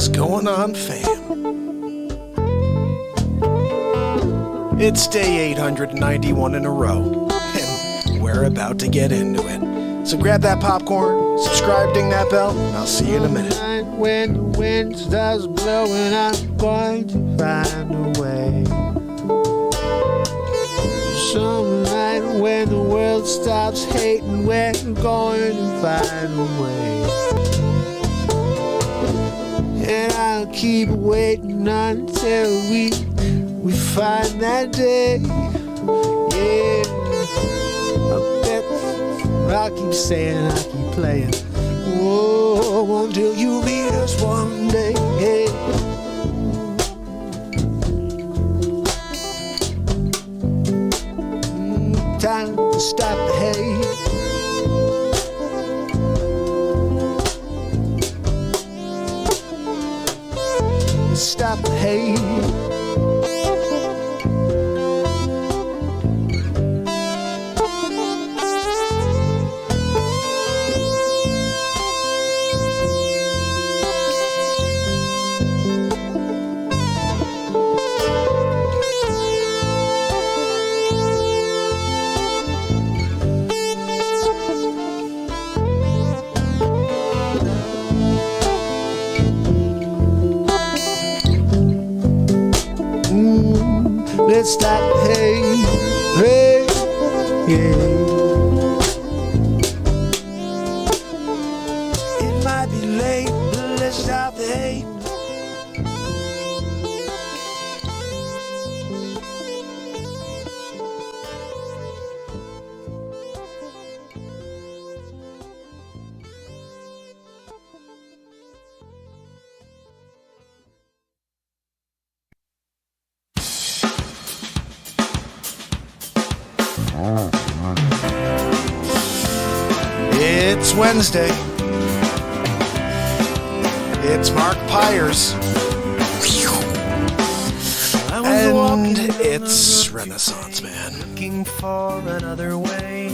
is going on, fam? It's day 891 in a row, and we're about to get into it. So grab that popcorn, subscribe, ding that bell, and I'll see you in a minute. When the wind starts blowing, I'm going to find a way. Some night when the world stops hating, we're going to find a way. And I'll keep waiting until we find that day. Yeah, I bet I'll keep saying, I'll keep playing. Whoa, until you meet us one day. Hey. Time to stop the hate. Stop the hate. Let's stop the hate, hey, yeah. It might be late, but let's stop the hate. It's Wednesday. It's Mark Pires. And it's Renaissance Man. Looking for another way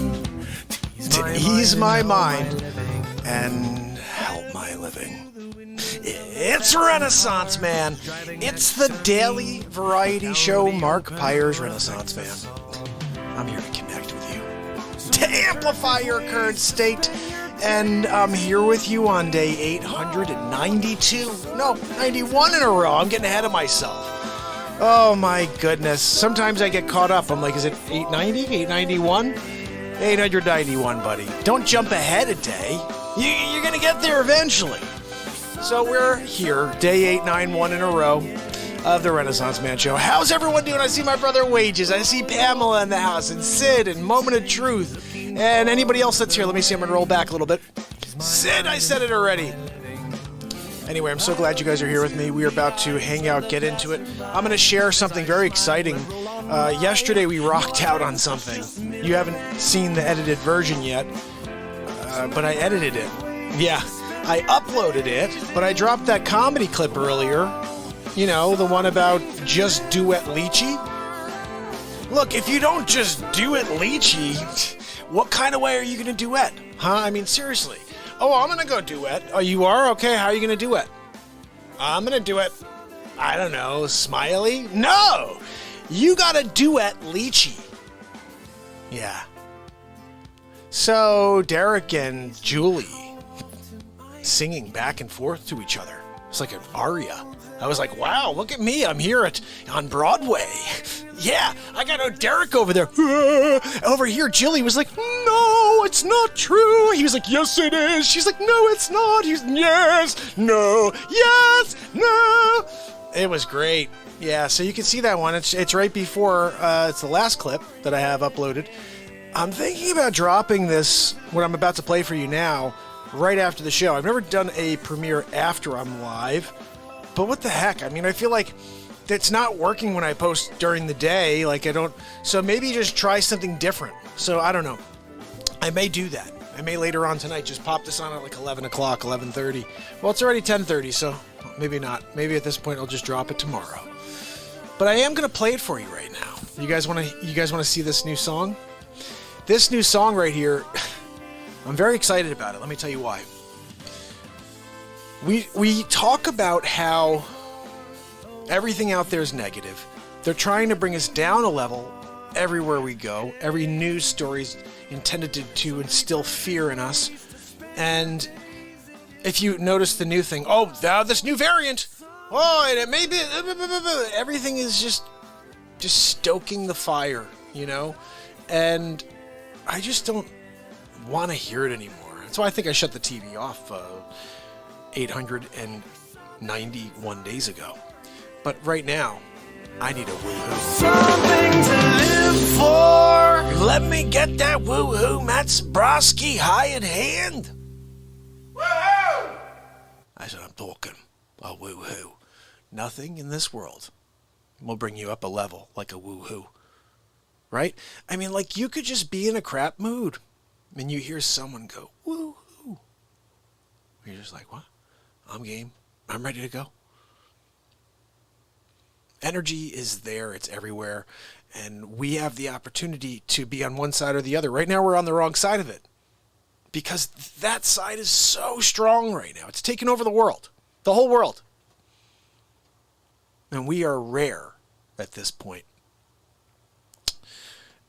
to ease my mind and help my living. It's Renaissance Man. It's the daily variety show Mark Pires Renaissance Man. I'm here to connect with you, to amplify your current state, and I'm here with you on day 91 in a row. I'm getting ahead of myself. Oh my goodness. Sometimes I get caught up. I'm like, is it 890? 891? 891, buddy. Don't jump ahead a day. You're going to get there eventually. So we're here, day 891 in a row of the Renaissance Man Show. How's everyone doing? I see my brother Wages. I see Pamela in the house, and Sid, and Moment of Truth, and anybody else that's here. Let me see. I'm going to roll back a little bit. Sid, I said it already. Anyway, I'm so glad you guys are here with me. We are about to hang out, get into it. I'm going to share something very exciting. Yesterday, we rocked out on something. You haven't seen the edited version yet, but I edited it. Yeah, I uploaded it, but I dropped that comedy clip earlier. You know, the one about just duet Lychee. Look, if you don't just duet Lychee, what kind of way are you going to duet? Huh? I mean, seriously. Oh, I'm going to go duet. Oh, you are? Okay, how are you going to duet? I'm going to duet, I don't know, Smiley? No! You got to duet Lychee. Yeah. So, Derek and Julie singing back and forth to each other. It's like an aria. I was like, wow, look at me. I'm here on Broadway. Yeah, I got Derek over there. Over here, Jilly was like, no, it's not true. He was like, yes, it is. She's like, no, it's not. He's, yes, no, yes, no. It was great. Yeah, so you can see that one. It's right before, it's the last clip that I have uploaded. I'm thinking about dropping this, what I'm about to play for you now, right after the show. I've never done a premiere after I'm live. But what the heck? I mean, I feel like it's not working when I post during the day. Like, I don't... So maybe just try something different. So, I don't know. I may do that. I may later on tonight just pop this on at like 11 o'clock, 11:30. Well, it's already 10:30, so maybe not. Maybe at this point I'll just drop it tomorrow. But I am going to play it for you right now. You guys want to see this new song? This new song right here, I'm very excited about it. Let me tell you why. We talk about how everything out there is negative. They're trying to bring us down a level everywhere we go. Every news story is intended to instill fear in us. And if you notice the new thing, oh, now this new variant, oh, and it may be, everything is just stoking the fire, you know? And I just don't want to hear it anymore. That's why I think I shut the TV off 891 days ago. But right now, I need a woohoo. Something to live for. Let me get that woohoo, Matt Sbrosky, high at hand. Woohoo! That's what I'm talking. A woohoo. Nothing in this world will bring you up a level like a woohoo. Right? I mean, like, you could just be in a crap mood and you hear someone go, woohoo. You're just like, what? I'm game. I'm ready to go. Energy is there. It's everywhere. And we have the opportunity to be on one side or the other. Right now, we're on the wrong side of it. Because that side is so strong right now. It's taken over the world. The whole world. And we are rare at this point.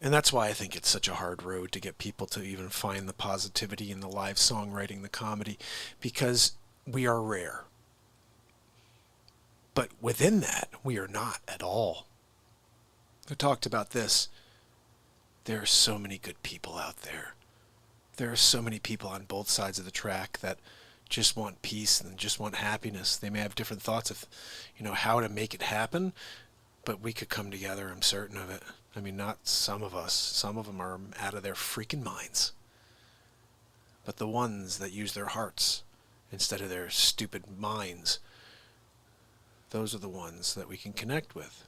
And that's why I think it's such a hard road to get people to even find the positivity in the live songwriting, the comedy, because we are rare. But within that, we are not at all. I talked about this. There are so many good people out there. There are so many people on both sides of the track that just want peace and just want happiness. They may have different thoughts of, how to make it happen, but we could come together, I'm certain of it. I mean, not some of us. Some of them are out of their freaking minds. But the ones that use their hearts instead of their stupid minds, those are the ones that we can connect with.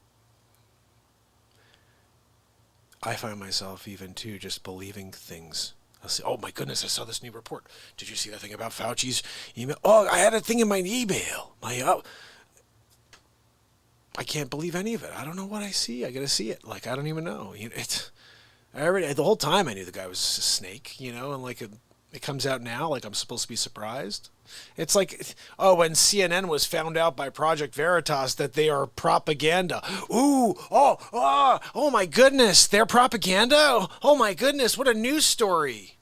I find myself even too just believing things. I'll say, oh my goodness, I saw this new report. Did you see that thing about Fauci's email? Oh, I had a thing in my email. I can't believe any of it. I don't know what I see. I got to see it. Like, I don't even know. The whole time I knew the guy was a snake, and it comes out now, like I'm supposed to be surprised. It's like, when CNN was found out by Project Veritas that they are propaganda. Ooh, oh my goodness, they're propaganda? Oh my goodness, what a news story.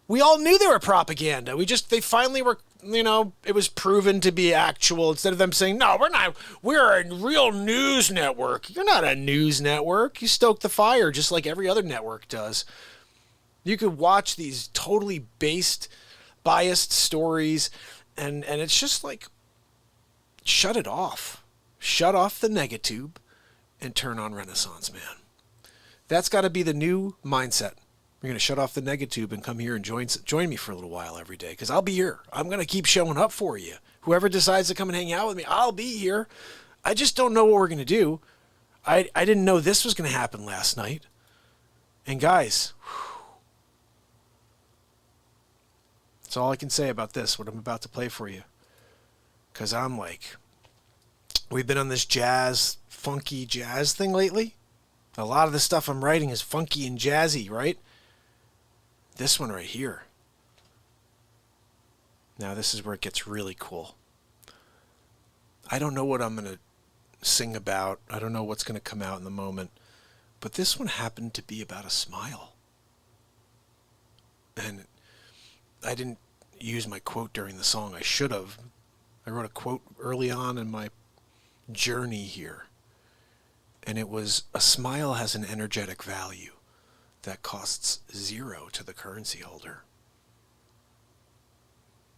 We all knew they were propaganda. They finally were, it was proven to be actual. Instead of them saying, no, we're not, we're a real news network. You're not a news network. You stoke the fire just like every other network does. You could watch these totally biased stories, and it's just like, shut it off. Shut off the negatube and turn on Renaissance Man. That's got to be the new mindset. You're going to shut off the negatube and come here and join me for a little while every day, because I'll be here. I'm going to keep showing up for you. Whoever decides to come and hang out with me, I'll be here. I just don't know what we're going to do. I didn't know this was going to happen last night. And guys, that's all I can say about this, what I'm about to play for you. Because we've been on this funky jazz thing lately. A lot of the stuff I'm writing is funky and jazzy, right? This one right here. Now this is where it gets really cool. I don't know what I'm going to sing about. I don't know what's going to come out in the moment. But this one happened to be about a smile. And I didn't use my quote during the song. I should have. I wrote a quote early on in my journey here. And it was, a smile has an energetic value that costs 0 to the currency holder.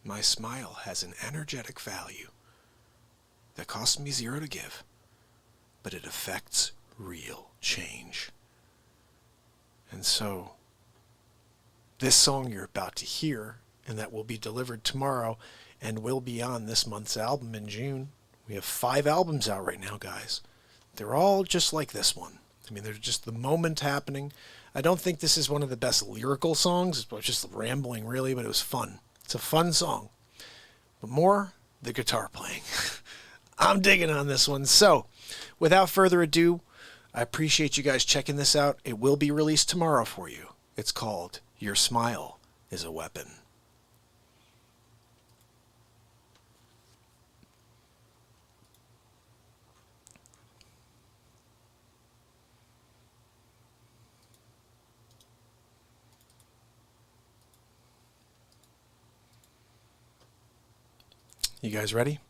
My smile has an energetic value that costs me 0 to give, but it affects real change. And so, this song you're about to hear, and that will be delivered tomorrow, and will be on this month's album in June. We have 5 albums out right now, guys. They're all just like this one. I mean, they're just the moment happening. I don't think this is one of the best lyrical songs. It was just rambling, really, but it was fun. It's a fun song. But more, the guitar playing. I'm digging on this one. So, without further ado, I appreciate you guys checking this out. It will be released tomorrow for you. It's called Your Smile is a Weapon. You guys ready?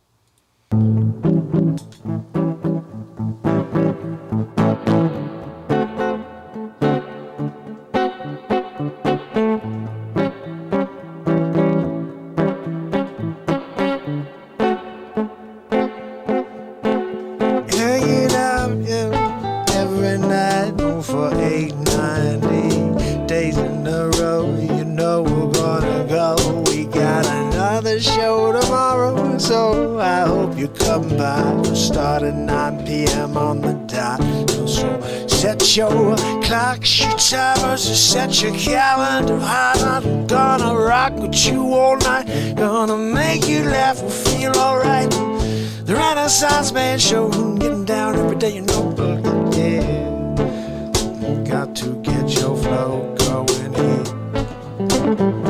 Hanging out, yeah, every night for 890 days in a row. You know we're gonna go. We got another show tomorrow, so I hope you come by. We'll start at 9 p.m. on the dot. So set your clocks, your timers, and set your calendar high. I'm gonna rock with you all night. Gonna make you laugh and feel alright. The Renaissance Man Show, getting down every day, you know, yeah. Got to get your flow going here.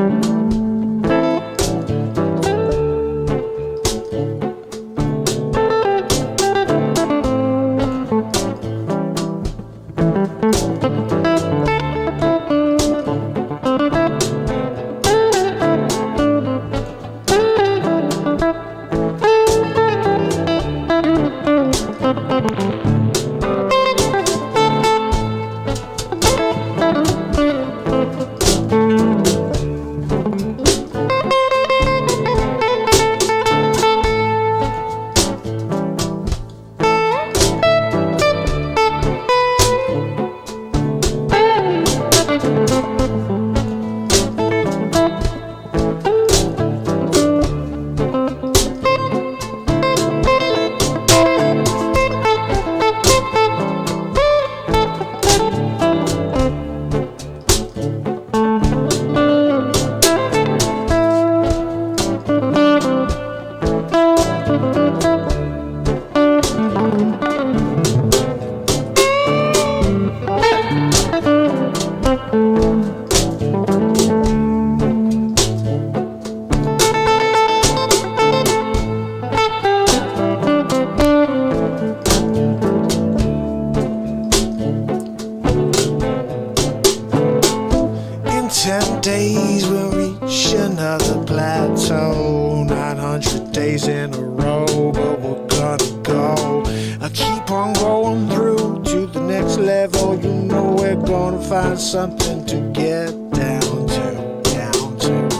plateau, 900 days in a row, but we're gonna go. I keep on going through to the next level. You know we're gonna find something to get down to, down to.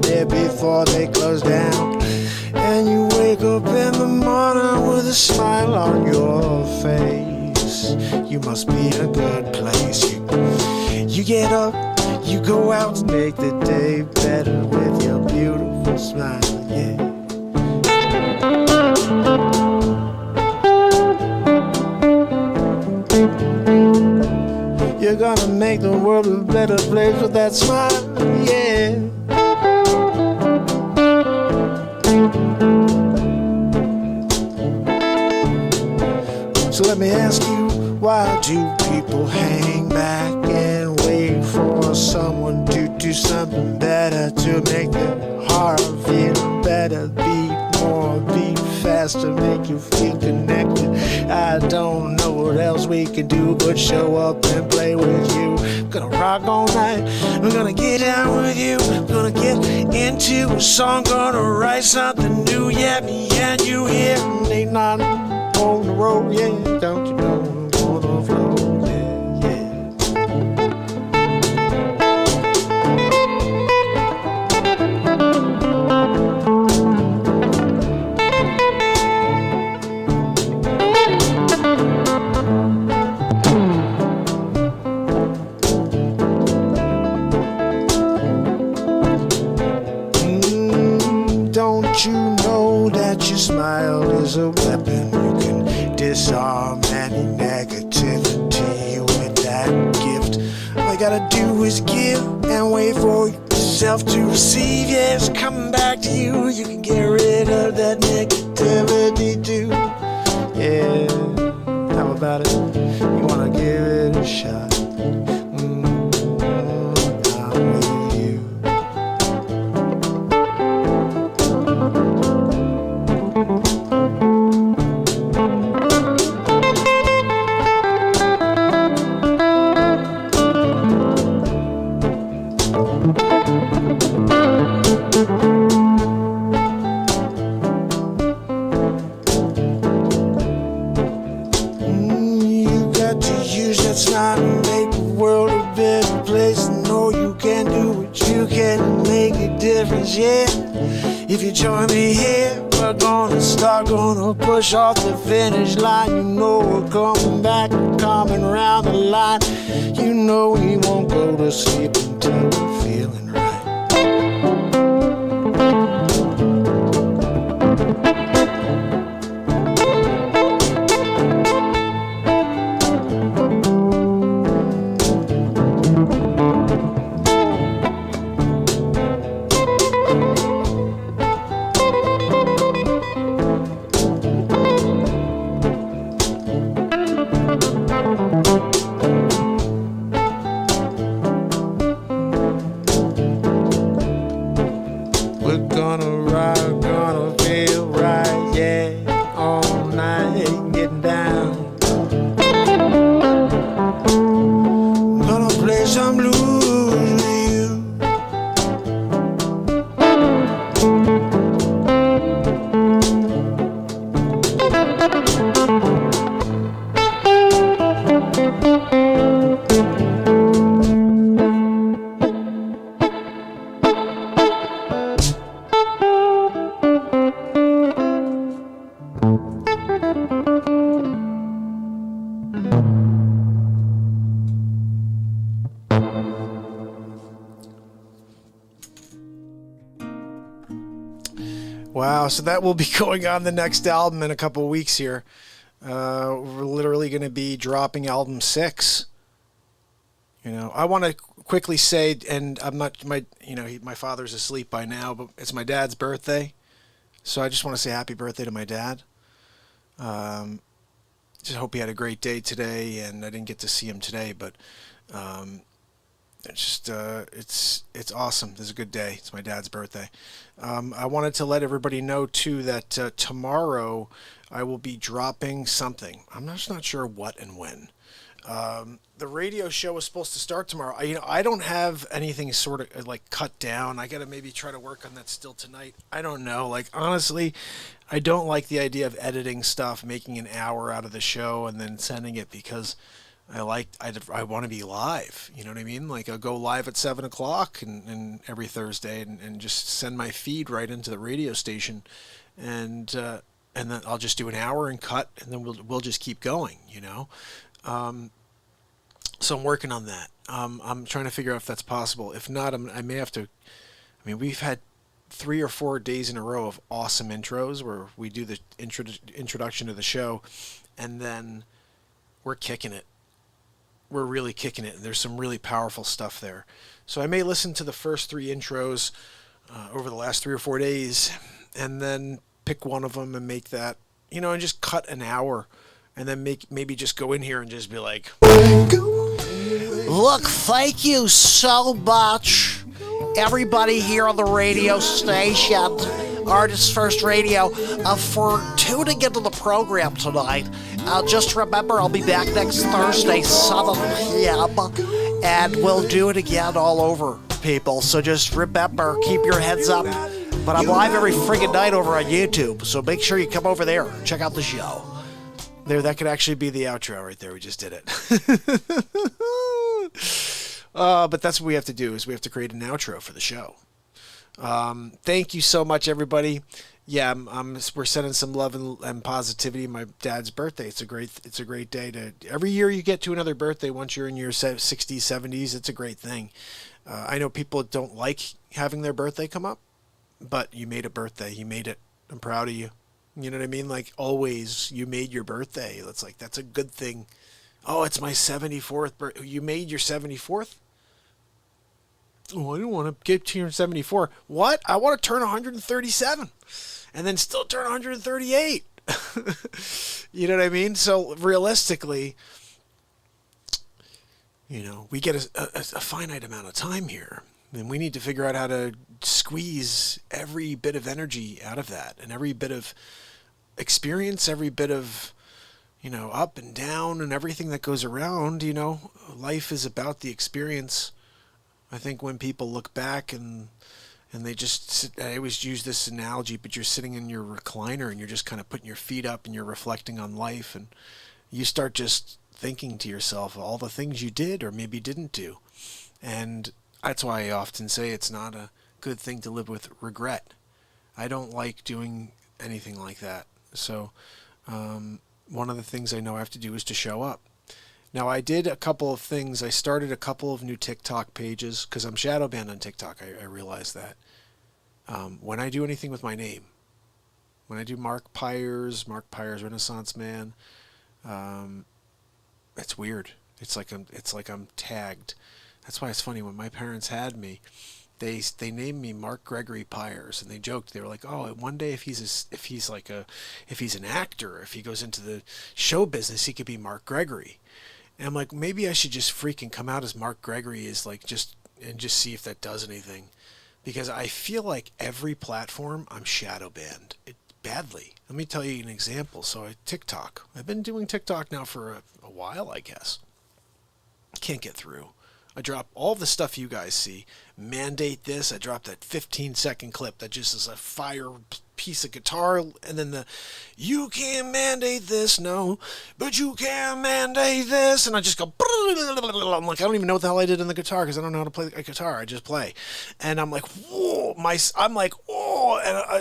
there before they close down. And you wake up in the morning with a smile on your face. You must be in a good place. You get up, you go out and make the day better with your beautiful smile, yeah. You're gonna make the world a better place with that smile, yeah. So let me ask you, why do people hang back and wait for someone to do something better to make their heart feel better? Beat more, beat faster, make you feel connected. I don't know what else we can do but show up and play with you. I'm gonna rock all night, I'm gonna get down with you. I'm gonna get into a song, gonna write something new. Yeah, me and you here, ain't nothing on the road, yeah. Don't you know I'm gonna flow, yeah, yeah. Don't you know that your smile is a weapon? You can disarm any negativity with that gift. All you gotta do is give and wait for yourself to receive. Yeah, it's coming back to you. You can get rid of that negativity too. Yeah, how about it? You wanna give it a shot? I'm with you. You got to use that smile to make the world a better place. Know you can do what you can to make a difference, yeah. If you join me here, we're gonna start, gonna push off the finish line. You know we're coming back, coming around the line. You know we won't go to sleep until we're feeling right. We're gonna rock, gonna feel right, yeah, all night, getting down. Gonna play some blues with you. Wow, so that will be going on the next album in a couple of weeks here. We're literally going to be dropping album 6. You know, I want to quickly say, and I'm not, my father's asleep by now, but it's my dad's birthday. So I just want to say happy birthday to my dad. Just hope he had a great day today, and I didn't get to see him today, but it's just it's awesome. This is a good day. It's my dad's birthday. I wanted to let everybody know too that tomorrow I will be dropping something. I'm just not sure what and when. The radio show is supposed to start tomorrow. I don't have anything sort of like cut down. I got to maybe try to work on that still tonight. I don't know. Like, honestly, I don't like the idea of editing stuff, making an hour out of the show and then sending it, because I want to be live. You know what I mean? Like I'll go live at 7 o'clock and every Thursday and just send my feed right into the radio station, and then I'll just do an hour and cut, and then we'll just keep going. You know, so I'm working on that. I'm trying to figure out if that's possible. If not, I may have to. I mean, we've had 3 or 4 days in a row of awesome intros where we do the introduction to the show, and then we're kicking it. We're really kicking it. There's some really powerful stuff there. So I may listen to the first 3 intros over the last 3 or 4 days, and then pick one of them and make that, you know, and just cut an hour, and then maybe just go in here and just be like, Look, thank you so much, everybody here on the radio station, Artist First Radio, for tuning into the program tonight. Just remember, I'll be back next Thursday, 7 p.m., and we'll do it again all over, people. So just remember, keep your heads up. But I'm live every friggin' night over on YouTube, so make sure you come over there and check out the show. There, that could actually be the outro right there. We just did it. But that's what we have to do, is we have to create an outro for the show. Thank you so much, everybody. Yeah, we're sending some love and positivity. My dad's birthday. It's a great day to. Every year you get to another birthday. Once you're in your 60s, 70s, it's a great thing. I know people don't like having their birthday come up, but you made a birthday. You made it. I'm proud of you. You know what I mean? Like, always, you made your birthday. That's a good thing. Oh, it's my 74th birthday. You made your 74th? Oh, I don't want to get to your 74. What? I want to turn 137 and then still turn 138. You know what I mean? So realistically, you know, we get a finite amount of time here, and we need to figure out how to squeeze every bit of energy out of that, and every bit of experience, every bit of, you know, up and down and everything that goes around. You know, life is about the experience. I think when people look back and they just sit, I always use this analogy, but you're sitting in your recliner and you're just kind of putting your feet up and you're reflecting on life, and you start just thinking to yourself all the things you did or maybe didn't do. And that's why I often say it's not a good thing to live with regret. I don't like doing anything like that. So one of the things I know I have to do is to show up. Now, I did a couple of things. I started a couple of new TikTok pages because I'm shadow banned on TikTok. I realize that. When I do anything with my name, when I do Mark Pires, Renaissance Man, it's weird. It's like I'm tagged. That's why it's funny. When my parents had me, they named me Mark Gregory Pires, and they joked. They were like, "Oh, one day if he's an actor, if he goes into the show business, he could be Mark Gregory." And I'm like, maybe I should just freaking come out as Mark Gregory, is like just see if that does anything, because I feel like every platform I'm shadow banned badly. Let me tell you an example. So TikTok. I've been doing TikTok now for a while, I guess. Can't get through. I drop all the stuff you guys see. Mandate this. I dropped that 15-second clip that just is a fire piece of guitar, and then you can't mandate this, no, but you can mandate this, and I just go, I'm like, I don't even know what the hell I did in the guitar because I don't know how to play a guitar. I just play, and I'm like, whoa,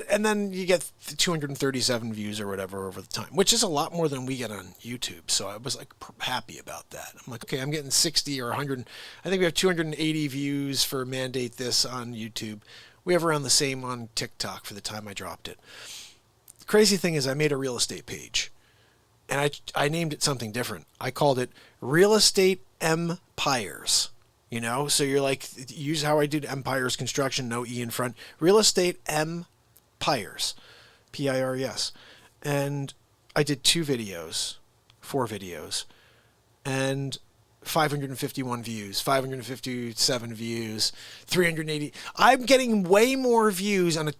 and then you get 237 views or whatever over the time, which is a lot more than we get on YouTube. So I was like happy about that. I'm like, okay, I'm getting 60 or 100. I think we have 280 views for Mandate This on YouTube. We have around the same on TikTok for the time I dropped it. The crazy thing is I made a real estate page, and I named it something different. I called it Real Estate Empires. You know, so you're like, use how I did Empires Construction, no E in front. Real Estate Empires, Pires. And I did 4 videos, and 551 views, 557 views, 380. I'm getting way more views on a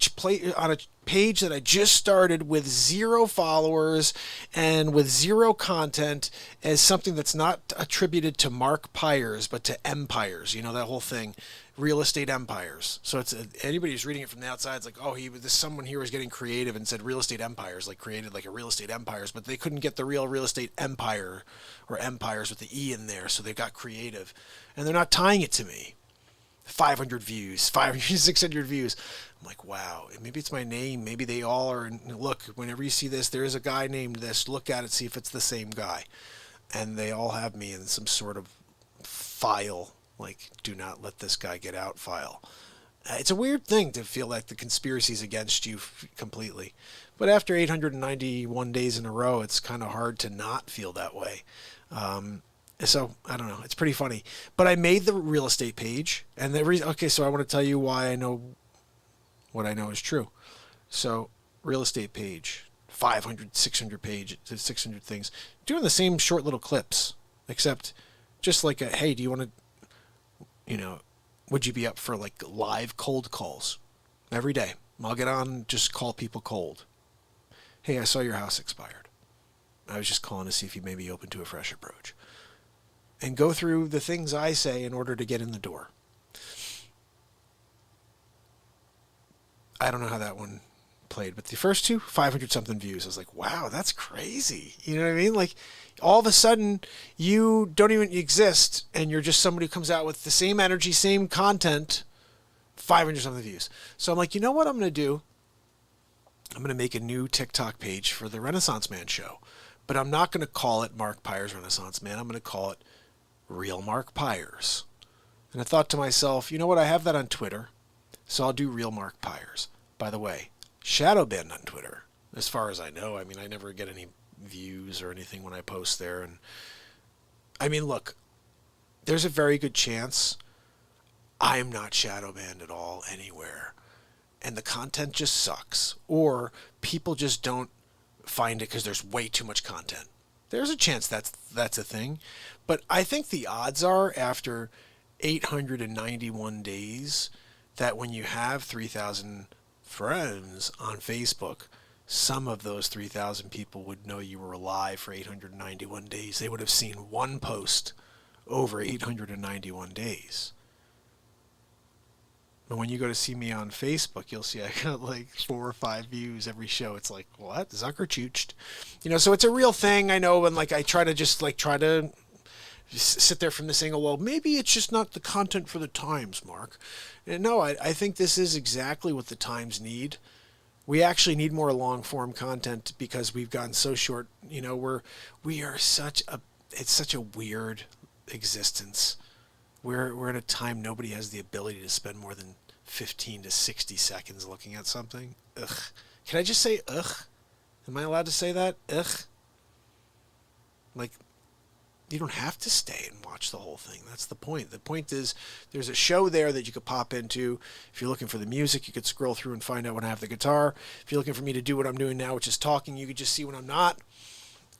page that I just started with 0 followers and with 0 content, as something that's not attributed to Mark Pires but to Empires. You know, that whole thing. real estate empires. So it's anybody who's reading it from the outside, it's like, oh, someone here was getting creative and said real estate empires, like created like a real estate empires, but they couldn't get the real estate empire or empires with the E in there, so they got creative. And they're not tying it to me. 500 views, 500, 600 views. I'm like, wow, maybe it's my name. Maybe they all are. And look, whenever you see this, there is a guy named this. Look at it, see if it's the same guy. And they all have me in some sort of file, like, do not let this guy get out file. It's a weird thing to feel like the conspiracy's against you completely. But after 891 days in a row, it's kind of hard to not feel that way. So, I don't know. It's pretty funny. But I made the real estate page. And the reason, okay, so I want to tell you why I know what I know is true. So, real estate page, 500, 600 pages, 600 things. Doing the same short little clips, except just like a, hey, do you want to, would you be up for like live cold calls every day? I'll get on, just call people cold. Hey, I saw your house expired. I was just calling to see if you may be open to a fresh approach. And go through the things I say in order to get in the door. I don't know how that one played, but the first two, 500 something views. I was like, wow, that's crazy. You know what I mean? Like, all of a sudden, you don't even exist, and you're just somebody who comes out with the same energy, same content, 500 something views. So I'm like, you know what I'm going to do? I'm going to make a new TikTok page for the Renaissance Man show, but I'm not going to call it Mark Pires Renaissance Man. I'm going to call it Real Mark Pires. And I thought to myself, you know what? I have that on Twitter, so I'll do Real Mark Pires. By the way, shadow banned on Twitter, as far as I know. I mean, I never get any views or anything when I post there. And I mean, look, there's a very good chance I'm not shadow banned at all anywhere, and the content just sucks, or people just don't find it because there's way too much content. There's a chance that's a thing, but I think the odds are, after 891 days, that when you have 3,000 friends on Facebook, some of those 3,000 people would know you were alive for 891 days. They would have seen one post over 891 days. But when you go to see me on Facebook, you'll see I got like 4 or 5 views every show. It's like, what? Zucker chooched. So it's a real thing, I know, and like I try to just sit there from this angle, well, maybe it's just not the content for the times, Mark. And no, I think this is exactly what the times need. We actually need more long-form content because we've gotten so short. It's such a weird existence. We're at a time nobody has the ability to spend more than 15 to 60 seconds looking at something. Ugh. Can I just say ugh? Am I allowed to say that? Ugh. Like, you don't have to stay and watch the whole thing. That's the point. The point is there's a show there that you could pop into. If you're looking for the music, you could scroll through and find out when I have the guitar. If you're looking for me to do what I'm doing now, which is talking, you could just see when I'm not.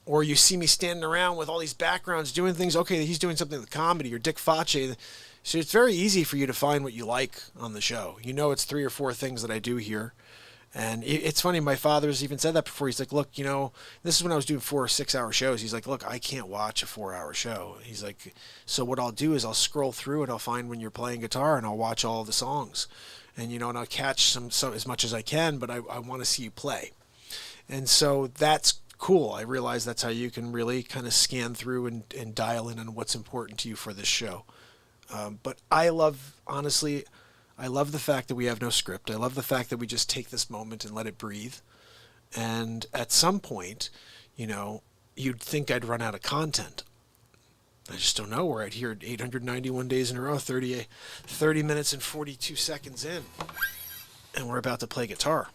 Or you see me standing around with all these backgrounds doing things. Okay, he's doing something with comedy, or Dick Facce. So it's very easy for you to find what you like on the show. It's 3 or 4 things that I do here. And it's funny, my father's even said that before. He's like, look, this is when I was doing 4 or 6 hour shows. He's like, look, I can't watch a 4-hour show. He's like, so what I'll do is I'll scroll through and I'll find when you're playing guitar, and I'll watch all the songs. And, and I'll catch some as much as I can, but I want to see you play. And so that's cool. I realize that's how you can really kind of scan through and dial in on what's important to you for this show. But I love the fact that we have no script. I love the fact that we just take this moment and let it breathe. And at some point, you'd think I'd run out of content. I just don't know. We're right here at 891 days in a row, 30 minutes and 42 seconds in. And we're about to play guitar.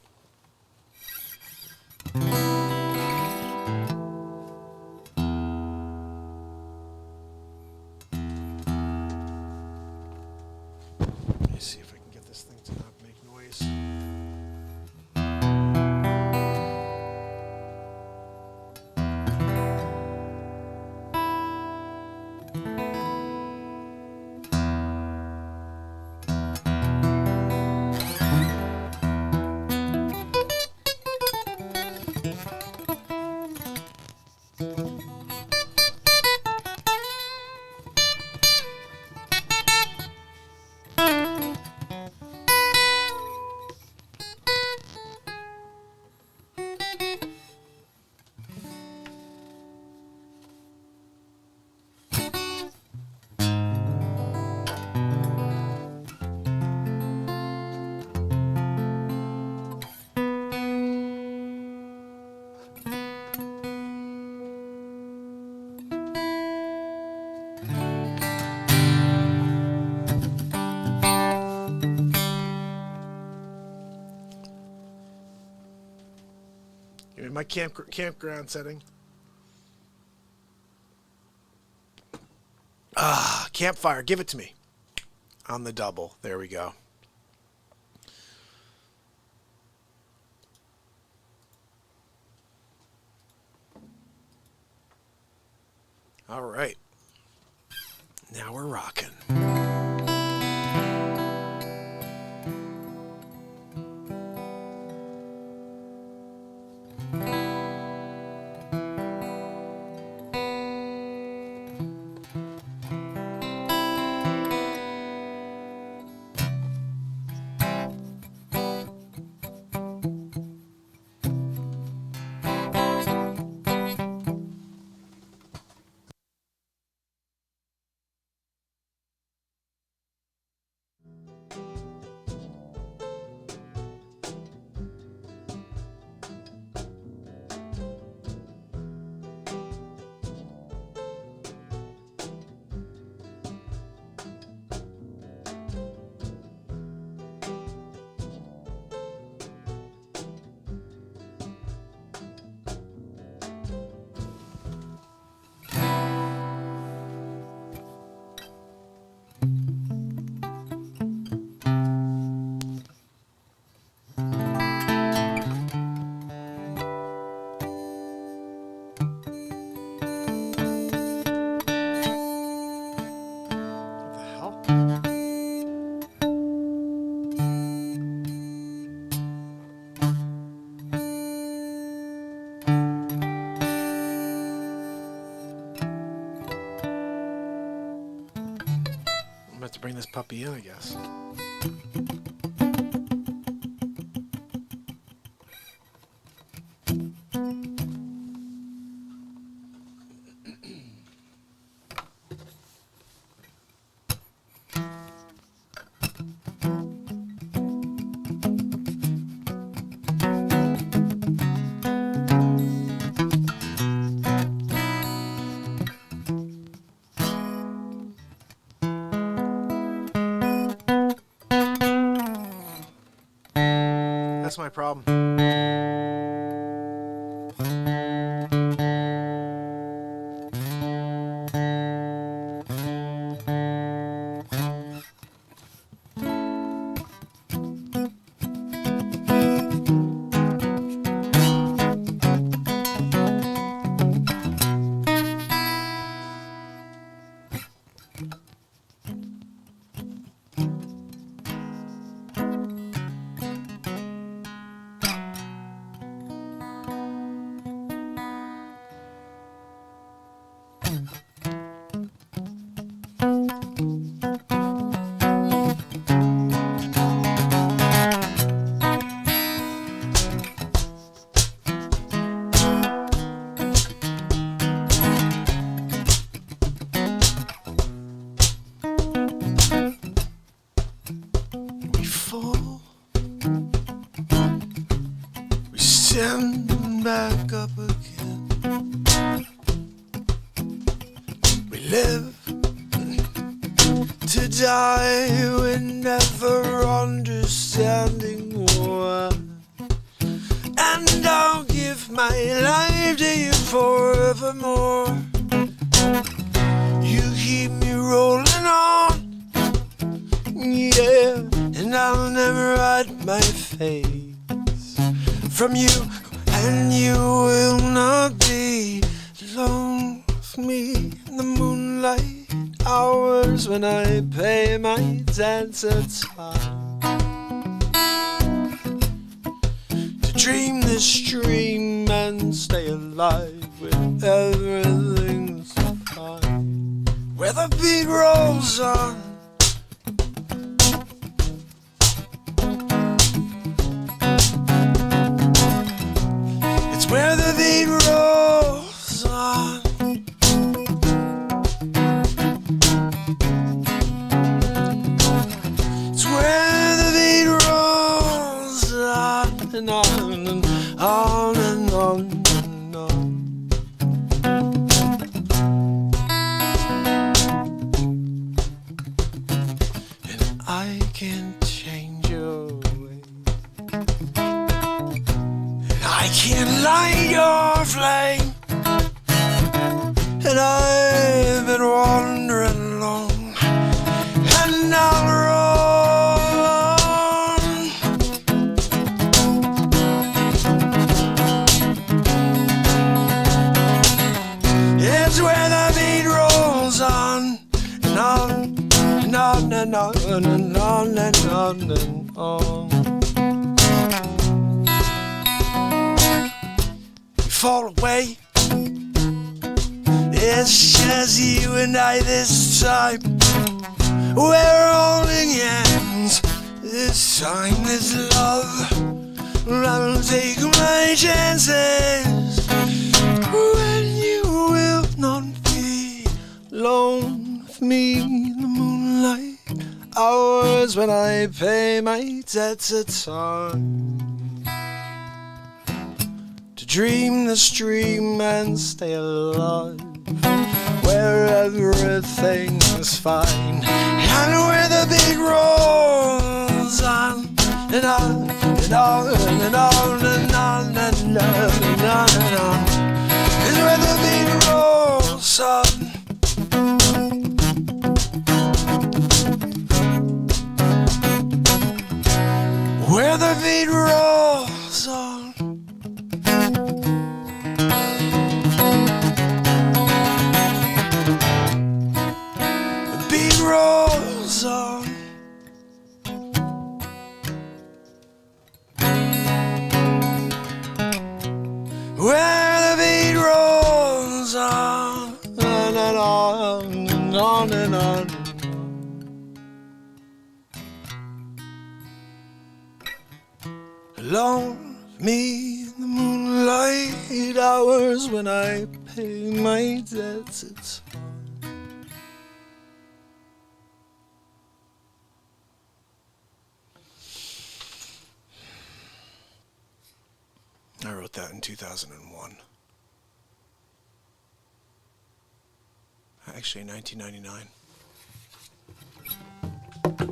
See if I can get this thing to not make noise. In my campground setting. Campfire, give it to me. On the double. There we go. All right. Now we're rocking. To bring this puppy in, I guess. That's my problem. Back up again. We live to die with never understanding why. And I'll give my life to you forevermore. You keep me rolling on, yeah, and I'll never hide my face from you. And you will not be alone with me in the moonlight hours when I pay my dancer time to dream this dream and stay alive with everything's fine. Where the beat rolls on, where the beat rolls on. It's where the beat rolls on and on and on and on and on. And I can't change your way. I can't light your flame, and I've been wandering alone, and I'll run. It's where the beat rolls on, and on, and on, and on, and on, and on, and on. Fall away. It's just you and I this time. We're holding hands. This time it's love. I'll take my chances. When you will not be alone with me in the moonlight. Hours when I pay my debts at time. Dream this dream and stay alive, where everything is fine, and where the beat rolls on, and on, and on, and on, and on, and on, and on, and on, is where the beat rolls on. Where the beat rolls on. Rolls on. Where the beat rolls on, and on, and on, and on. Alone with me in the moonlight hours when I pay my debts. It's I wrote that in 2001. Actually, 1999.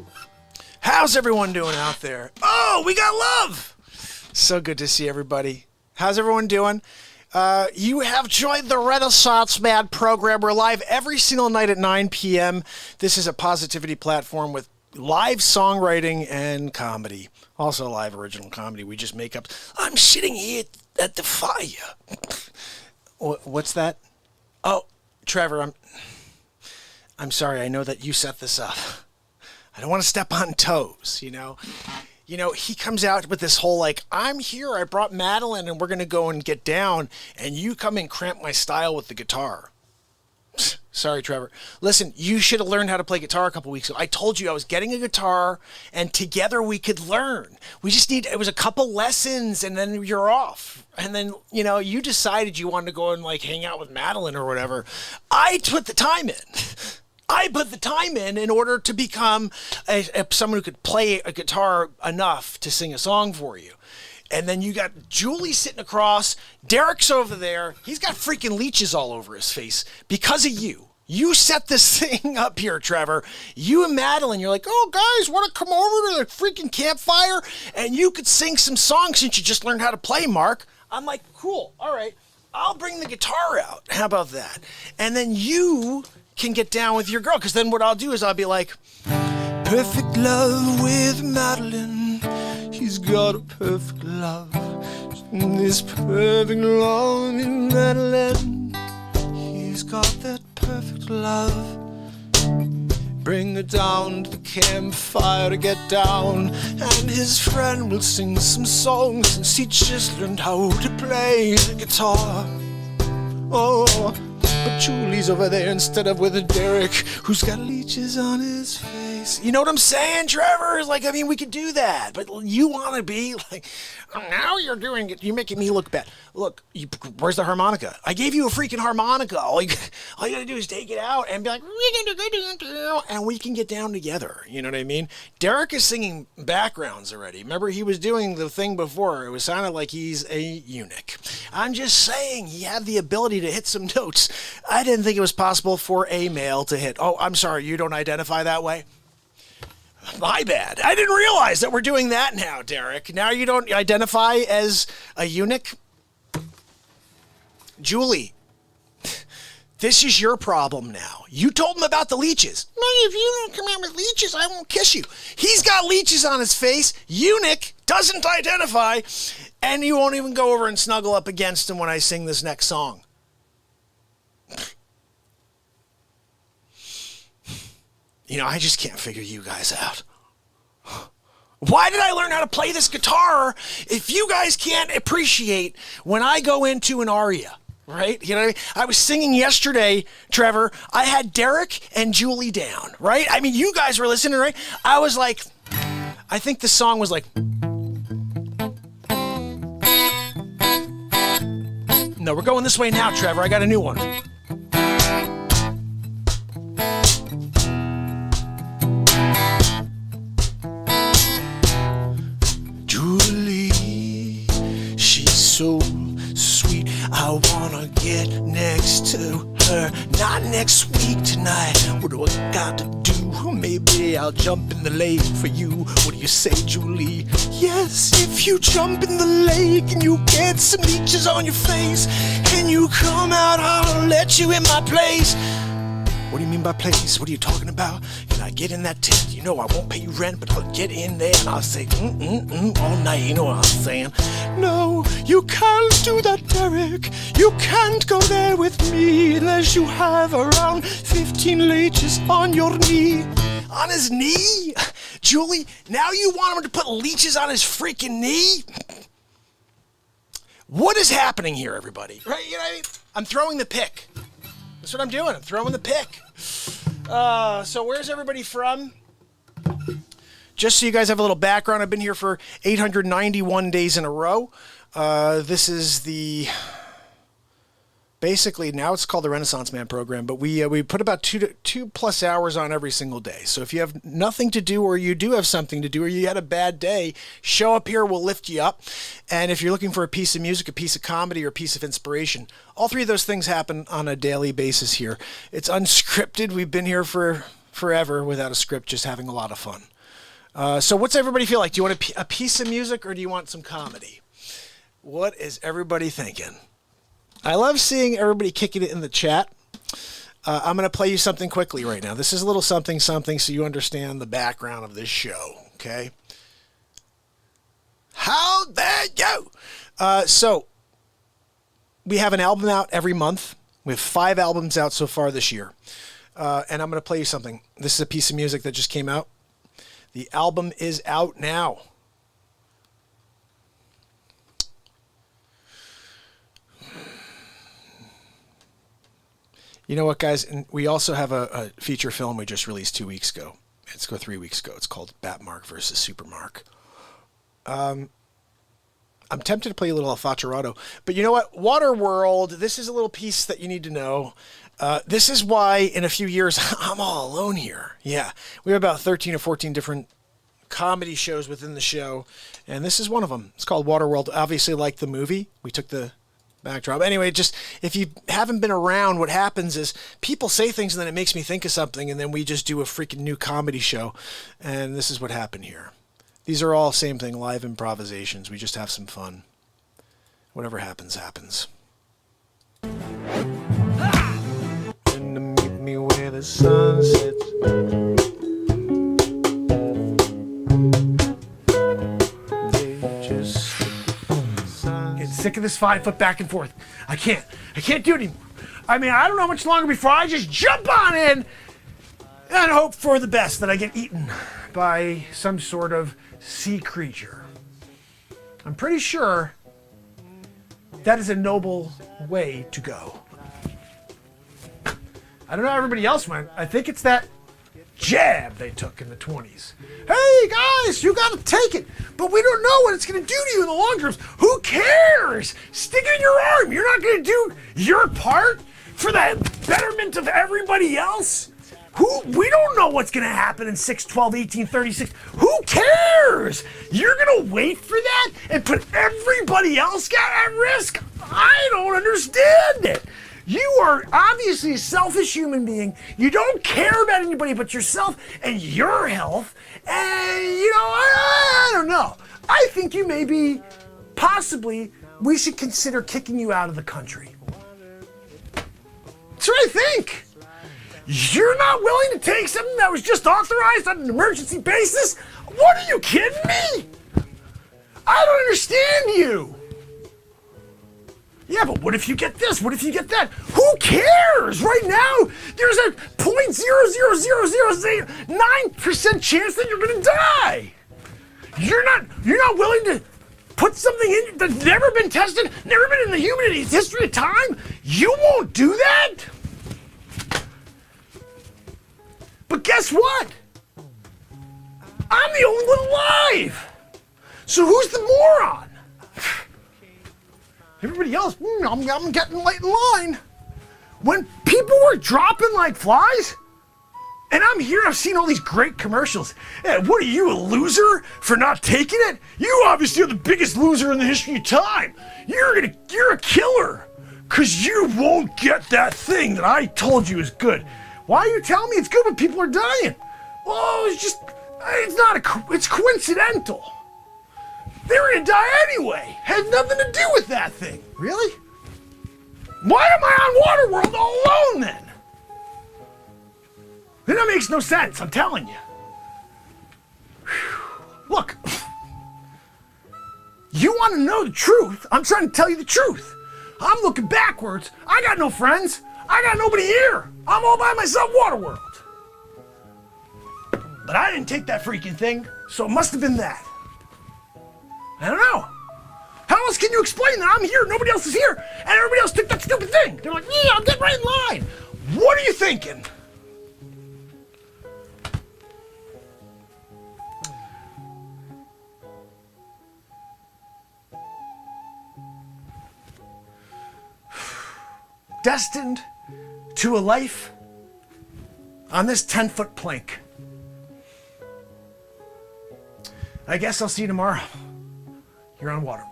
How's everyone doing out there? Oh, we got love! So good to see everybody. How's everyone doing? You have joined the Renaissance Man program. We're live every single night at 9 p.m. This is a positivity platform with live songwriting and comedy. Also live original comedy. We just make up. I'm sitting here at the fire. What's that? Oh, Trevor, I'm sorry. I know that you set this up. I don't want to step on toes, you know. You know, he comes out with this whole like, I'm here. I brought Madeline and we're going to go and get down. And you come and cramp my style with the guitar. Sorry, Trevor. Listen, you should have learned how to play guitar a couple weeks ago. I told you I was getting a guitar and together we could learn. It was a couple lessons and then you're off. And then, you know, you decided you wanted to go and like hang out with Madeline or whatever. I put the time in. I put the time in order to become someone who could play a guitar enough to sing a song for you. And then you got Julie sitting across. Derek's over there. He's got freaking leeches all over his face because of you. You set this thing up here, Trevor. You and Madeline, you're like, oh, guys, want to come over to the freaking campfire? And you could sing some songs since you just learned how to play, Mark. I'm like, cool. All right. I'll bring the guitar out. How about that? And then you can get down with your girl. Because then what I'll do is I'll be like, perfect love with Madeline. He's got a perfect love. This perfect love in Madeline. He's got that perfect love. Bring her down to the campfire to get down. And his friend will sing some songs since he just learned how to play the guitar. Oh, but Julie's over there instead of with Derek, who's got leeches on his face. You know what I'm saying, Trevor? It's like, I mean, we could do that, but you want to be like, oh, now you're doing it. You're making me look bad. Look, where's the harmonica? I gave you a freaking harmonica. All you got to do is take it out and be like, and we can get down together. You know what I mean? Derek is singing backgrounds already. Remember, he was doing the thing before. It was sounded like he's a eunuch. I'm just saying he had the ability to hit some notes. I didn't think it was possible for a male to hit. Oh, I'm sorry. You don't identify that way? My bad. I didn't realize that we're doing that now, Derek. Now you don't identify as a eunuch? Julie, this is your problem now. You told him about the leeches. No, if you don't come out with leeches, I won't kiss you. He's got leeches on his face. Eunuch doesn't identify, and you won't even go over and snuggle up against him when I sing this next song. You know, I just can't figure you guys out. Why did I learn how to play this guitar if you guys can't appreciate when I go into an aria? Right? You know what I mean? I was singing yesterday, Trevor. I had Derek and Julie down, right? I mean, you guys were listening, right? I was like, I think the song was like, no, we're going this way now, Trevor. I got a new one. Julie, she's so sweet. I wanna get next to her. Not next week, tonight. What do I got to do? Maybe I'll jump in the lake for you. What do you say, Julie? Yes, if you jump in the lake and you get some leeches on your face, can you come out? I'll let you in my place. What do you mean by place? What are you talking about? Can I get in that tent? You know I won't pay you rent, but I'll get in there and I'll say all night. You know what I'm saying? No, you can't do that, Derek. You can't go there with me unless you have around 15 leeches on your knee. On his knee? Julie, now you want him to put leeches on his freaking knee? What is happening here, everybody? Right? You know what I mean? I'm throwing the pick. That's what I'm doing. I'm throwing the pick. So where's everybody from? Just so you guys have a little background, I've been here for 891 days in a row. This is the... Basically, now it's called the Renaissance Man program, but we put about two plus hours on every single day. So if you have nothing to do, or you do have something to do, or you had a bad day, show up here, we'll lift you up. And if you're looking for a piece of music, a piece of comedy, or a piece of inspiration, all three of those things happen on a daily basis here. It's unscripted. We've been here for forever without a script, just having a lot of fun. So what's everybody feel like? Do you want a piece of music, or do you want some comedy? What is everybody thinking? I love seeing everybody kicking it in the chat. I'm going to play you something quickly right now. This is a little something so you understand the background of this show, okay? How'd that go? So, we have an album out every month. We have 5 albums out so far this year. And I'm going to play you something. This is a piece of music that just came out. The album is out now. You know what, guys? And we also have a feature film we just released 2 weeks ago. It's 3 weeks ago. It's called Batmark versus Supermark. I'm tempted to play a little Facce, but you know what? Waterworld, this is a little piece that you need to know. This is why in a few years I'm all alone here. Yeah, we have about 13 or 14 different comedy shows within the show, and this is one of them. It's called Waterworld. Obviously, like the movie, we took the backdrop. Anyway, just if you haven't been around, what happens is people say things and then it makes me think of something, and then we just do a freaking new comedy show. And this is what happened here. These are all same thing, live improvisations. We just have some fun. Whatever happens, happens. And to meet me where the sun sets. Sick of this 5 foot back and forth. I can't do it anymore. I mean, I don't know how much longer before I just jump on in and hope for the best that I get eaten by some sort of sea creature. I'm pretty sure that is a noble way to go. I don't know how everybody else went. I think it's that jab they took in the 20s. Hey guys, you gotta take it, but we don't know what it's gonna do to you in the long term. Who cares? Stick it in your arm. You're not gonna do your part for the betterment of everybody else. We don't know what's gonna happen in 6, 12, 18, 36. Who cares? You're gonna wait for that and put everybody else at risk? I don't understand it. You are obviously a selfish human being. You don't care about anybody but yourself and your health. And, you know, I don't know. I think you may be, possibly, we should consider kicking you out of the country. That's what I think. You're not willing to take something that was just authorized on an emergency basis? What, are you kidding me? I don't understand you. Yeah, but what if you get this? What if you get that? Who cares? Right now, there's a 0.00009% chance that you're gonna die. You're not willing to put something in that's never been tested, never been in the human history of time? You won't do that? But guess what? I'm the only one alive. So who's the moron? Everybody else, I'm getting late in line. When people were dropping like flies, and I'm here, I've seen all these great commercials. Hey, what are you, a loser for not taking it? You obviously are the biggest loser in the history of time. You're a killer, because you won't get that thing that I told you is good. Why are you telling me it's good when people are dying? Well, it's coincidental. They're gonna die anyway. Has nothing to do with that thing. Really? Why am I on Waterworld all alone then? That makes no sense, I'm telling you. Whew. Look, you want to know the truth? I'm trying to tell you the truth. I'm looking backwards. I got no friends. I got nobody here. I'm all by myself, Waterworld. But I didn't take that freaking thing, so it must have been that. I don't know. How else can you explain that I'm here, nobody else is here, and everybody else took that stupid thing? They're like, yeah, I'm getting right in line. What are you thinking? Destined to a life on this 10-foot plank. I guess I'll see you tomorrow. You're on Waterworld.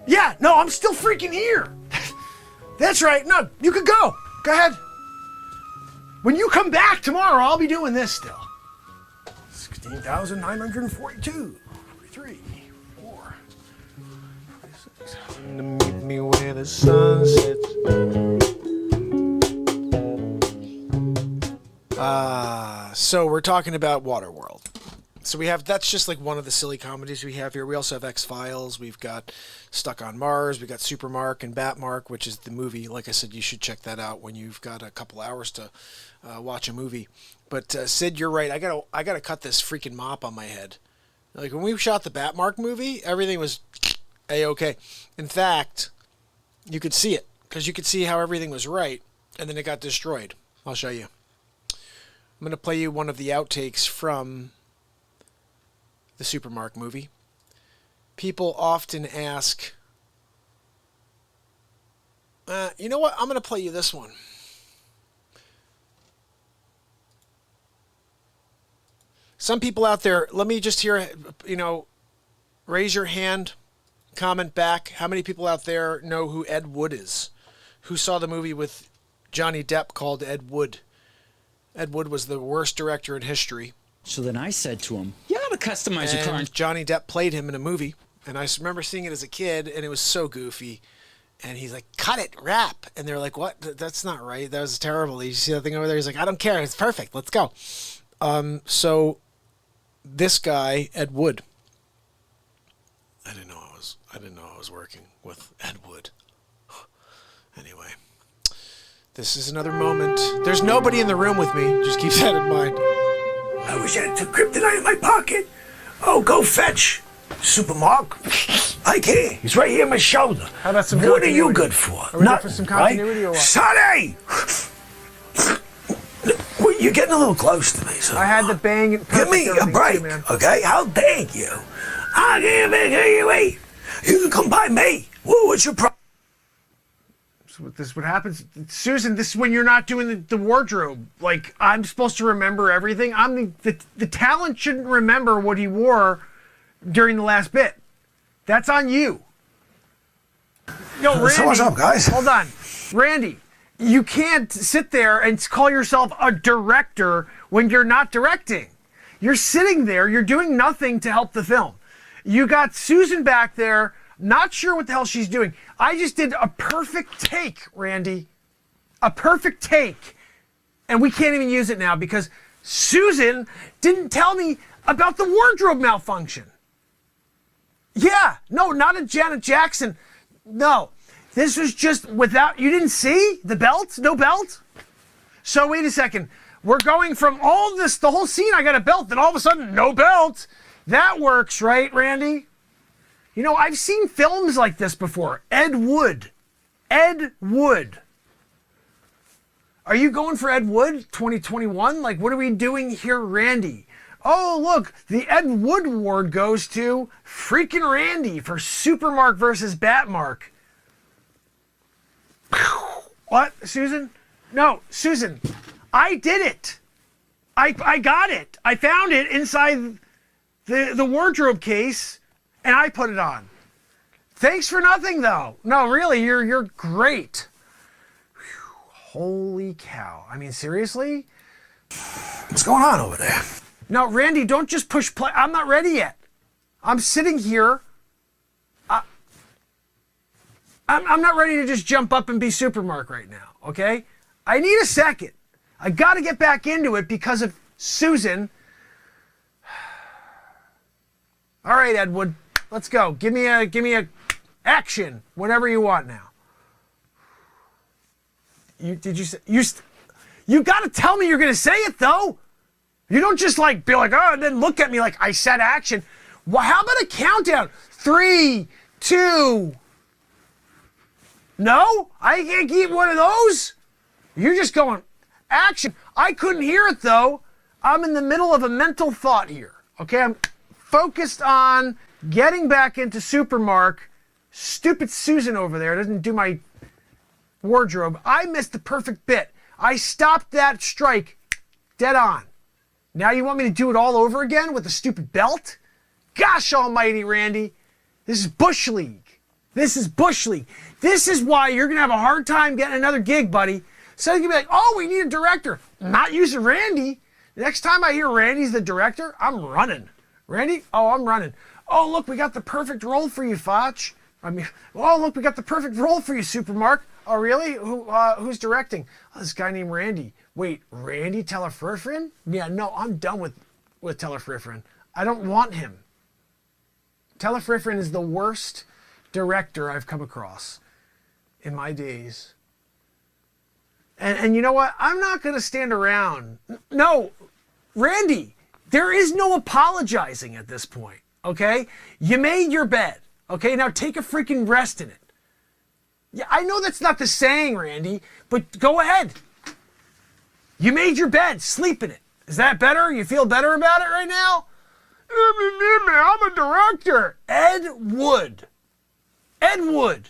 Yeah, no, I'm still freaking here. That's right. No, you could go. Go ahead. When you come back tomorrow, I'll be doing this still. 16,942, 43, 4, 46. To meet me where the sun sets. So we're talking about Waterworld. So that's just like one of the silly comedies we have here. We also have X-Files. We've got Stuck on Mars. We've got Supermark and Batmark, which is the movie. Like I said, you should check that out when you've got a couple hours to watch a movie. But Sid, you're right. I gotta cut this freaking mop on my head. Like when we shot the Batmark movie, everything was A-okay. In fact, you could see it because you could see how everything was right, and then it got destroyed. I'll show you. I'm gonna play you one of the outtakes from the Supermark movie. People often ask, you know what? I'm going to play you this one. Some people out there, let me just hear, raise your hand, comment back. How many people out there know who Ed Wood is? Who saw the movie with Johnny Depp called Ed Wood? Ed Wood was the worst director in history. So then I said to him, you ought to customize your car. And Johnny Depp played him in a movie. And I remember seeing it as a kid, and it was so goofy. And he's like, cut it, rap. And they're like, what? That's not right. That was terrible. You see that thing over there? He's like, I don't care. It's perfect. Let's go. So this guy, Ed Wood. I didn't know I was working with Ed Wood. Anyway. This is another moment. There's nobody in the room with me. Just keep that in mind. I wish I had some kryptonite in my pocket. Oh, go fetch Supermark. I can't. He's right here on my shoulder. How about some What are continuity? you good for? Are we good for some continuity or what? Sonny! Well, you're getting a little close to me, son. I had to bang it. Give me a break, too, man. okay? How dare you? I can't make you wait. You can come by me. What's your problem? This is what happens. Susan, this is when you're not doing the wardrobe. Like, I'm supposed to remember everything. I'm the talent shouldn't remember what he wore during the last bit. That's on you. Yo, Randy. So what's up, guys? Hold on. Randy, you can't sit there and call yourself a director when you're not directing. You're sitting there, you're doing nothing to help the film. You got Susan back there, not sure what the hell she's doing. I just did a perfect take, Randy. A perfect take. And we can't even use it now because Susan didn't tell me about the wardrobe malfunction. Yeah, no, not a Janet Jackson. No, this was just without, you didn't see the belt? No belt? So wait a second. We're going from all this, the whole scene, I got a belt, then all of a sudden, no belt. That works, right, Randy? You know, I've seen films like this before. Ed Wood. Ed Wood. Are you going for Ed Wood 2021? Like, what are we doing here, Randy? Oh, look, the Ed Wood award goes to freaking Randy for Supermark versus Batmark. What, Susan? No, Susan, I did it. I got it. I found it inside the wardrobe case, and I put it on. Thanks for nothing, though. No, really, you're great. Whew, holy cow. I mean, seriously? What's going on over there? No, Randy, don't just push play. I'm not ready yet. I'm sitting here. I'm not ready to just jump up and be Supermark right now, okay? I need a second. I got to get back into it because of Susan. All right, Edward, let's go. Give me a action, whatever you want now. You got to tell me you're going to say it though. You don't just like be like, oh, and then look at me like I said action. Well, how about a countdown? 3, 2. No, I can't keep one of those. You're just going action. I couldn't hear it though. I'm in the middle of a mental thought here. Okay, I'm focused on getting back into Supermark. Stupid Susan over there doesn't do my wardrobe. I missed the perfect bit. I stopped that strike dead on. Now you want me to do it all over again with a stupid belt? Gosh almighty, Randy. This is Bush League. This is Bush League. This is why you're going to have a hard time getting another gig, buddy. So you're going to be like, oh, we need a director. I'm not using Randy. The next time I hear Randy's the director, I'm running. Randy? Oh, I'm running. Oh, look, we got the perfect role for you, Facce. Oh, look, we got the perfect role for you, Supermark. Oh, really? Who's directing? Oh, this guy named Randy. Wait, Randy Telefrifrin? Yeah, no, I'm done with Telefrifrin. I don't want him. Telefrifrin is the worst director I've come across in my days. And you know what? I'm not going to stand around. No, Randy, there is no apologizing at this point, okay? You made your bed, okay? Now take a freaking rest in it. Yeah, I know that's not the saying, Randy, but go ahead. You made your bed, sleep in it. Is that better? You feel better about it right now? I'm a director. Ed Wood. Ed Wood.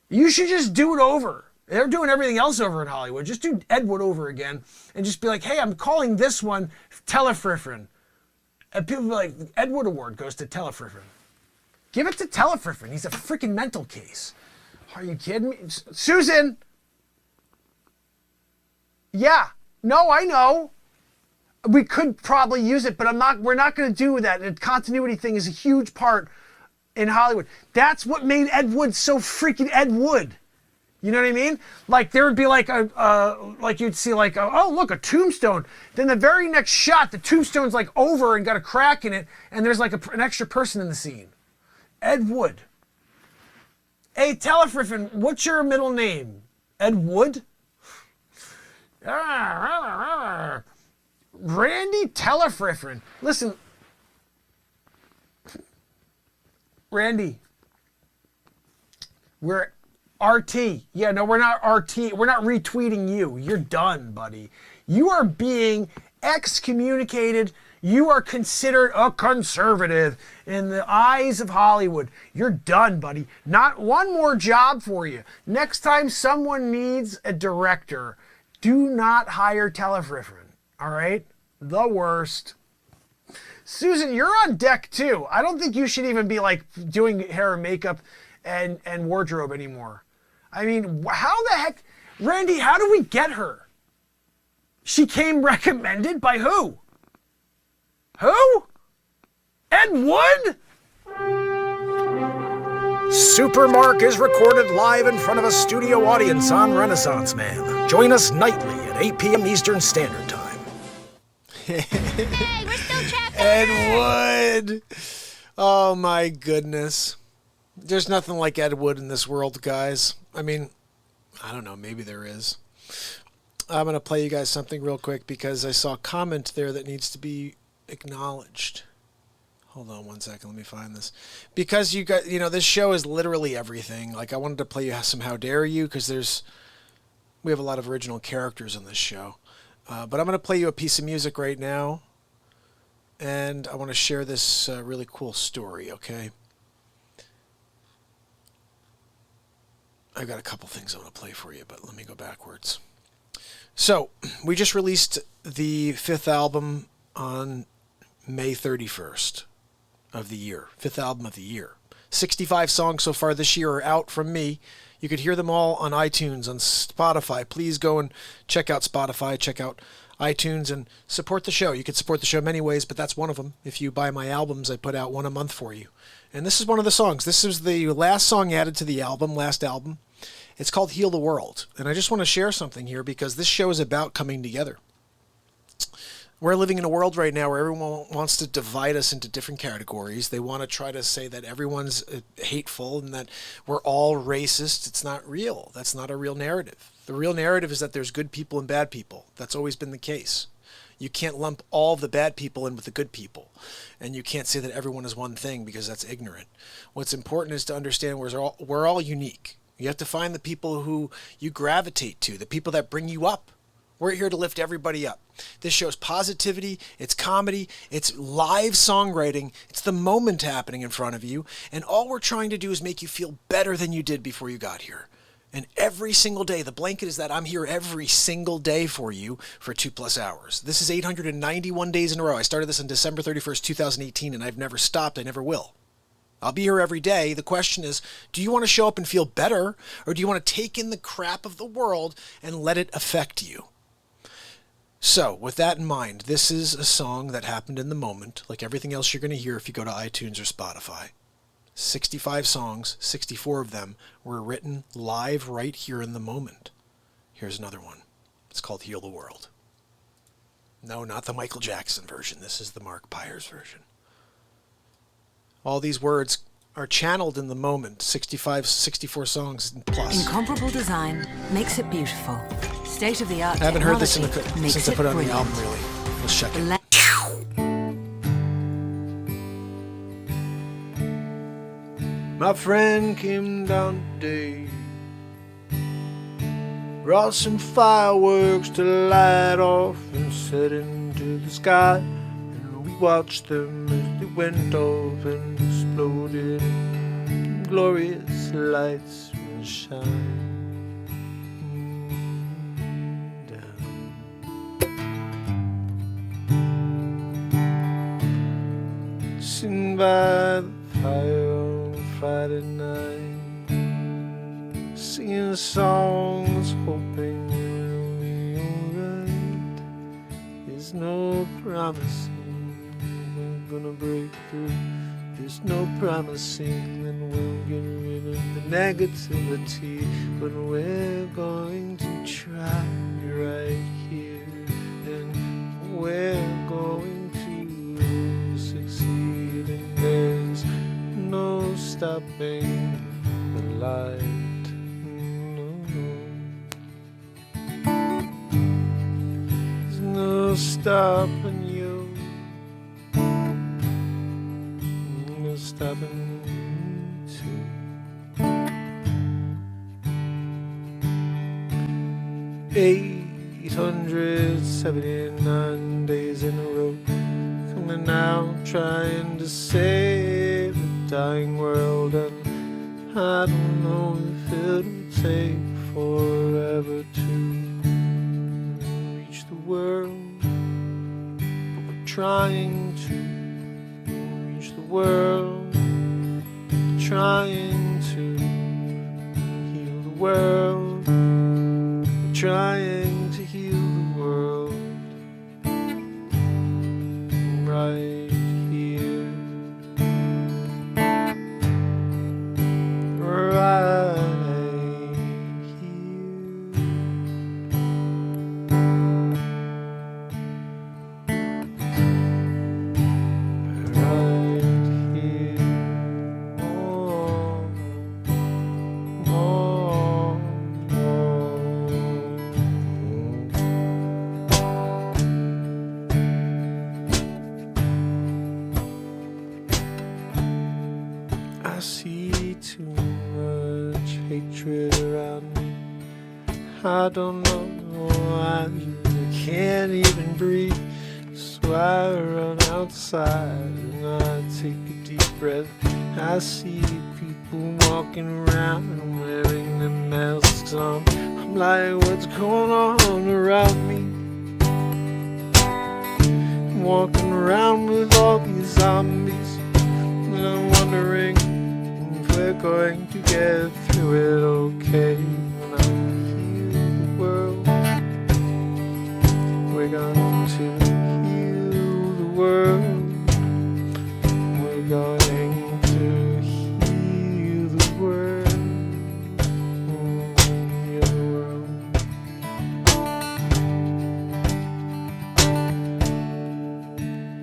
You should just do it over. They're doing everything else over in Hollywood. Just do Ed Wood over again and just be like, hey, I'm calling this one Telefrifrin. And people be like, Ed Wood Award goes to Telefrifrin. Give it to Telefrifrin. He's a freaking mental case. Are you kidding me? Susan! Yeah. No, I know. We could probably use it, but we're not going to do that. The continuity thing is a huge part in Hollywood. That's what made Ed Wood so freaking Ed Wood. You know what I mean? Like there would be like like you'd see like, oh look, a tombstone. Then the very next shot, the tombstone's like over and got a crack in it, and there's like an extra person in the scene. Ed Wood. Hey, Telefrifrin, what's your middle name? Ed Wood? Randy Telefrifrin. Listen, Randy, we're RT. Yeah, no, we're not RT. We're not retweeting you. You're done, buddy. You are being excommunicated. You are considered a conservative in the eyes of Hollywood. You're done, buddy. Not one more job for you. Next time someone needs a director, do not hire Telefriffin, all right? The worst. Susan, you're on deck too. I don't think you should even be like doing hair and makeup and wardrobe anymore. I mean, how the heck, Randy, how do we get her? She came recommended by who? Who? Ed Wood? Supermark is recorded live in front of a studio audience on Renaissance Man. Join us nightly at 8 p.m. Eastern Standard Time. Hey, we're still trapped. Ed Wood. Oh my goodness. There's nothing like Ed Wood in this world, guys. I mean, I don't know, maybe there is. I'm going to play you guys something real quick because I saw a comment there that needs to be acknowledged. Hold on one second, let me find this. Because you got, this show is literally everything. Like, I wanted to play you some How Dare You because we have a lot of original characters on this show. But I'm going to play you a piece of music right now. And I want to share this really cool story, okay? I've got a couple things I want to play for you, but let me go backwards. So, we just released the 5th album on May 31st of the year. 5th album of the year. 65 songs so far this year are out from me. You could hear them all on iTunes, on Spotify. Please go and check out Spotify, check out iTunes, and support the show. You can support the show many ways, but that's one of them. If you buy my albums, I put out one a month for you. And this is one of the songs. This is the last song added to the album, last album. It's called Heal the World. And I just want to share something here because this show is about coming together. We're living in a world right now where everyone wants to divide us into different categories. They want to try to say that everyone's hateful and that we're all racist. It's not real. That's not a real narrative. The real narrative is that there's good people and bad people. That's always been the case. You can't lump all the bad people in with the good people. And you can't say that everyone is one thing because that's ignorant. What's important is to understand we're all unique. You have to find the people who you gravitate to, the people that bring you up. We're here to lift everybody up. This show's positivity, it's comedy, it's live songwriting, it's the moment happening in front of you, and all we're trying to do is make you feel better than you did before you got here. And every single day, the blanket is that I'm here every single day for you for 2+ hours. This is 891 days in a row. I started this on December 31st, 2018, and I've never stopped. I never will. I'll be here every day. The question is, do you want to show up and feel better, or do you want to take in the crap of the world and let it affect you? So, with that in mind, this is a song that happened in the moment, like everything else you're going to hear if you go to iTunes or Spotify. 65 songs, 64 of them were written live right here in the moment. Here's another one. It's called Heal the World. No, not the Michael Jackson version. This is the Mark Pires version. All these words are channeled in the moment. 64 songs plus. Incomparable design makes it beautiful. State-of-the-art I haven't heard this technology since I put it on the album, really. Let's check it. My friend came down today, brought some fireworks to light off and set into the sky, and we watched them as they went off and exploded in glorious lights and shine down. Sitting by the fire Friday night, singing songs, hoping it'll be alright. There's no promising we're gonna break through. There's no promising that we'll get rid of the negativity, but we're going to try right here, and we're going to succeed. And there's no stopping the light. No. There's no stopping you. No stopping you too. 879 days in a row. me now, trying to save the dying world, and I don't know if it'll take forever to reach the world, but we're trying to reach the world, trying to heal the world, we're trying to heal the world right here, right here. I see too much hatred around me. I don't know why I can't even breathe. So I run outside and I take a deep breath. I see people walking around wearing their masks on. I'm like, what's going on around me? I'm walking around with all these zombies, and I'm wondering if we're going to get through it okay. When I heal the world, we're going to heal the world. We're going to heal the world. Heal the world.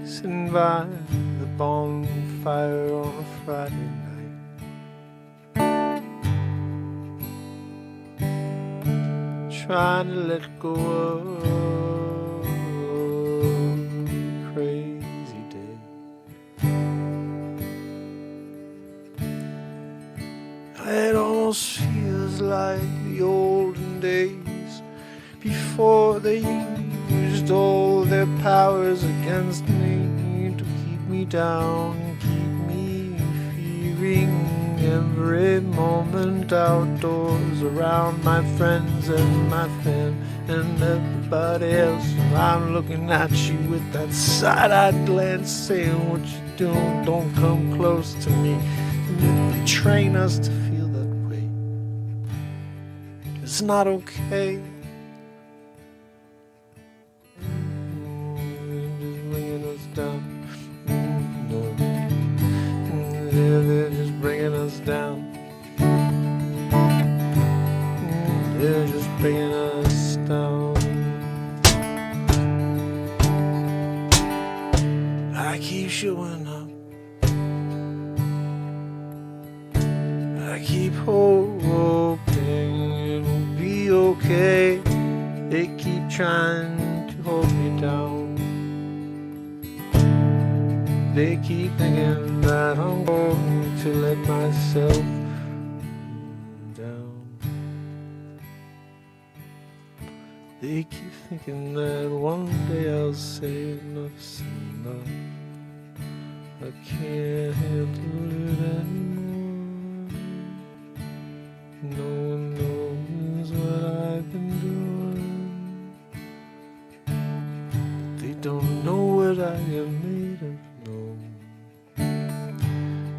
Sitting by the bonfire on a Friday night, trying to let go of a crazy day. It almost feels like the olden days, before they used all their powers against me to keep me down, keep me fearing every moment outdoors, around my friends and my fam and everybody else. I'm looking at you with that side-eyed glance, saying, what you doing? Don't come close to me. And if they train us to feel that way, it's not okay. Just bringing us down. They're just bringing us down. They're just bringing us down. I keep showing up. I keep hoping it'll be okay. They keep trying to hold me down. They keep thinking that I'm going to let myself down. They keep thinking that one day I'll say enough's enough. I can't handle it anymore. No one knows what I've been doing. They don't know what I am made of.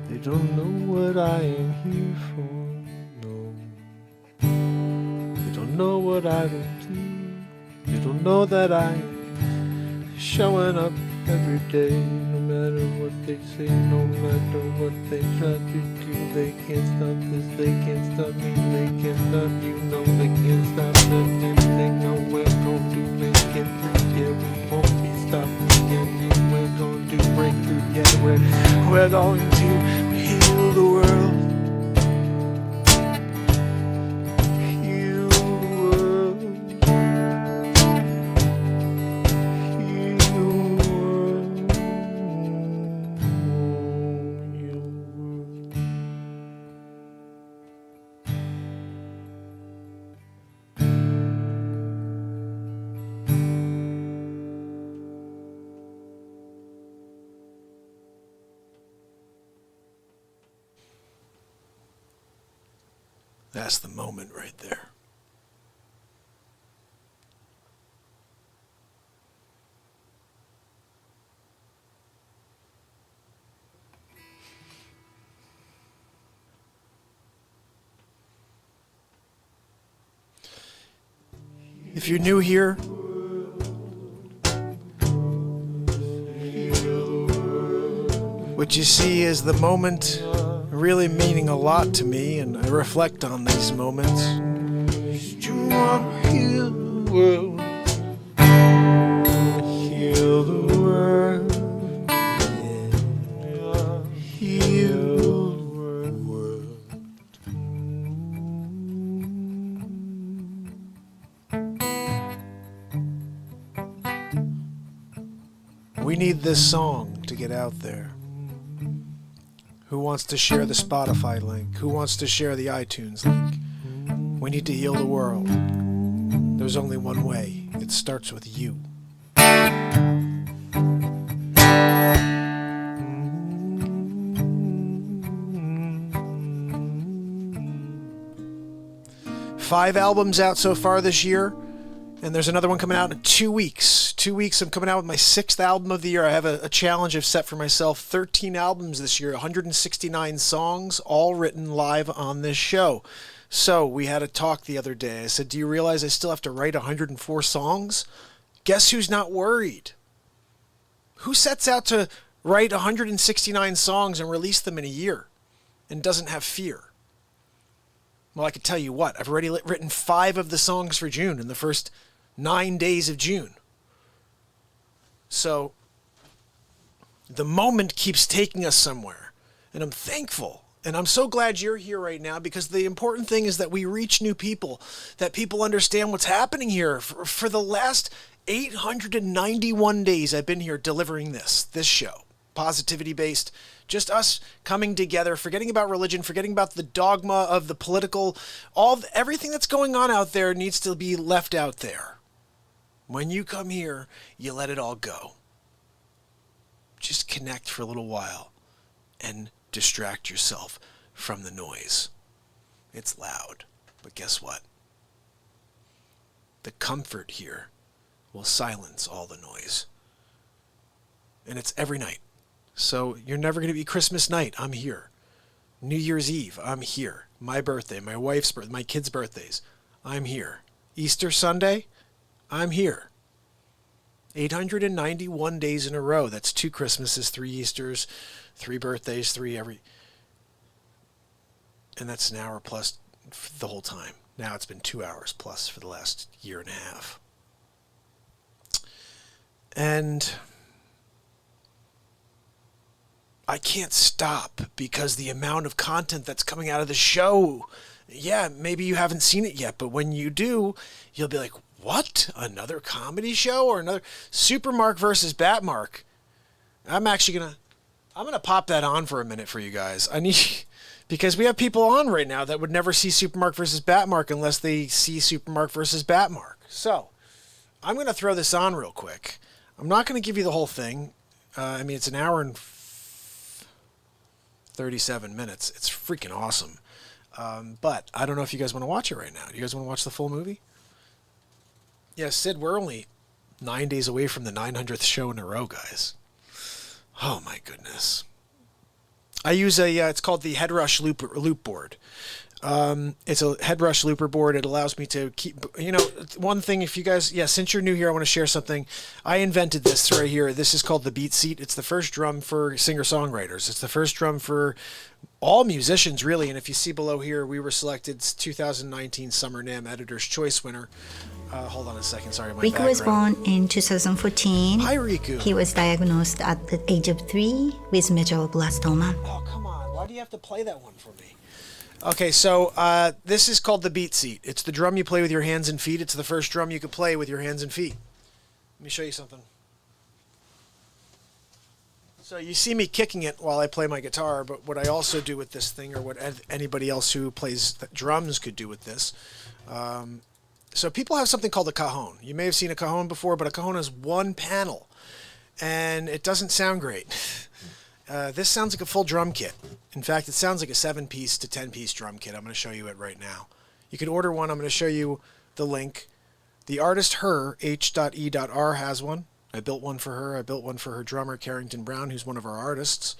They don't know what I am here for, no. They don't know what I will do. They don't know that I'm showing up every day, no matter what they say, no matter what they try to do. They can't stop this, they can't stop me, they can't stop you, no, they can't stop nothing. They know we're going to make it through, yeah, we won't be stopped again, yeah, we're going to break through, yeah, we're going to heal the world. Heal the world. Heal the world. Heal the world. That's the moment right there. If you're new here, what you see is the moment really meaning a lot to me, and I reflect on these moments. You want to heal the world. Heal the world. Yeah. Heal the world. We need this song to get out there. Who wants to share the Spotify link? Who wants to share the iTunes link? We need to heal the world. There's only one way. It starts with you. 5 albums out so far this year, and there's another one coming out in 2 weeks. 2 weeks, I'm coming out with my 6th album of the year. I have a challenge I've set for myself. 13 albums this year, 169 songs, all written live on this show. So we had a talk the other day. I said, do you realize I still have to write 104 songs? Guess who's not worried? Who sets out to write 169 songs and release them in a year and doesn't have fear? Well, I can tell you what, I've already written 5 of the songs for June in the first 9 days of June. So the moment keeps taking us somewhere, and I'm thankful. And I'm so glad you're here right now, because the important thing is that we reach new people, that people understand what's happening here. For the last 891 days, I've been here delivering this show, positivity-based, just us coming together, forgetting about religion, forgetting about the dogma of the political, everything that's going on out there needs to be left out there. When you come here, you let it all go. Just connect for a little while and distract yourself from the noise. It's loud, but guess what? The comfort here will silence all the noise. And it's every night. So you're never going to be Christmas night. I'm here. New Year's Eve. I'm here. My birthday, my wife's birthday, my kids' birthdays. I'm here. Easter Sunday. I'm here. 891 days in a row. That's 2 Christmases, 3 Easters, 3 birthdays, 3 every. And that's an hour plus the whole time. Now it's been 2 hours plus for the last year and a half. And I can't stop because the amount of content that's coming out of the show, yeah, maybe you haven't seen it yet, but when you do, you'll be like, what? Another comedy show or another Supermark versus Batmark? I'm gonna pop that on for a minute for you guys. Because we have people on right now that would never see Supermark versus Batmark unless they see Supermark versus Batmark. So I'm gonna throw this on real quick. I'm not gonna give you the whole thing. It's an hour and 37 minutes. It's freaking awesome. But I don't know if you guys want to watch it right now. Do you guys want to watch the full movie? Yeah, Sid, we're only 9 days away from the 900th show in a row, guys. Oh my goodness. I use it's called the Headrush loop board. It's a Headrush looper board. It allows me to keep, one thing, if you guys, since you're new here, I want to share something. I invented this right here. This is called the beat seat. It's the first drum for singer-songwriters. It's the first drum for all musicians, really. And if you see below here, we were selected 2019 Summer NAMM Editor's Choice winner. Hold on a second. Sorry, my Riku was background. born in 2014. Hi, Riku. He was diagnosed at the age of 3 with medulloblastoma. Oh, come on. Why do you have to play that one for me? Okay, so this is called the beat seat. It's the drum you play with your hands and feet. It's the first drum you can play with your hands and feet. Let me show you something. So you see me kicking it while I play my guitar, but what I also do with this thing, or what anybody else who plays drums could do with this. So people have something called a cajon. You may have seen a cajon before, but a cajon is one panel, and it doesn't sound great. This sounds like a full drum kit. In fact, it sounds like a 7-piece to 10-piece drum kit. I'm going to show you it right now. You can order one. I'm going to show you the link. The artist Her, H.E.R, has one. I built one for her. I built one for her drummer, Carrington Brown, who's one of our artists.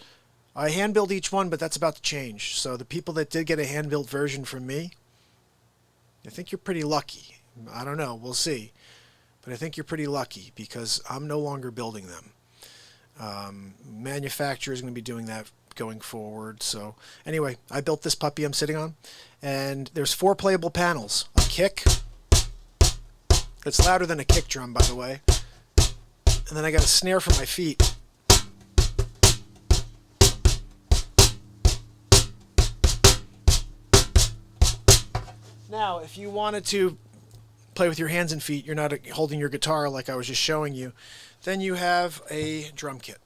I hand-built each one, but that's about to change. So the people that did get a hand-built version from me, I think you're pretty lucky. I don't know. We'll see. But I think you're pretty lucky because I'm no longer building them. Manufacturer is going to be doing that going forward. So anyway, I built this puppy I'm sitting on, and there's 4 playable panels. A kick. It's louder than a kick drum, by the way. And then I got a snare for my feet. Now, if you wanted to play with your hands and feet, you're not holding your guitar like I was just showing you, then you have a drum kit.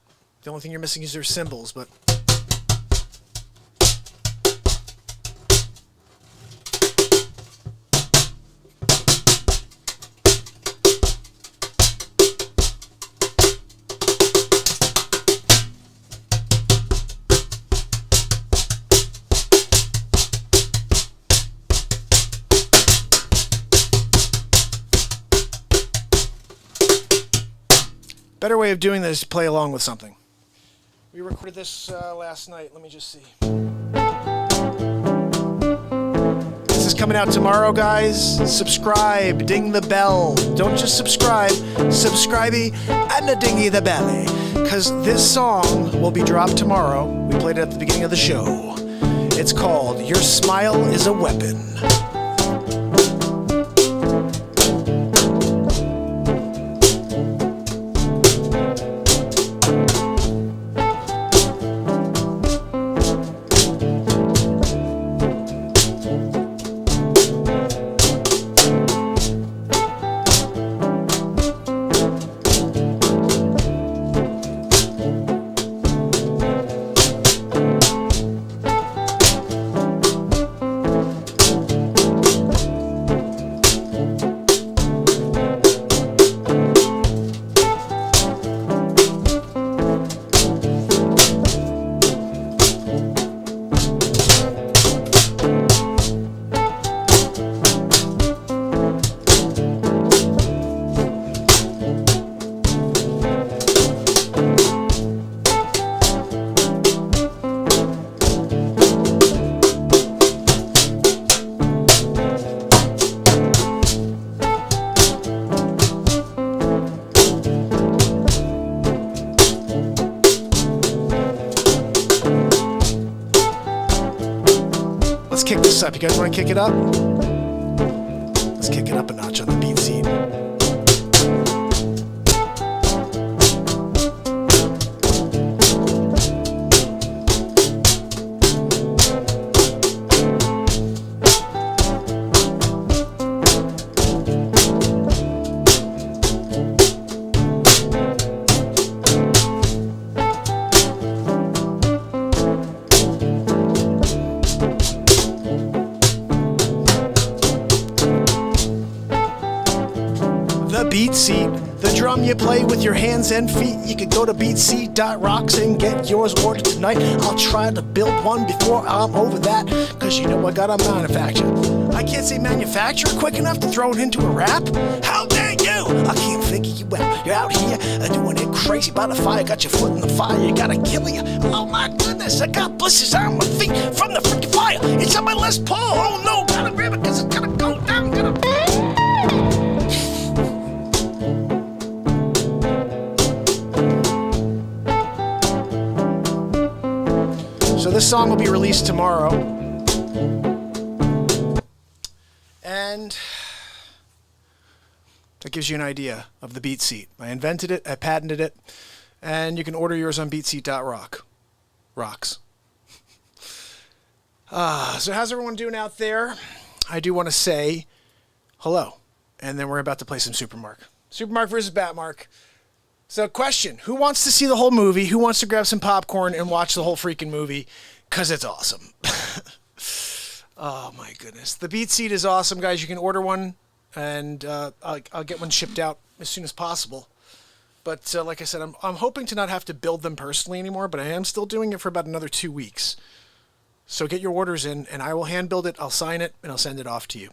The only thing you're missing is your cymbals, but better way of doing this is to play along with something. We recorded this last night. Let me just see. This is coming out tomorrow, guys. Subscribe, ding the bell. Don't just subscribe, subscribey and a dingy the belly. Because this song will be dropped tomorrow. We played it at the beginning of the show. It's called Your Smile is a Weapon. Kick this up. You guys want to kick it up? Let's kick it up a notch on the beat seat. Beat seat, the drum you play with your hands and feet. You could go to beatseat.rocks and get yours ordered tonight. I'll try to build one before I'm over that, cause you know I got a manufacturer. I can't say manufacturer quick enough to throw it into a rap. How dare you? I can't figure you out. You're out here doing it crazy by the fire. Got your foot in the fire, you gotta kill you. Oh my goodness, I got blisters on my feet from the freaking fire. It's on my Les Paul. Oh no, gotta grab it cause it's gonna go down. So this song will be released tomorrow. And that gives you an idea of the beat seat. I invented it, I patented it, and you can order yours on beatseat.rocks. So how's everyone doing out there? I do want to say hello. And then we're about to play some Supermark. Supermark versus Batmark. So question, who wants to see the whole movie? Who wants to grab some popcorn and watch the whole freaking movie? Because it's awesome. Oh my goodness. The beat seat is awesome, guys. You can order one, and I'll get one shipped out as soon as possible. But like I said, I'm hoping to not have to build them personally anymore, but I am still doing it for about another 2 weeks. So get your orders in, and I will hand build it, I'll sign it, and I'll send it off to you.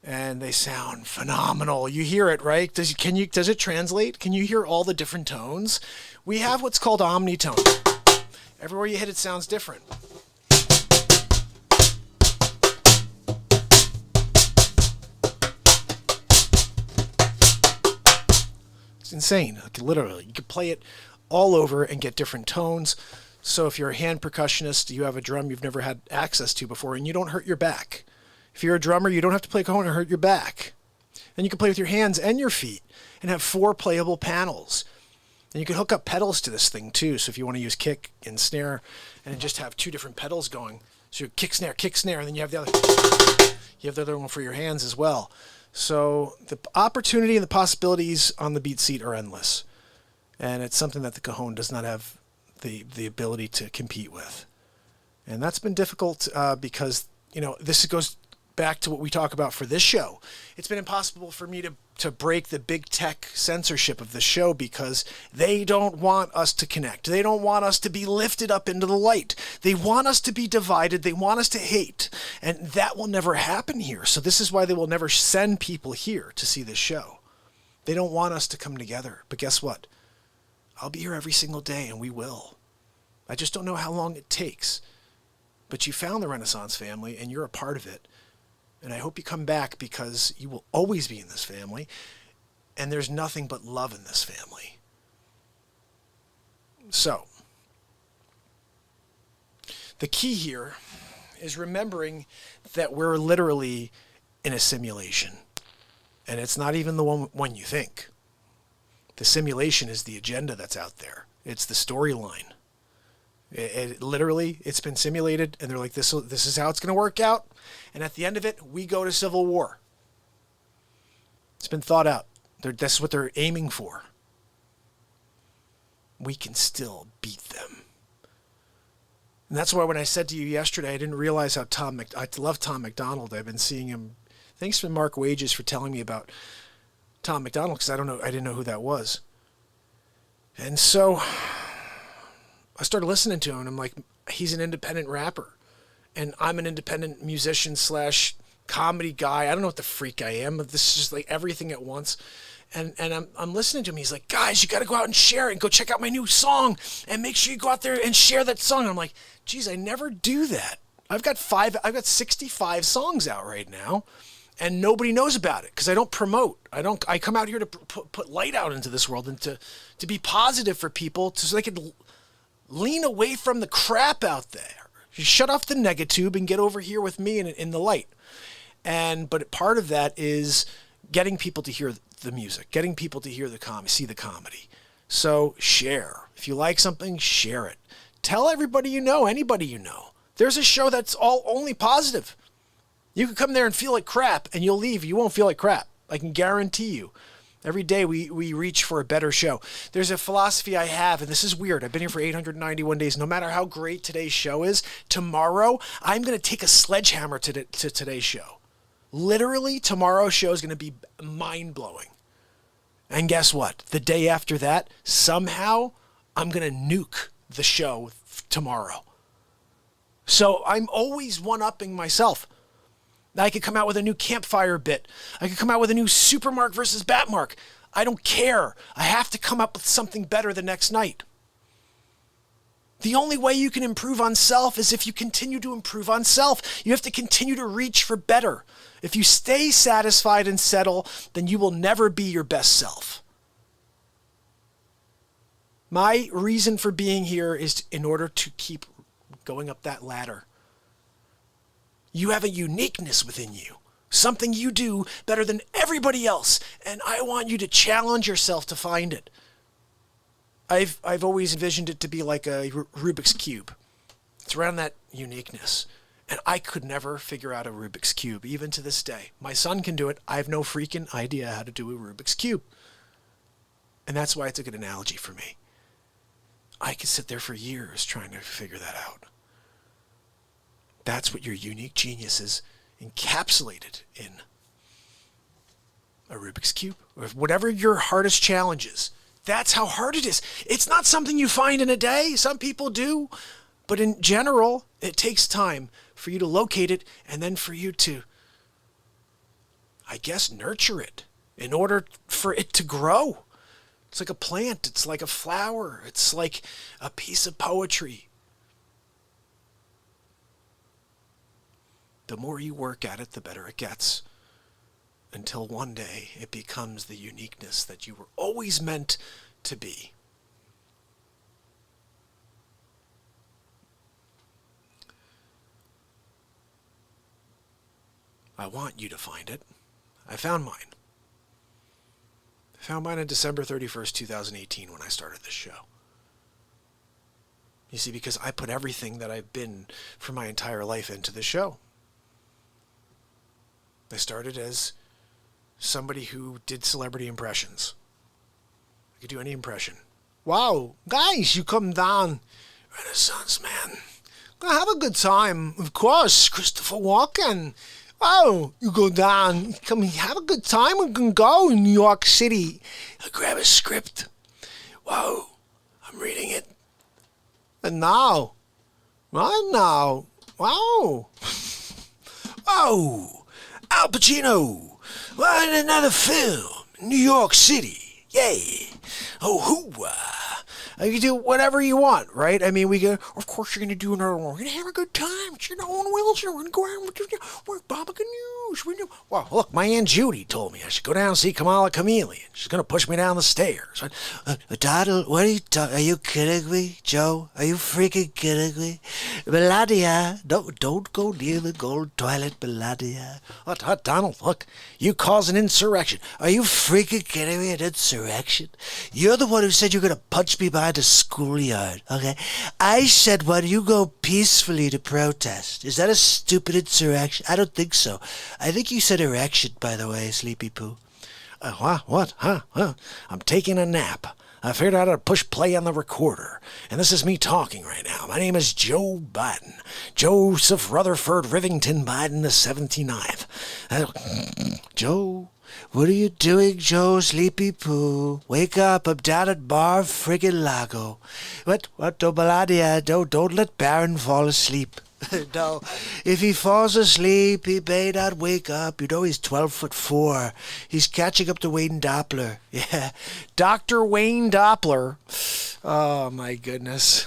And they sound phenomenal. You hear it, right? Does it translate? Can you hear all the different tones? We have what's called omnitone. Everywhere you hit it sounds different. It's insane. Like, literally, you could play it all over and get different tones. So if you're a hand percussionist, you have a drum you've never had access to before, and you don't hurt your back. If you're a drummer, you don't have to play cajon and hurt your back. Then you can play with your hands and your feet and have 4 playable panels. And you can hook up pedals to this thing too. So if you want to use kick and snare and just have 2 different pedals going. So you kick, snare, and then you have the other one for your hands as well. So the opportunity and the possibilities on the Beat Seat are endless. And it's something that the cajon does not have the ability to compete with. And that's been difficult because, this goes back to what we talk about for this show. It's been impossible for me to break the big tech censorship of the show because they don't want us to connect. They don't want us to be lifted up into the light. They want us to be divided. They want us to hate. And that will never happen here. So this is why they will never send people here to see this show. They don't want us to come together. But guess what? I'll be here every single day, and we will. I just don't know how long it takes. But you found the Renaissance family, and you're a part of it. And I hope you come back because you will always be in this family. And there's nothing but love in this family. So, the key here is remembering that we're literally in a simulation. And it's not even the one you think. The simulation is the agenda that's out there. It's the storyline. It literally, it's been simulated, and they're like, this is how it's going to work out. And at the end of it, we go to civil war. It's been thought out. That's what they're aiming for. We can still beat them. And that's why when I said to you yesterday, I didn't realize how I love Tom McDonald. I've been seeing him. Thanks to Mark Wages for telling me about Tom McDonald, because I didn't know who that was. And so I started listening to him, and I'm like, he's an independent rapper. And I'm an independent musician / comedy guy. I don't know what the freak I am, but this is just like everything at once. And I'm listening to him. He's like, guys, you got to go out and share it and go check out my new song and make sure you go out there and share that song. And I'm like, geez, I never do that. I've got 65 songs out right now, and nobody knows about it because I don't promote. I come out here to put light out into this world and to be positive for people so they can lean away from the crap out there. You shut off the negatube and get over here with me in the light. But part of that is getting people to hear the music, getting people to hear see the comedy. So share. If you like something, share it. Tell everybody you know, anybody you know. There's a show that's only positive. You can come there and feel like crap, and you'll leave. You won't feel like crap. I can guarantee you. Every day we reach for a better show. There's a philosophy I have, and this is weird. I've been here for 891 days. No matter how great today's show is, tomorrow I'm going to take a sledgehammer to today's show. Literally, tomorrow's show is going to be mind-blowing. And guess what? The day after that, somehow, I'm going to nuke the show tomorrow. So I'm always one-upping myself. I could come out with a new campfire bit. I could come out with a new Supermark versus Batmark. I don't care. I have to come up with something better the next night. The only way you can improve on self is if you continue to improve on self. You have to continue to reach for better. If you stay satisfied and settle, then you will never be your best self. My reason for being here is in order to keep going up that ladder. You have a uniqueness within you, something you do better than everybody else, and I want you to challenge yourself to find it. I've always envisioned it to be like a Rubik's Cube. It's around that uniqueness, and I could never figure out a Rubik's Cube, even to this day. My son can do it. I have no freaking idea how to do a Rubik's Cube, and that's why it's a good analogy for me. I could sit there for years trying to figure that out. That's what your unique genius is encapsulated in a Rubik's Cube. Or whatever your hardest challenge is, That's how hard it is. It's not something you find in a day. Some people do. But in general, it takes time for you to locate it and then for you to, I guess, nurture it in order for it to grow. It's like a plant. It's like a flower. It's like a piece of poetry. The more you work at it, the better it gets. Until one day it becomes the uniqueness that you were always meant to be. I want you to find it. I found mine. I found mine on December 31st, 2018 when I started this show. You see, because I put everything that I've been for my entire life into the show. I started as somebody who did celebrity impressions. I could do any impression. Wow, guys, you come down. Renaissance man. Gonna have a good time. Of course, Christopher Walken. Oh, you go down. Come have a good time. We can go in New York City. I grab a script. Whoa, I'm reading it. And now, right now, wow. Oh, Al Pacino. Well, in another film, New York City. Yay. Oh, hoo-wah. You can do whatever you want, right? I mean, we go, of course you're going to do another one. We're going to have a good time. It's your own wheelchair. We're going to go out. We're Baba Ganoush. We do. Well, look, my Aunt Judy told me I should go down and see Kamala Chameleon. She's going to push me down the stairs. Tidal, what are you talking? Are you kidding me, Joe? Are you freaking kidding me? Meladia, don't go near the gold toilet, Meladia. What, Donald, look, you caused an insurrection. Are you freaking kidding me? An insurrection? You're the one who said you're going to punch me by the schoolyard, okay? I said, why do you go peacefully to protest? Is that a stupid insurrection? I don't think so. I think you said erection, by the way, Sleepy Poo. What? Huh? I'm taking a nap. I figured out how to push play on the recorder. And this is me talking right now. My name is Joe Biden. Joseph Rutherford Rivington Biden the 79th. Joe... What are you doing, Joe? Sleepy Poo? Wake up, I'm down at Bar Friggin' Lago. What, Dobaladia? Don't let Baron fall asleep. No, if he falls asleep, he may not wake up. You know he's 12'4". He's catching up to Wayne Doppler. Yeah, Dr. Wayne Doppler. Oh, my goodness.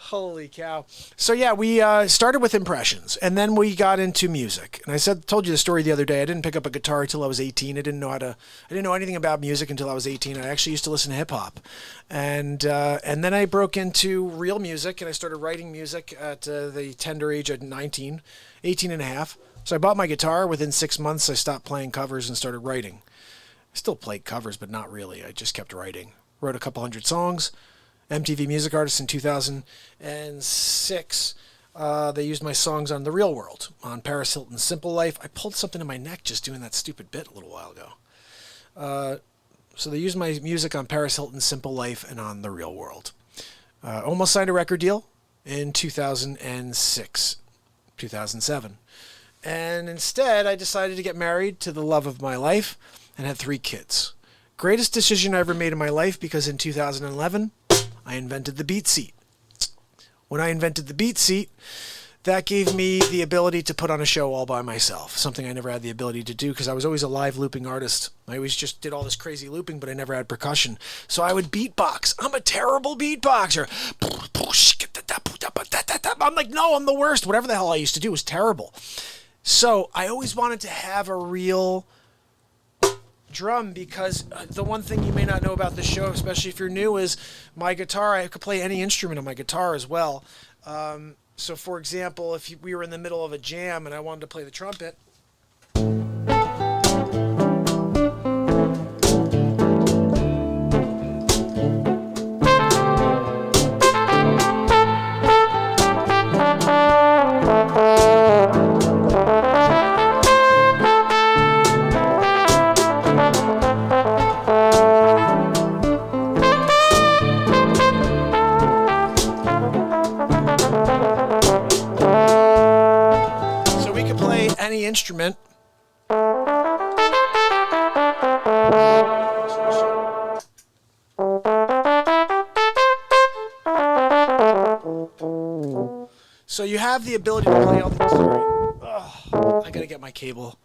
Holy cow. So yeah, we started with impressions, and then we got into music. And told you the story the other day. I didn't pick up a guitar until I was 18. I didn't know anything about music until I was 18. I actually used to listen to hip hop. And then I broke into real music, and I started writing music at the tender age of 18 and a half. So I bought my guitar. Within 6 months, I stopped playing covers and started writing. I still played covers, but not really. I just kept writing. Wrote a couple hundred songs. MTV Music Artist in 2006. They used my songs on The Real World, on Paris Hilton's Simple Life. I pulled something in my neck just doing that stupid bit a little while ago. So they used my music on Paris Hilton's Simple Life and on The Real World. Almost signed a record deal in 2007. And instead, I decided to get married to the love of my life and had 3 kids. Greatest decision I ever made in my life, because in 2011, I invented the beat seat. When I invented the beat seat, that gave me the ability to put on a show all by myself, something I never had the ability to do because I was always a live looping artist. I always just did all this crazy looping, but I never had percussion. So I would beatbox. I'm a terrible beatboxer. I'm like, no, I'm the worst. Whatever the hell I used to do was terrible. So I always wanted to have a real drum, because the one thing you may not know about this show, especially if you're new, is my guitar. I could play any instrument on my guitar as well. So for example, if we were in the middle of a jam and I wanted to play the trumpet, instrument. So you have the ability to play all the... Sorry. Oh, I gotta get my cable.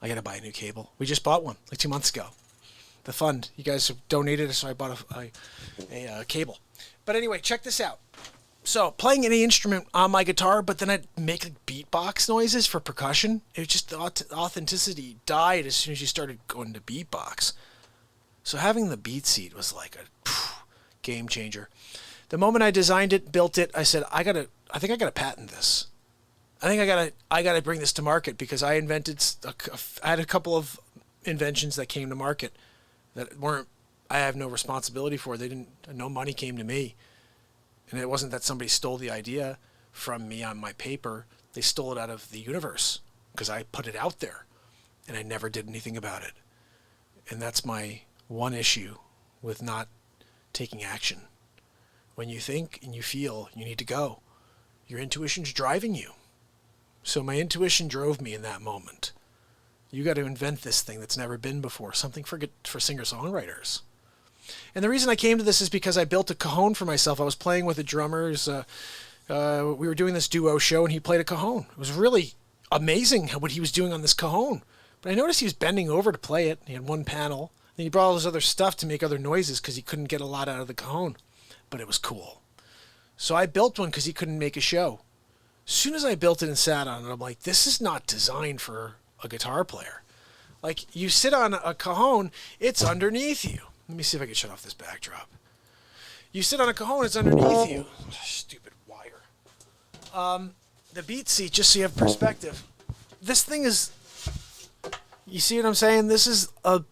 I gotta buy a new cable. We just bought one like 2 months ago. The fund. You guys have donated, so I bought a cable. But anyway, check this out. So playing any instrument on my guitar, but then I'd make like beatbox noises for percussion. It was just the authenticity died as soon as you started going to beatbox. So having the beat seat was like a game changer. The moment I designed it, built it, I said, I think I gotta patent this. I think I gotta bring this to market because I had a couple of inventions that came to market that I have no responsibility for. No money came to me. And it wasn't that somebody stole the idea from me on my paper. They stole it out of the universe because I put it out there and I never did anything about it. And that's my one issue with not taking action. When you think and you feel, you need to go. Your intuition's driving you. So my intuition drove me in that moment. You got to invent this thing that's never been before, something for singer-songwriters. And the reason I came to this is because I built a cajon for myself. I was playing with the drummers. We were doing this duo show, and he played a cajon. It was really amazing what he was doing on this cajon. But I noticed he was bending over to play it. He had one panel. Then he brought all his other stuff to make other noises because he couldn't get a lot out of the cajon. But it was cool. So I built one because he couldn't make a show. As soon as I built it and sat on it, I'm like, this is not designed for a guitar player. Like, you sit on a cajon, it's underneath you. Let me see if I can shut off this backdrop. You sit on a cajon, it's underneath you. Stupid wire. The beat seat, just so you have perspective. This thing is, you see what I'm saying? This is a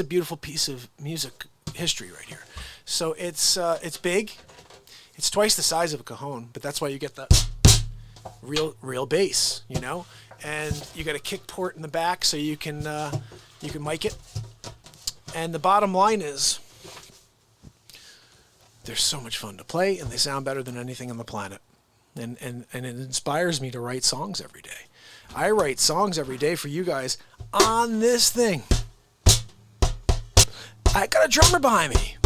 beautiful piece of music history right here. So it's big. It's twice the size of a cajon, but that's why you get the real bass, you know? And you got a kick port in the back so you can mic it. And the bottom line is, they're so much fun to play, and they sound better than anything on the planet. And it inspires me to write songs every day. I write songs every day for you guys on this thing. I got a drummer behind me.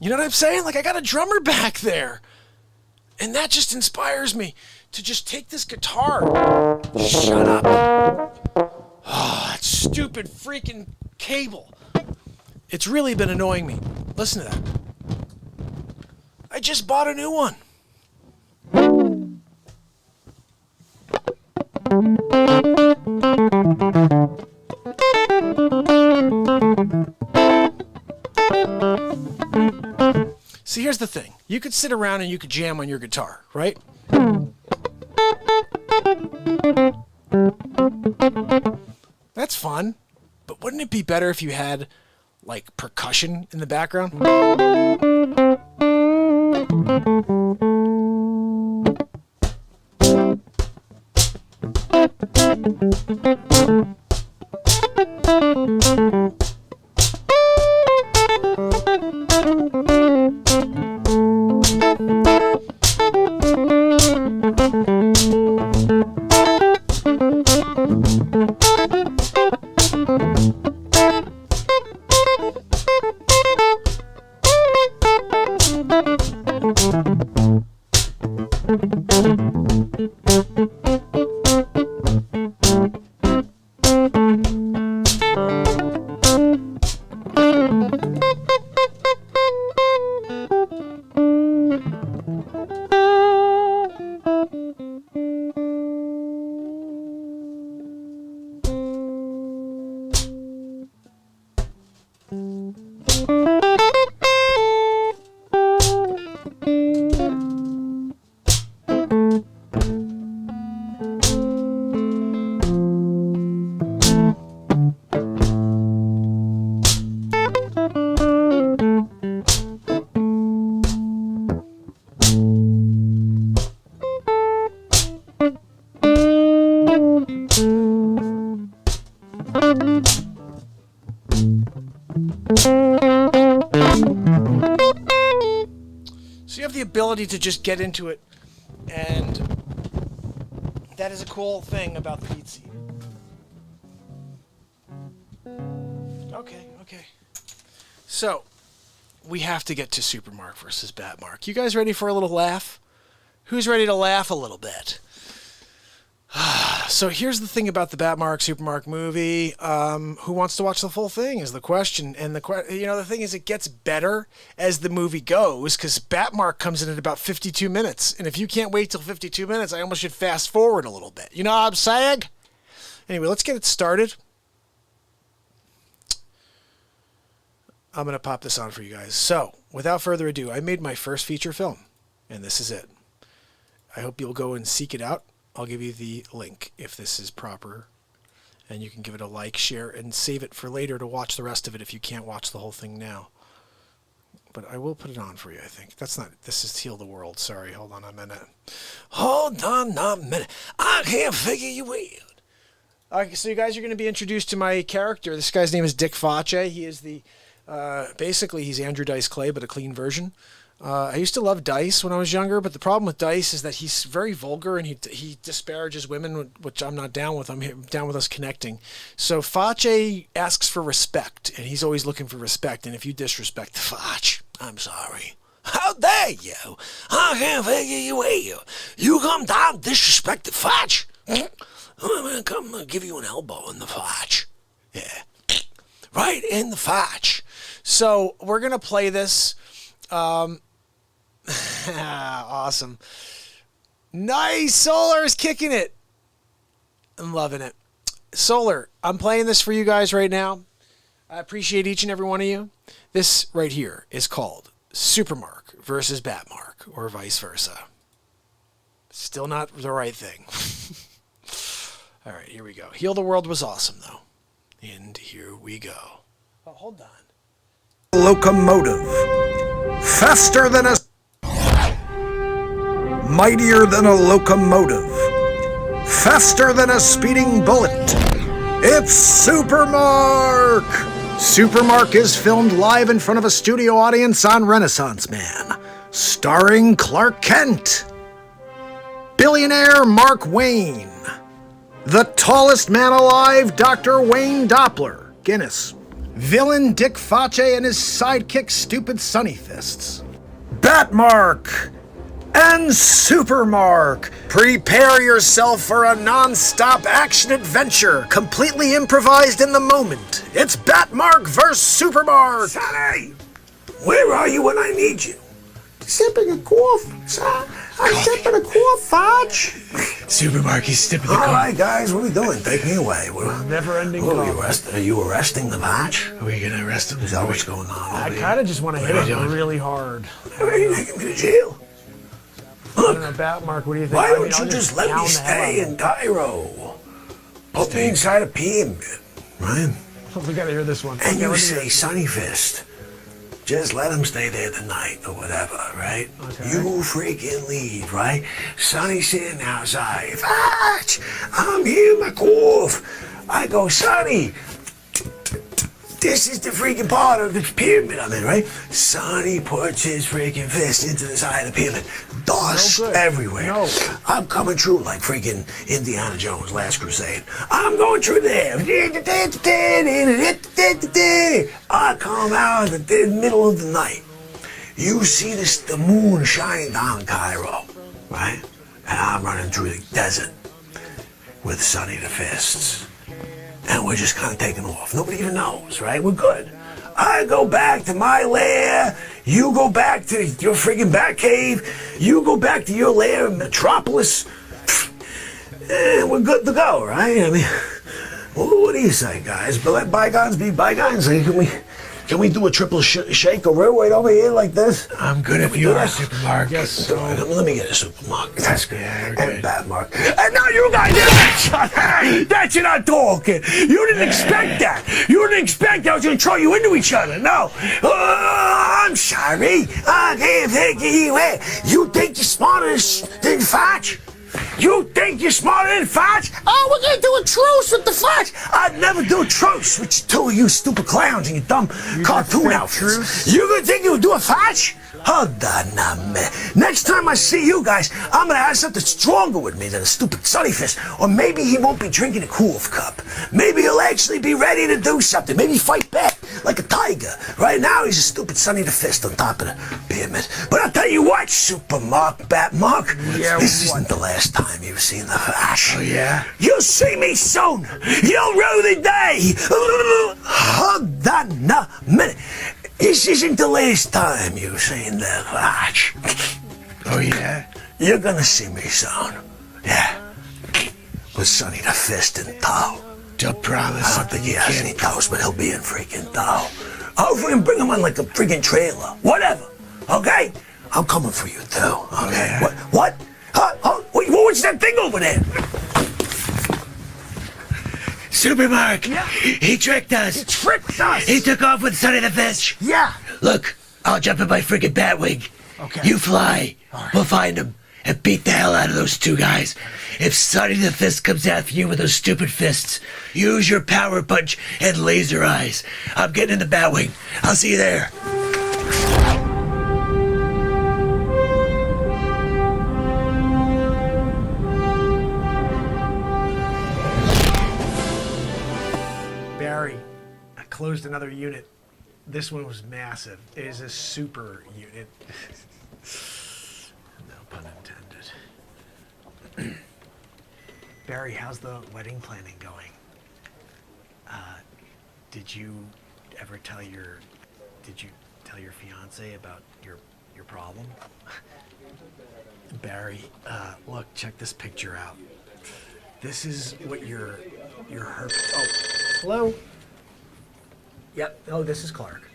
You know what I'm saying? Like, I got a drummer back there. And that just inspires me to just take this guitar. Shut up. Oh, that stupid freaking cable. It's really been annoying me. Listen to that. I just bought a new one. See, here's the thing. You could sit around and you could jam on your guitar, right? That's fun. But wouldn't it be better if you had, like, percussion in the background? So you have the ability to just get into it, and that is a cool thing about the beat seat. Okay. So, we have to get to Supermark versus Batmark. You guys ready for a little laugh? Who's ready to laugh a little bit? So here's the thing about the Batmark Supermark movie. Who wants to watch the full thing is the question. And the thing is, it gets better as the movie goes because Batmark comes in at about 52 minutes. And if you can't wait till 52 minutes, I almost should fast forward a little bit. You know what I'm saying? Anyway, let's get it started. I'm going to pop this on for you guys. So, without further ado, I made my first feature film, and this is it. I hope you'll go and seek it out. I'll give you the link if this is proper, and you can give it a like, share, and save it for later to watch the rest of it if you can't watch the whole thing now. But I will put it on for you, I think. This is Heal the World. Sorry, hold on a minute. Hold on a minute. I can't figure you out. Okay, so you guys are going to be introduced to my character. This guy's name is Dick Facce. He is basically he's Andrew Dice Clay, but a clean version. I used to love Dice when I was younger, but the problem with Dice is that he's very vulgar and he disparages women, which I'm not down with. I'm down with us connecting. So Facce asks for respect, and he's always looking for respect. And if you disrespect Facce, I'm sorry. How dare you? I can't figure you out. You come down disrespect the Facce. I'm gonna come give you an elbow in the Facce. Yeah, right in the Facce. So we're gonna play this. Awesome. Nice. Solar's kicking it. I'm loving it. Solar, I'm playing this for you guys right now. I appreciate each and every one of you. This right here is called Supermark versus Batmark, or vice versa. Still not the right thing. All right, here we go. Heal the World was awesome, though. And here we go. Oh, hold on. Locomotive. Faster than a... Mightier than a locomotive. Faster than a speeding bullet. It's Supermark! Supermark is filmed live in front of a studio audience on Renaissance Man. Starring Clark Kent. Billionaire Mark Wayne. The tallest man alive, Dr. Wayne Doppler. Guinness. Villain Dick Facce and his sidekick Stupid Sunny Fists. Batmark and Supermark. Prepare yourself for a non-stop action adventure, completely improvised in the moment. It's Batmark vs. Supermark. Sonny, where are you when I need you? Sipping a coffee, son. I'm sipping a coffee, Facce. Supermark, he's sipping the All right, guys, what are we doing? Take me away. Never-ending Are you arresting the Facce? Are we going to arrest him? Is that what's going on? I kind of just want to hit him really hard. Are you taking me to jail? I don't know, Batmark, what do you think? Why don't I'll you just let me pound the stay hell in Cairo? Put me inside a pyramid, right? out of him. We gotta hear this one. And Okay, you let me say, hear- Sunny Fist, just let him stay there tonight or whatever, right? Okay. You freaking leave, right? Sonny's sitting outside. Facce, I'm here, my cough. I go, Sonny, this is the freaking part of the pyramid I'm in, right? Sonny puts his freaking fist into the side of the pyramid. Dust No good. everywhere. No. I'm coming through like freaking Indiana Jones, Last Crusade. I'm going through there. I come out in the middle of the night. You see the moon shining down Cairo, right? And I'm running through the desert with Sonny the Fists. And we're just kind of taking off. Nobody even knows, right? We're good. I go back to my lair. You go back to your freaking Batcave. You go back to your lair in Metropolis. And we're good to go, right? I mean, what do you say, guys? But let bygones be bygones. Can we do a triple shake or right over here like this? I'm good if you are, Supermark. Yes, so. Let me get a Supermark. That's good. Yeah, And good. Batmark. And now you guys, that's you're not talking. You didn't expect that. You didn't expect that I was going to throw you into each other. No. I'm sorry. I can't take you away. You think you're smarter than Facce? You think you're smarter than Facce? Oh, we're gonna do a truce with the Facce. I'd never do a truce with you two of you stupid clowns and your dumb cartoon think outfits. truce? You gonna think you would do a Facce? Hold on now, man. Next time I see you guys, I'm gonna have something stronger with me than a stupid Sunny Fist. Or maybe he won't be drinking a Cool cup. Maybe he'll actually be ready to do something. Maybe fight back like a tiger. Right now, he's a stupid Sonny the Fist on top of the pyramid. But I'll tell you what, Super Mark, Bat Mark. Yeah, this what? isn't the last time you've seen the Facce. Oh, yeah? You'll see me soon. You'll rue the day. Hold on a minute. This isn't the last time you've seen the Facce. Oh, yeah? You're gonna see me soon. Yeah. With Sonny the Fist in tow. Don't promise. I don't think he has any tows, but he'll be in freaking tow. I'll freaking bring him on like a freaking trailer. Whatever. Okay? I'm coming for you too. Okay? Yeah. What? Huh? What's that thing over there? Supermark. Yeah. He tricked us. He tricked us. He took off with Sonny the Fish. Yeah. Look, I'll jump in my freaking Batwing. Okay. You fly. All right. We'll find him and beat the hell out of those two guys. If Sonny the Fist comes after you with those stupid fists, use your power punch and laser eyes. I'm getting in the Batwing. I'll see you there. Barry, I closed another unit. This one was massive. It is a super unit. No pun intended. Barry, how's the wedding planning going? Did you tell your fiance about your problem? Barry, look, check this picture out. This is what your oh, hello? Yep, oh, this is Clark.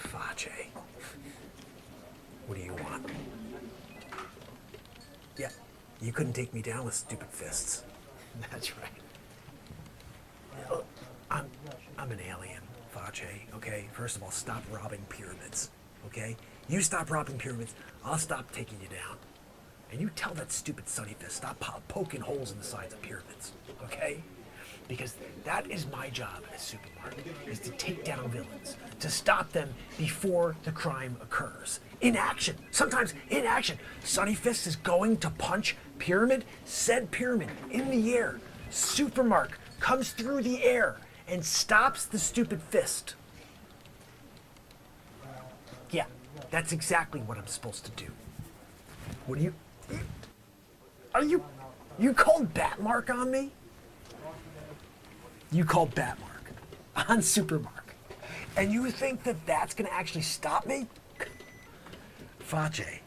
Facce. What do you want? Yeah, you couldn't take me down with stupid fists. That's right. Look, I'm an alien, Facce, okay? First of all, stop robbing pyramids, okay? You stop robbing pyramids, I'll stop taking you down. And you tell that stupid Sonny Fist, stop poking holes in the sides of pyramids, okay? Because that is my job as Supermark, is to take down villains, to stop them before the crime occurs. In action, sometimes in action. Sonny Fist is going to punch pyramid, said pyramid, in the air. Supermark comes through the air and stops the stupid fist. Yeah, that's exactly what I'm supposed to do. What do you called Batmark on me? You called Batmark on Supermark. And you think that that's gonna actually stop me? Facce,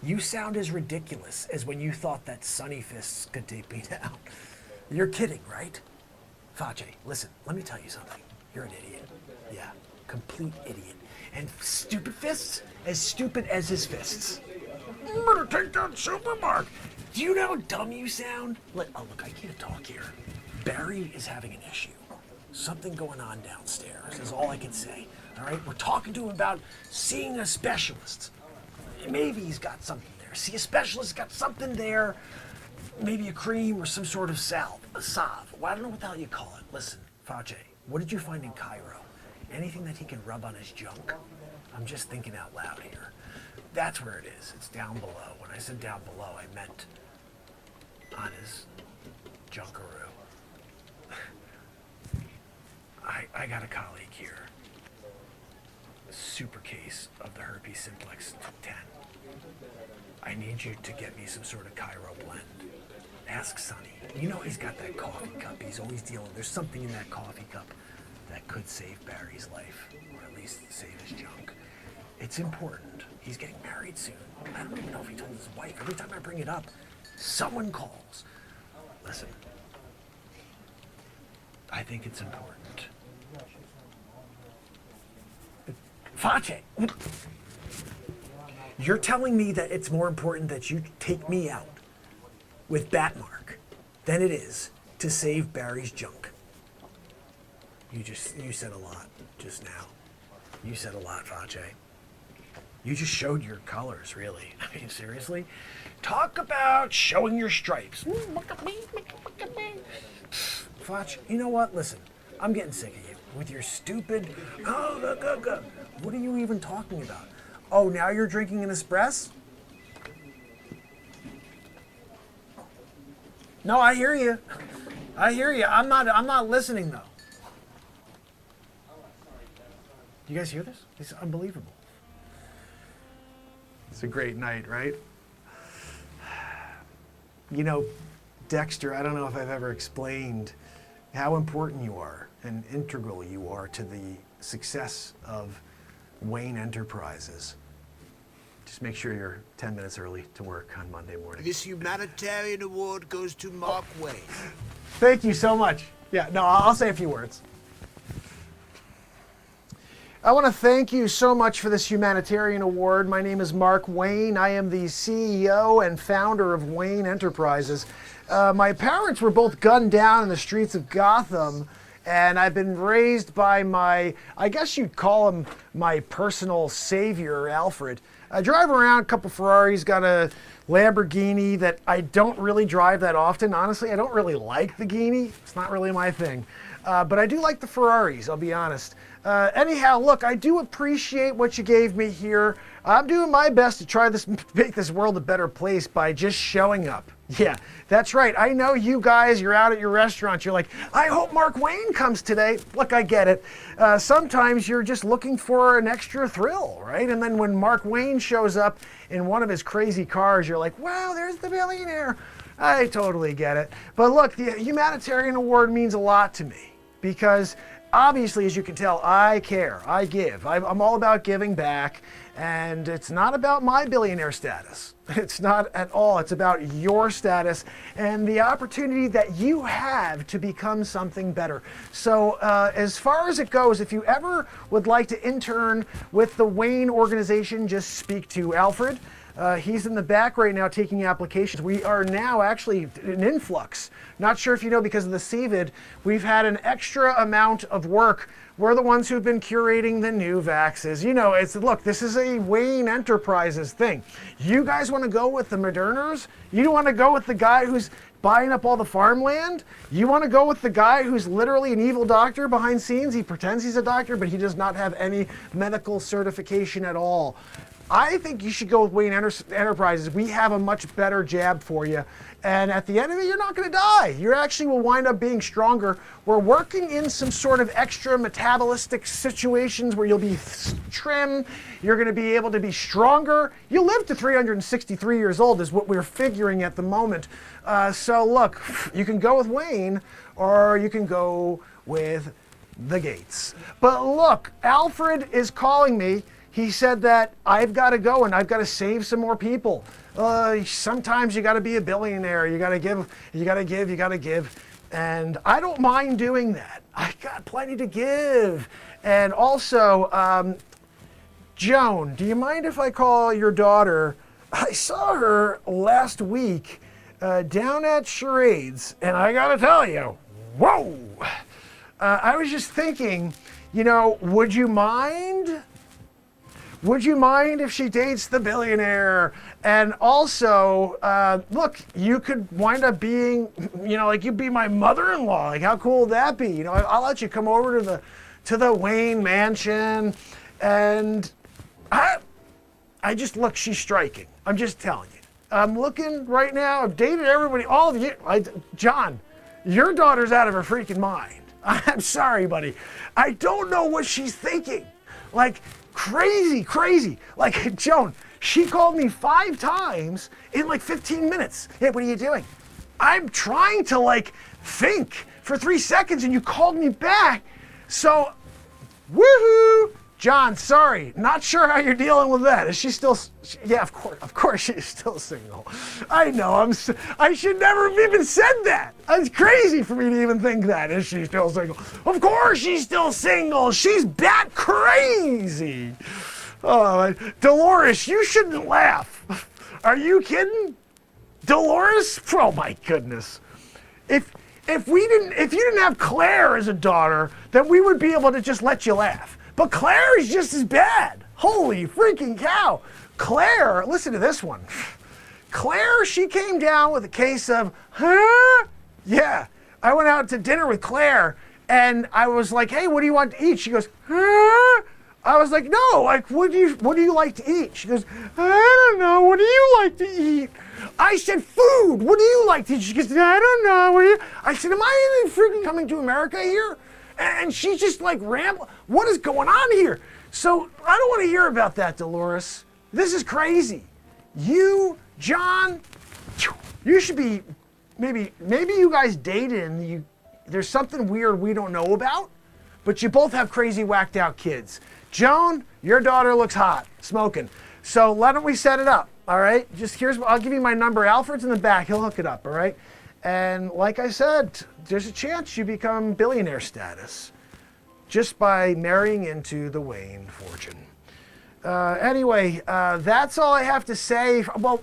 you sound as ridiculous as when you thought that Sonny Fists could take me down. You're kidding, right? Facce, listen, let me tell you something. You're an idiot. Yeah, complete idiot. And stupid fists, as stupid as his fists. I'm gonna take down Supermark. Do you know how dumb you sound? Oh, look, I can't talk here. Barry is having an issue. Something going on downstairs is all I can say. All right, we're talking to him about seeing a specialist. Maybe he's got something there. See, a specialist got something there. Maybe a cream or some sort of salve, a salve. Well, I don't know what the hell you call it. Listen, Facce, what did you find in Cairo? Anything that he can rub on his junk? I'm just thinking out loud here. That's where it is. It's down below. When I said down below, I meant on his junkaroo. I got a colleague here. A super case of the herpes simplex 10. I need you to get me some sort of Cairo blend. Ask Sonny. You know he's got that coffee cup. He's always dealing. There's something in that coffee cup that could save Barry's life, or at least save his junk. It's important. He's getting married soon. I don't even know if he told his wife. Every time I bring it up, someone calls. Listen, I think it's important. Facce, you're telling me that it's more important that you take me out with Batmark than it is to save Barry's junk. You said a lot just now. You said a lot, Facce. You just showed your colors, really. I mean, seriously? Talk about showing your stripes. Facce, you know what? Listen, I'm getting sick of you with your stupid, what are you even talking about? Oh, now you're drinking an espresso? No, I hear you. I hear you. I'm not listening though. You guys hear this? It's unbelievable. It's a great night, right? You know, Dexter, I don't know if I've ever explained how important you are and integral you are to the success of Wayne Enterprises. Just make sure you're 10 minutes early to work on Monday morning. This humanitarian award goes to Mark Wayne. Thank you so much. Yeah, no, I'll say a few words. I want to thank you so much for this humanitarian award. My name is Mark Wayne. I am the CEO and founder of Wayne Enterprises. My parents were both gunned down in the streets of Gotham, and I've been raised by my, I guess you'd call him my personal savior, Alfred. I drive around a couple Ferraris, got a Lamborghini that I don't really drive that often. Honestly, I don't really like the Ghini. It's not really my thing. But I do like the Ferraris, I'll be honest. Anyhow, look, I do appreciate what you gave me here. I'm doing my best to try to make this world a better place by just showing up. Yeah, that's right. I know you guys, you're out at your restaurant. You're like, I hope Mark Wayne comes today. Look, I get it. Sometimes you're just looking for an extra thrill, right? And then when Mark Wayne shows up in one of his crazy cars, you're like, wow, there's the billionaire. I totally get it. But look, the humanitarian award means a lot to me because obviously, as you can tell, I care, I give. I'm all about giving back, and it's not about my billionaire status. It's not at all. It's about your status and the opportunity that you have to become something better. So as far as it goes, if you ever would like to intern with the Wayne organization, just speak to Alfred. He's in the back right now taking applications. We are now actually an influx. Not sure if you know, because of the CVID, we've had an extra amount of work. We're the ones who've been curating the new vaxes. You know, look, this is a Wayne Enterprises thing. You guys want to go with the Moderners? You want to go with the guy who's buying up all the farmland? You want to go with the guy who's literally an evil doctor behind scenes? He pretends he's a doctor, but he does not have any medical certification at all. I think you should go with Wayne Enterprises. We have a much better jab for you. And at the end of it, you're not going to die. You actually will wind up being stronger. We're working in some sort of extra metabolistic situations where you'll be trim. You're going to be able to be stronger. You'll live to 363 years old is what we're figuring at the moment. So look, you can go with Wayne or you can go with the Gates. But look, Alfred is calling me. He said that I've got to go and I've got to save some more people. Sometimes you got to be a billionaire. You got to give, you got to give, you got to give. And I don't mind doing that. I got plenty to give. And also, Joan, do you mind if I call your daughter? I saw her last week down at Charades, and I got to tell you, whoa! I was just thinking, you know, would you mind? Would you mind if she dates the billionaire? And also, look, you could wind up being, you know, like you'd be my mother-in-law. Like, how cool would that be? You know, I'll let you come over to the Wayne mansion, and I just look. She's striking. I'm just telling you. I'm looking right now. I've dated everybody. All of you. John, your daughter's out of her freaking mind. I'm sorry, buddy. I don't know what she's thinking. Like. Crazy. Like, Joan, she called me 5 times in like 15 minutes. Hey, what are you doing? I'm trying to like think for 3 seconds and you called me back. So, woohoo! John, sorry, not sure how you're dealing with that. Is she still, yeah, of course she's still single. I know, I should never have even said that. It's crazy for me to even think that. Is she still single? Of course she's still single. She's bat crazy. Oh, Dolores, you shouldn't laugh. Are you kidding? Dolores? Oh my goodness. If you didn't have Claire as a daughter, then we would be able to just let you laugh. But Claire is just as bad. Holy freaking cow. Claire, listen to this one. Claire, she came down with a case of, huh? Yeah, I went out to dinner with Claire and I was like, hey, what do you want to eat? She goes, huh? I was like, no, like, what do you like to eat? She goes, I don't know, what do you like to eat? I said, food, what do you like to eat? She goes, I don't know, I said, am I freaking coming to America here? And she's just like rambling. What is going on here? So I don't want to hear about that, Dolores. This is crazy. You, John, you should be, maybe you guys dated and there's something weird we don't know about, but you both have crazy whacked out kids. Joan, your daughter looks hot, smoking. So why don't we set it up, all right? I'll give you my number. Alfred's in the back, he'll hook it up, all right? And like I said, there's a chance you become billionaire status just by marrying into the Wayne fortune. Anyway, that's all I have to say. Well,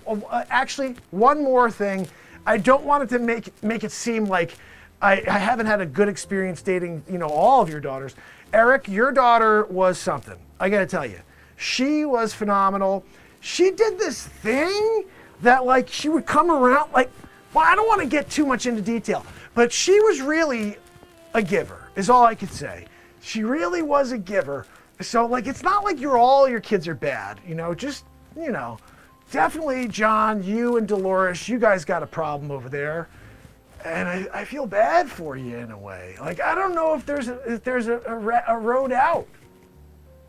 actually, one more thing. I don't want it to make it seem like I haven't had a good experience dating, all of your daughters. Eric, your daughter was something. I gotta tell you, she was phenomenal. She did this thing that, like, she would come around, like, well, I don't want to get too much into detail, but she was really a giver, is all I could say. She really was a giver. So, like, it's not like all your kids are bad, definitely, John, you and Dolores, you guys got a problem over there. And I feel bad for you in a way. Like, I don't know if there's a road out.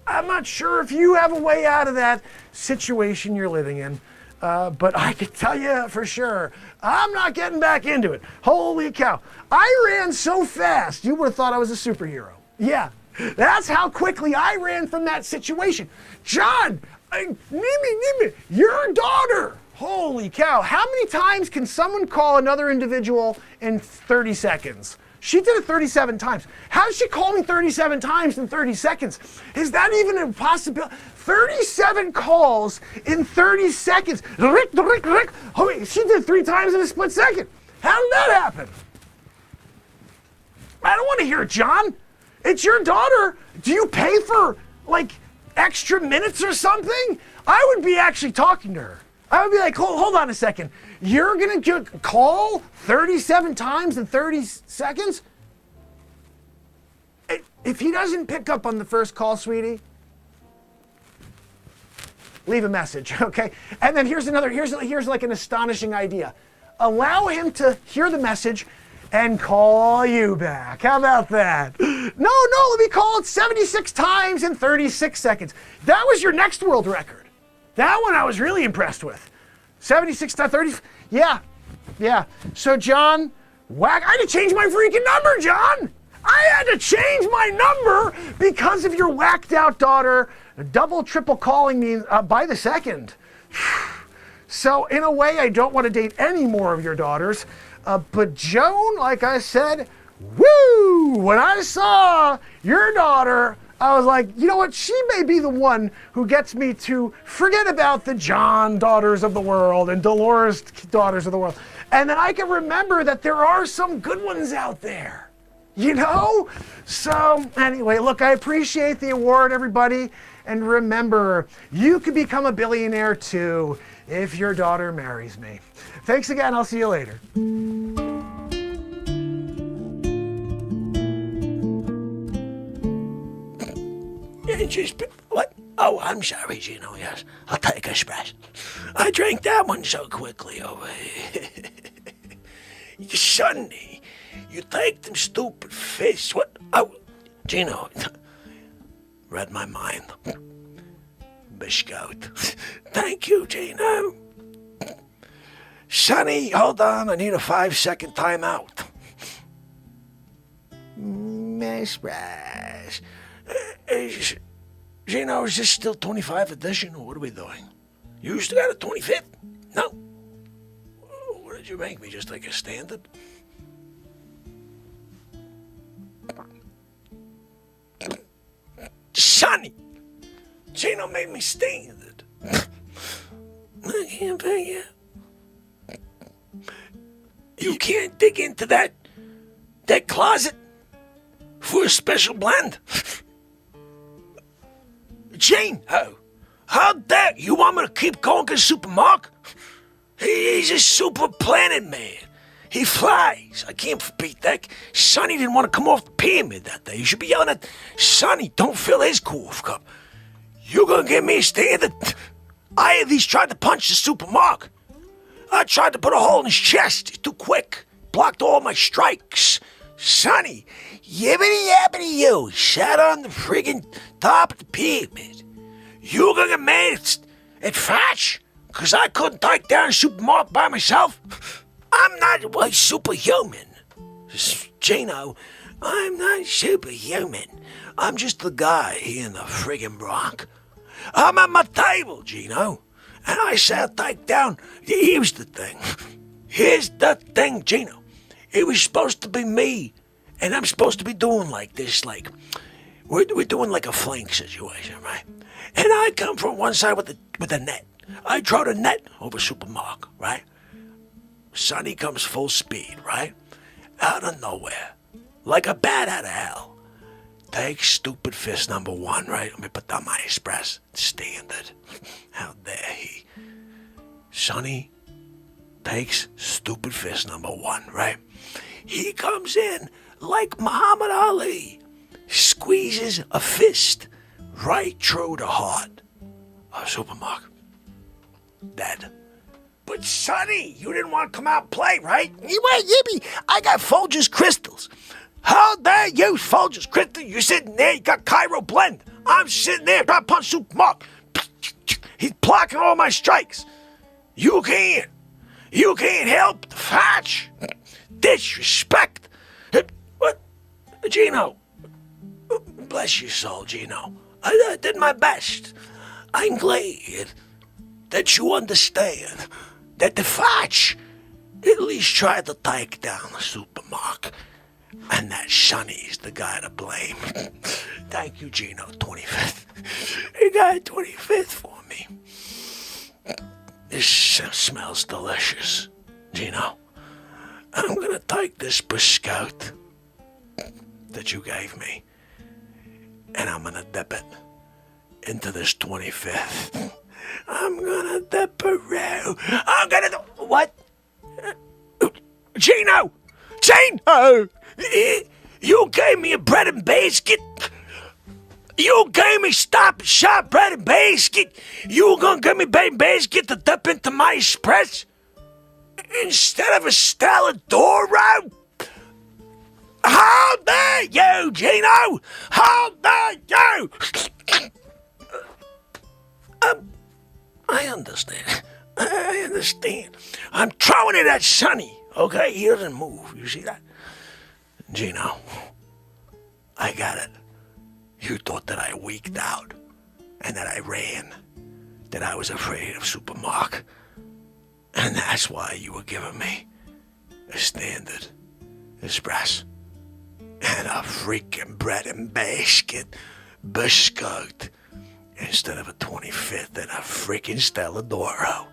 I'm not sure if you have a way out of that situation you're living in. But I can tell you for sure, I'm not getting back into it. Holy cow. I ran so fast, you would have thought I was a superhero. Yeah, that's how quickly I ran from that situation. John, your daughter. Holy cow. How many times can someone call another individual in 30 seconds? She did it 37 times. How did she call me 37 times in 30 seconds? Is that even a possibility? 37 calls in 30 seconds. Oh, wait, she did 3 times in a split second. How did that happen? I don't want to hear it, John. It's your daughter. Do you pay for, like, extra minutes or something? I would be actually talking to her. I would be like, hold on a second. You're going to call 37 times in 30 seconds? If he doesn't pick up on the first call, sweetie, leave a message, okay? And then here's like an astonishing idea. Allow him to hear the message and call you back. How about that? No, let me call it 76 times in 36 seconds. That was your next world record. That one I was really impressed with. 76 to 30. Yeah. So, John, I had to change my freaking number, John. I had to change my number because of your whacked out daughter double, triple calling me by the second. So, in a way, I don't want to date any more of your daughters. But Joan, like I said, woo! When I saw your daughter, I was like, you know what? She may be the one who gets me to forget about the John daughters of the world and Dolores daughters of the world. And then I can remember that there are some good ones out there, So anyway, look, I appreciate the award, everybody. And remember, you can become a billionaire too if your daughter marries me. Thanks again. I'll see you later. What? Oh, I'm sorry, Gino, yes. I'll take a splash. I drank that one so quickly over here. Sonny, you take them stupid fish. What? Oh, Gino, read my mind. Biscout. Thank you, Gino. Sonny, hold on. I need a 5-second timeout. Splash. Gino, is this still 25th edition, or what are we doing? You used to got a 25th? No. What did you make me, just like a standard? Sonny! Gino made me standard. I can't pay you. You can't dig into that closet for a special blend. Jane, how dare you want me to keep going to Supermarket? He's a super planet man. He flies. I can't beat that. Sonny didn't want to come off the pyramid that day. You should be yelling at Sonny, don't fill his coffee cup. You gonna give me a standard? I at least tried to punch the Supermarket. I tried to put a hole in his chest. He's too quick. Blocked all my strikes. Sonny, yibbity yabbity you, sat on the friggin' top of the pyramid. You gonna get mad at Facce? Cause I couldn't take down Supermarket by myself? I'm not like superhuman. Gino, I'm not superhuman. I'm just the guy in the friggin' Bronx. I'm at my table, Gino. And I said take down. Here's the thing. Here's the thing, Gino. It was supposed to be me. And I'm supposed to be doing like this, like, we're doing like a flank situation, right? And I come from one side with a net. I throw the net over Supermarket, right? Sonny comes full speed, right? Out of nowhere. Like a bat out of hell. Take stupid fist number one, right? Let me put down my express. Standard. How dare he? Sonny takes stupid fist number one, right? He comes in like Muhammad Ali. Squeezes a fist right through the heart of Supermarket. Dead. But Sonny, you didn't want to come out and play, right? You went, Yippee. I got Folgers crystals. How dare you, Folgers crystal? You're sitting there, you got Cairo blend. I'm sitting there, trying to punch Supermarket. He's blocking all my strikes. You can't help the Facce. Disrespect. What? Gino. Bless your soul, Gino. I did my best. I'm glad that you understand that the Facce at least tried to take down the Supermarket. And that Sonny's the guy to blame. Thank you, Gino, 25th. You got 25th for me. This smells delicious, Gino. I'm gonna take this biscuit that you gave me, and I'm gonna dip it into this 25th. I'm gonna dip it around. I'm gonna do... What? Gino! Gino! You gave me a bread and basket. You gave me Stop and Shop bread and basket. You were gonna give me bread and basket to dip into my express instead of a Stelladoro? How dare you, Gino? How dare you? I understand. I understand. I'm throwing it at Sonny. Okay, he doesn't move. You see that? Gino, I got it. You thought that I weaked out and that I ran, that I was afraid of Supermarket. And that's why you were giving me a standard express and a freaking bread and basket biscuit instead of a 25th and a freaking Stelladoro.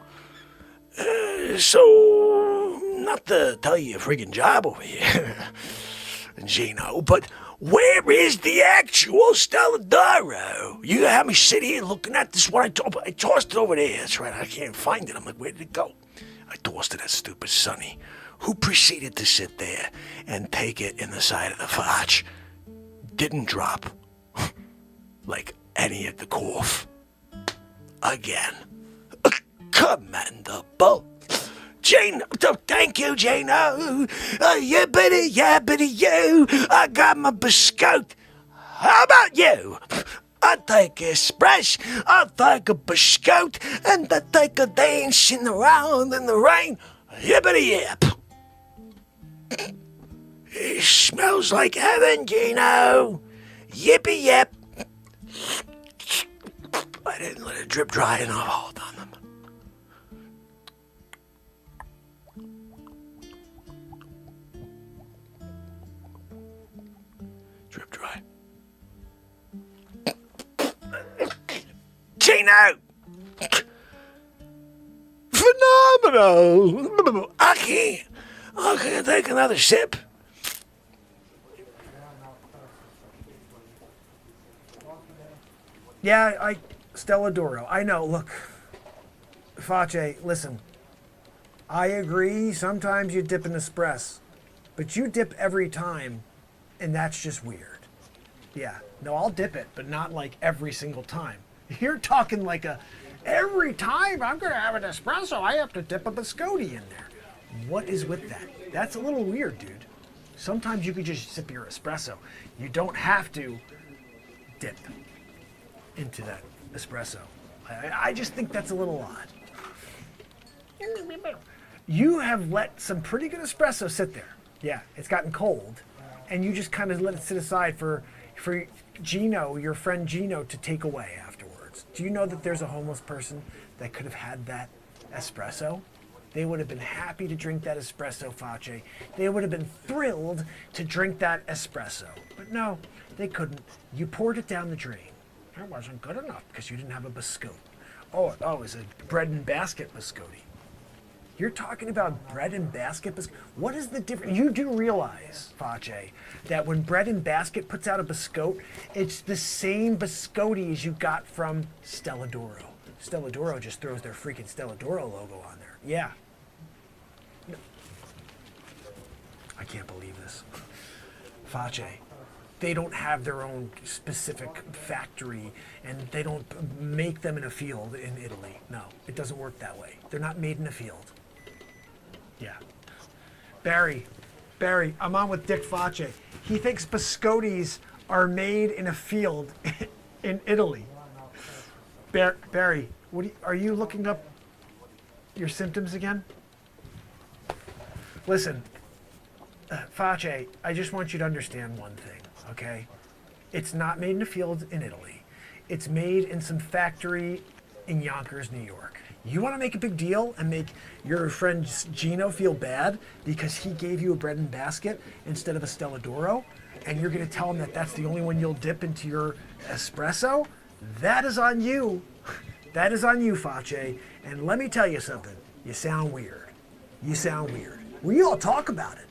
So, not to tell you a freaking job over here, Gino, but where is the actual Stelladoro? You have me sit here looking at this one. I tossed it over there. That's right, I can't find it. I'm like, where did it go? I tossed it at stupid Sonny, who proceeded to sit there and take it in the side of the Facce. Didn't drop like any of the cough. Again. Commendable. Gino, thank you, Gino. Yibbity yabbity you. I got my biscuit. How about you? I take a express, I take a biscuit, and I take a dancing around in the rain. Yibbity yip. It smells like heaven, Gino. Yippee yip. I didn't let it drip dry enough. Hold on. Drip dry. Gino! Phenomenal! I can't take another sip. Yeah, Stelladoro. I know, look. Facce, listen. I agree, sometimes you dip in espresso. But you dip every time, and that's just weird. Yeah, no, I'll dip it, but not like every single time. You're talking like every time I'm gonna have an espresso, I have to dip a biscotti in there. What is with that? That's a little weird, dude. Sometimes you could just sip your espresso. You don't have to dip into that espresso. I just think that's a little odd. You have let some pretty good espresso sit there. Yeah, it's gotten cold, and you just kind of let it sit aside for Gino, your friend Gino, to take away afterwards. Do you know that there's a homeless person that could have had that espresso? They would have been happy to drink that espresso, Facce. They would have been thrilled to drink that espresso. But no, they couldn't. You poured it down the drain. It wasn't good enough because you didn't have a biscotti. Oh, it was a bread and basket biscotti. You're talking about bread and basket biscotti? What is the difference? You do realize, Facce, that when Bread and Basket puts out a biscotti, it's the same biscotti as you got from Stella d'Oro. Stella d'Oro just throws their freaking Stella d'Oro logo on there. Yeah. No. I can't believe this. Facce, they don't have their own specific factory, and they don't make them in a field in Italy. No, it doesn't work that way. They're not made in a field. Yeah. Barry, I'm on with Dick Facce. He thinks biscottis are made in a field in Italy. Barry, are you looking up your symptoms again? Listen, Facce, I just want you to understand one thing, okay? It's not made in a field in Italy. It's made in some factory in Yonkers, New York. You want to make a big deal and make your friend Gino feel bad because he gave you a bread and basket instead of a Stella d'Oro, and you're going to tell him that that's the only one you'll dip into your espresso? That is on you. That is on you, Facce. And let me tell you something. You sound weird. You sound weird. We all talk about it.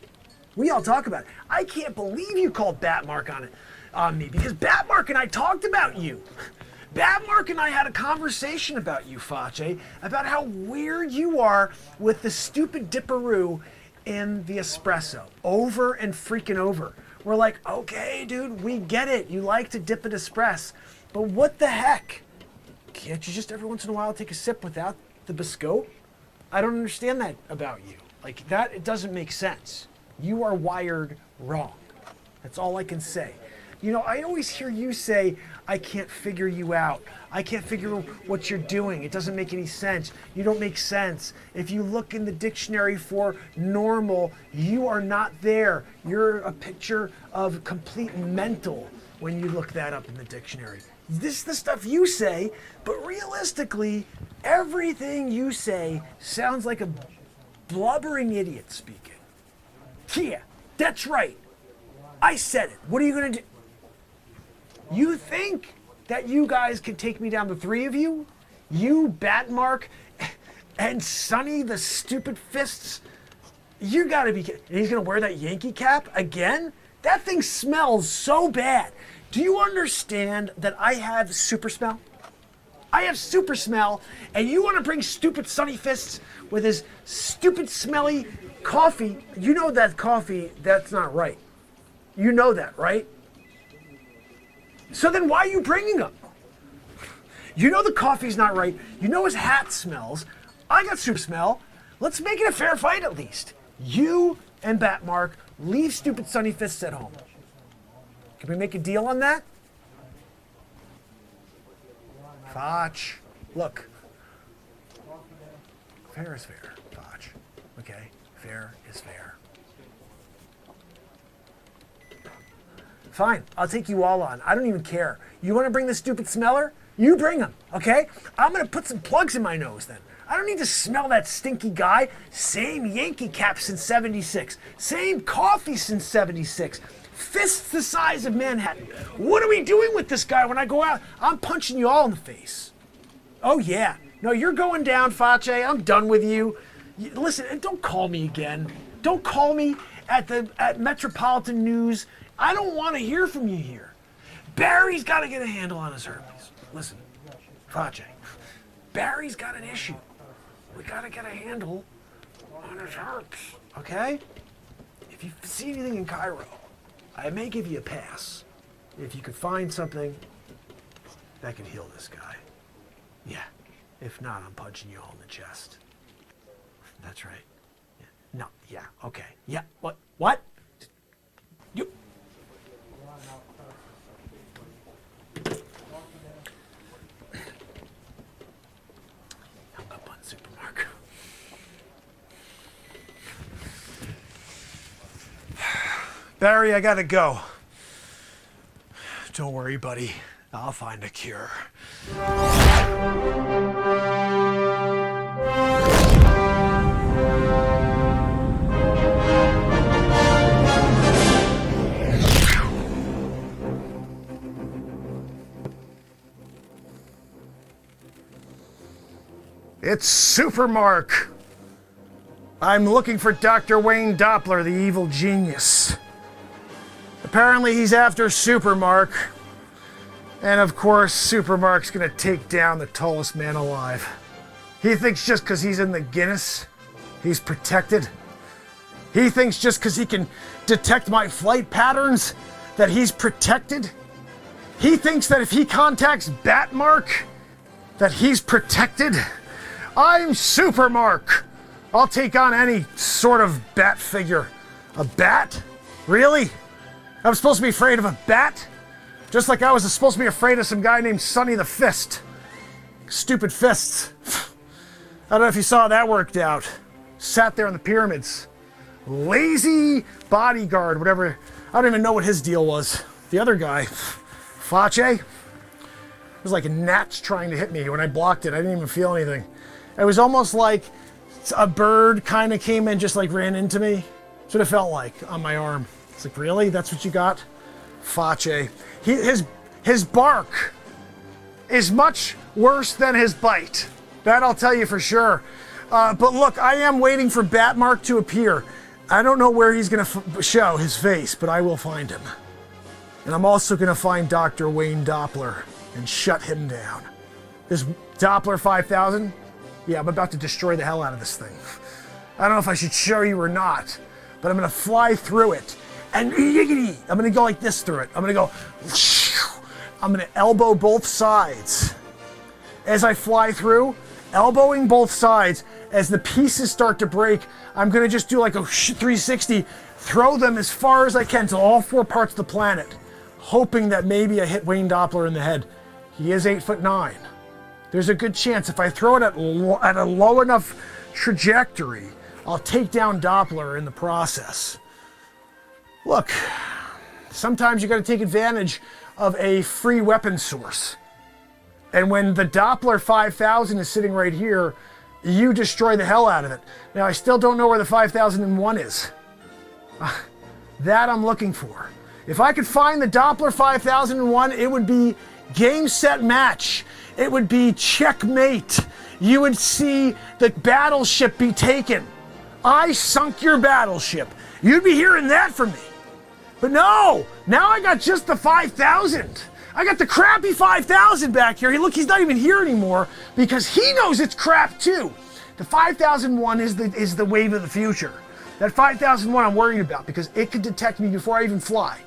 We all talk about it. I can't believe you called Batmark on me because Batmark and I talked about you. Batmark and I had a conversation about you, Facce, about how weird you are with the stupid dipperoo in the espresso. Over and freaking over. We're like, okay, dude, we get it. You like to dip an espresso. But what the heck? Can't you just every once in a while take a sip without the biscotti? I don't understand that about you. Like that, it doesn't make sense. You are wired wrong. That's all I can say. You know, I always hear you say, I can't figure you out. I can't figure what you're doing. It doesn't make any sense. You don't make sense. If you look in the dictionary for normal, you are not there. You're a picture of complete mental when you look that up in the dictionary. This is the stuff you say, but realistically, everything you say sounds like a blubbering idiot speaking. Yeah, that's right. I said it. What are you going to do? You think that you guys can take me down, the three of you? You, Batmark, and Sonny, the stupid fists? You gotta be kidding. And he's gonna wear that Yankee cap again? That thing smells so bad. Do you understand that I have super smell? I have super smell, and you wanna bring stupid Sonny Fists with his stupid smelly coffee? You know that coffee, that's not right. You know that, right? So then why are you bringing him? You know the coffee's not right. You know his hat smells. I got super smell. Let's make it a fair fight at least. You and Batmark leave stupid Sonny Fists at home. Can we make a deal on that? Facce, look. Fair is fair, Facce. Okay? Fair is fair. Fine, I'll take you all on. I don't even care. You want to bring the stupid smeller? You bring him, okay? I'm going to put some plugs in my nose then. I don't need to smell that stinky guy. Same Yankee cap since 76. Same coffee since 76. Fists the size of Manhattan. What are we doing with this guy when I go out? I'm punching you all in the face. Oh, yeah. No, you're going down, Facce. I'm done with you. Listen, and don't call me again. Don't call me at Metropolitan News. I don't want to hear from you here. Barry's got to get a handle on his herpes. Listen, Facce, Barry's got an issue. We got to get a handle on his herpes, okay? If you see anything in Cairo, I may give you a pass. If you could find something that could heal this guy. Yeah. If not, I'm punching you all in the chest. That's right. Yeah. No, yeah, okay. Yeah, what? Barry, I gotta go. Don't worry, buddy. I'll find a cure. It's Super Mark. I'm looking for Dr. Wayne Doppler, the evil genius. Apparently he's after Super Mark. And of course, Super Mark's gonna take down the tallest man alive. He thinks just because he's in the Guinness, he's protected. He thinks just because he can detect my flight patterns, that he's protected. He thinks that if he contacts Batmark, that he's protected. I'm Super Mark. I'll take on any sort of bat figure. A bat? Really? I'm supposed to be afraid of a bat? Just like I was supposed to be afraid of some guy named Sonny the Fist. Stupid fists. I don't know if you saw how that worked out. Sat there in the pyramids. Lazy bodyguard, whatever. I don't even know what his deal was. The other guy, Facce, it was like gnats trying to hit me. When I blocked it, I didn't even feel anything. It was almost like a bird kind of came and just like ran into me. That's what it felt like on my arm. It's like, really? That's what you got? Facce. His bark is much worse than his bite. That I'll tell you for sure. But look, I am waiting for Batmark to appear. I don't know where he's going to show his face, but I will find him. And I'm also going to find Dr. Wayne Doppler and shut him down. This Doppler 5000, yeah, I'm about to destroy the hell out of this thing. I don't know if I should show you or not, but I'm going to fly through it. And I'm going to go like this through it. I'm going to go, I'm going to elbow both sides. As I fly through, elbowing both sides, as the pieces start to break, I'm going to just do like a 360, throw them as far as I can to all four parts of the planet, hoping that maybe I hit Wayne Doppler in the head. He is 8'9". There's a good chance if I throw it at a low enough trajectory, I'll take down Doppler in the process. Look, sometimes you got to take advantage of a free weapon source. And when the Doppler 5000 is sitting right here, you destroy the hell out of it. Now, I still don't know where the 5001 is. That I'm looking for. If I could find the Doppler 5001, it would be game, set, match. It would be checkmate. You would see the battleship be taken. I sunk your battleship. You'd be hearing that from me. But no, now I got just the 5000. I got the crappy 5000 back here. Look, he's not even here anymore because he knows it's crap too. The 5001 is the wave of the future. That 5001 I'm worried about because it could detect me before I even fly.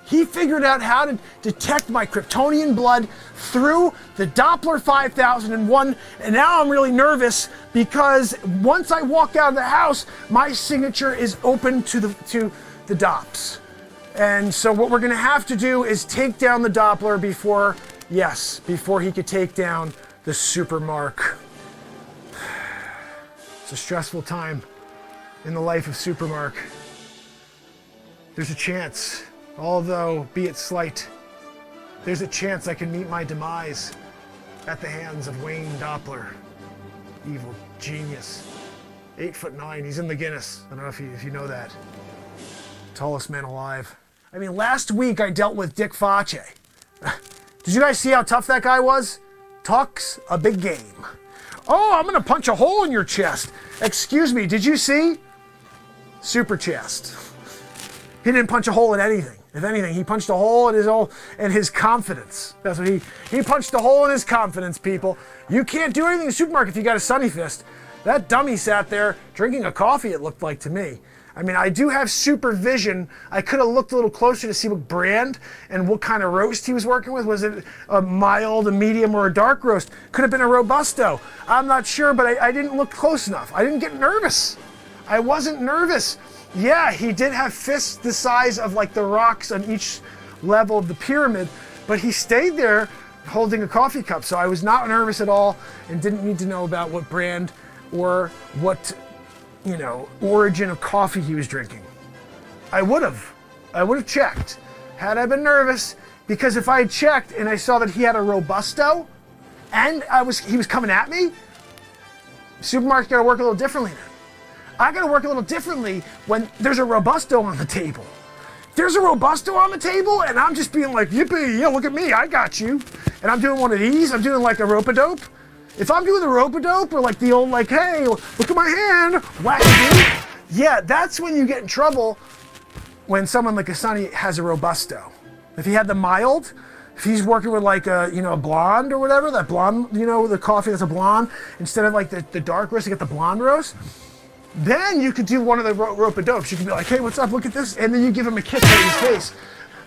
He figured out how to detect my Kryptonian blood through the Doppler 5001, and now I'm really nervous because once I walk out of the house, my signature is open to the Dops. And so what we're gonna have to do is take down the Doppler before he could take down the Super Mark. It's a stressful time in the life of Super Mark. There's a chance, although be it slight, there's a chance I can meet my demise at the hands of Wayne Doppler. Evil genius. 8'9", he's in the Guinness. I don't know if you know that. Tallest man alive. I mean, last week I dealt with Dick Facce. Did you guys see how tough that guy was? Talks a big game. Oh, I'm gonna punch a hole in your chest. Excuse me, did you see? Super chest. He didn't punch a hole in anything. If anything, he punched a hole in his confidence. That's what he punched a hole in his confidence, people. You can't do anything in the supermarket if you got a sunny fist. That dummy sat there drinking a coffee, it looked like to me. I mean, I do have supervision. I could have looked a little closer to see what brand and what kind of roast he was working with. Was it a mild, a medium, or a dark roast? Could have been a Robusto. I'm not sure, but I didn't look close enough. I didn't get nervous. I wasn't nervous. Yeah, he did have fists the size of like the rocks on each level of the pyramid, but he stayed there holding a coffee cup. So I was not nervous at all and didn't need to know about what brand or what, origin of coffee he was drinking. I would have, I would have checked. Had I been nervous, because if I had checked and I saw that he had a Robusto, and he was coming at me, Supermarket's got to work a little differently then. I got to work a little differently when there's a Robusto on the table. If there's a Robusto on the table and I'm just being like, yippee, yeah, look at me, I got you. And I'm doing one of these, I'm doing like a rope-a-dope. If I'm doing the rope-a-dope or like the old like, hey, look at my hand, whack it, yeah, that's when you get in trouble when someone like a Sonny has a Robusto. If he had the mild, if he's working with like a, a blonde or whatever, that blonde, the coffee that's a blonde, instead of like the dark roast, you get the blonde roast, then you could do one of the rope-a-dopes. You could be like, hey, what's up, look at this, and then you give him a kiss right in his face.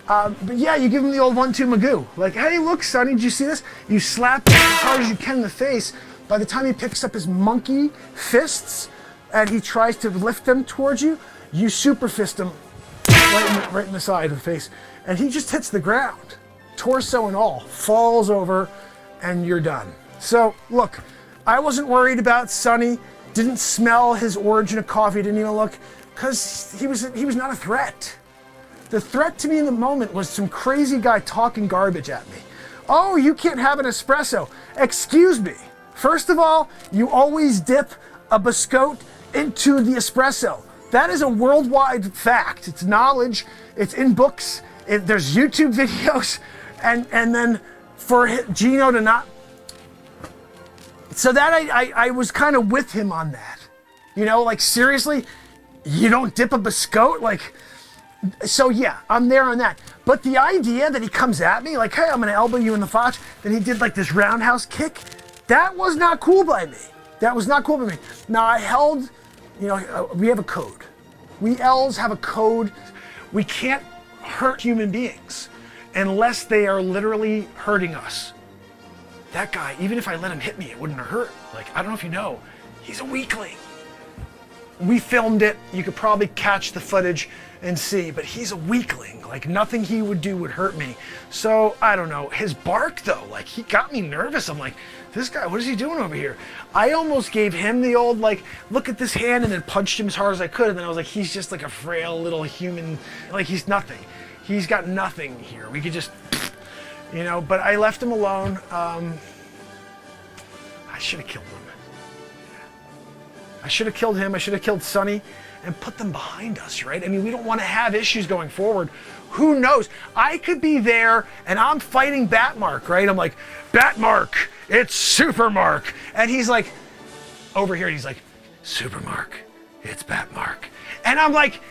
But yeah, you give him the old 1-2 Magoo. Like, hey, look, Sonny, did you see this? You slap him as hard as you can in the face. By the time he picks up his monkey fists and he tries to lift them towards you, you super fist him right in the side of the face. And he just hits the ground, torso and all, falls over, and you're done. So, look, I wasn't worried about Sonny. Didn't smell his origin of coffee, didn't even look, because he was not a threat. The threat to me in the moment was some crazy guy talking garbage at me. Oh, you can't have an espresso. Excuse me. First of all, you always dip a biscotte into the espresso. That is a worldwide fact. It's knowledge. It's in books. There's YouTube videos. And then for Gino to not... So that I was kind of with him on that. Like seriously, you don't dip a biscotte? Like, so yeah, I'm there on that. But the idea that he comes at me like, hey, I'm gonna elbow you in the fotch, then he did like this roundhouse kick, that was not cool by me. That was not cool by me. Now I held, we have a code. We L's have a code. We can't hurt human beings unless they are literally hurting us. That guy, even if I let him hit me, it wouldn't hurt. Like, I don't know if you know, he's a weakling. We filmed it. You could probably catch the footage and see, but he's a weakling. Like, nothing he would do would hurt me. So, I don't know. His bark, though, like, he got me nervous. I'm like, this guy, what is he doing over here? I almost gave him the old, like, look at this hand, and then punched him as hard as I could. And then I was like, he's just like a frail little human. Like, he's nothing. He's got nothing here. We could just... but I left him alone. I should have killed him. I should have killed him. I should have killed Sonny and put them behind us, right? I mean, we don't want to have issues going forward. Who knows? I could be there and I'm fighting Batmark, right? I'm like, Batmark, it's Supermark. And he's like, over here, he's like, Supermark, it's Batmark. And I'm like,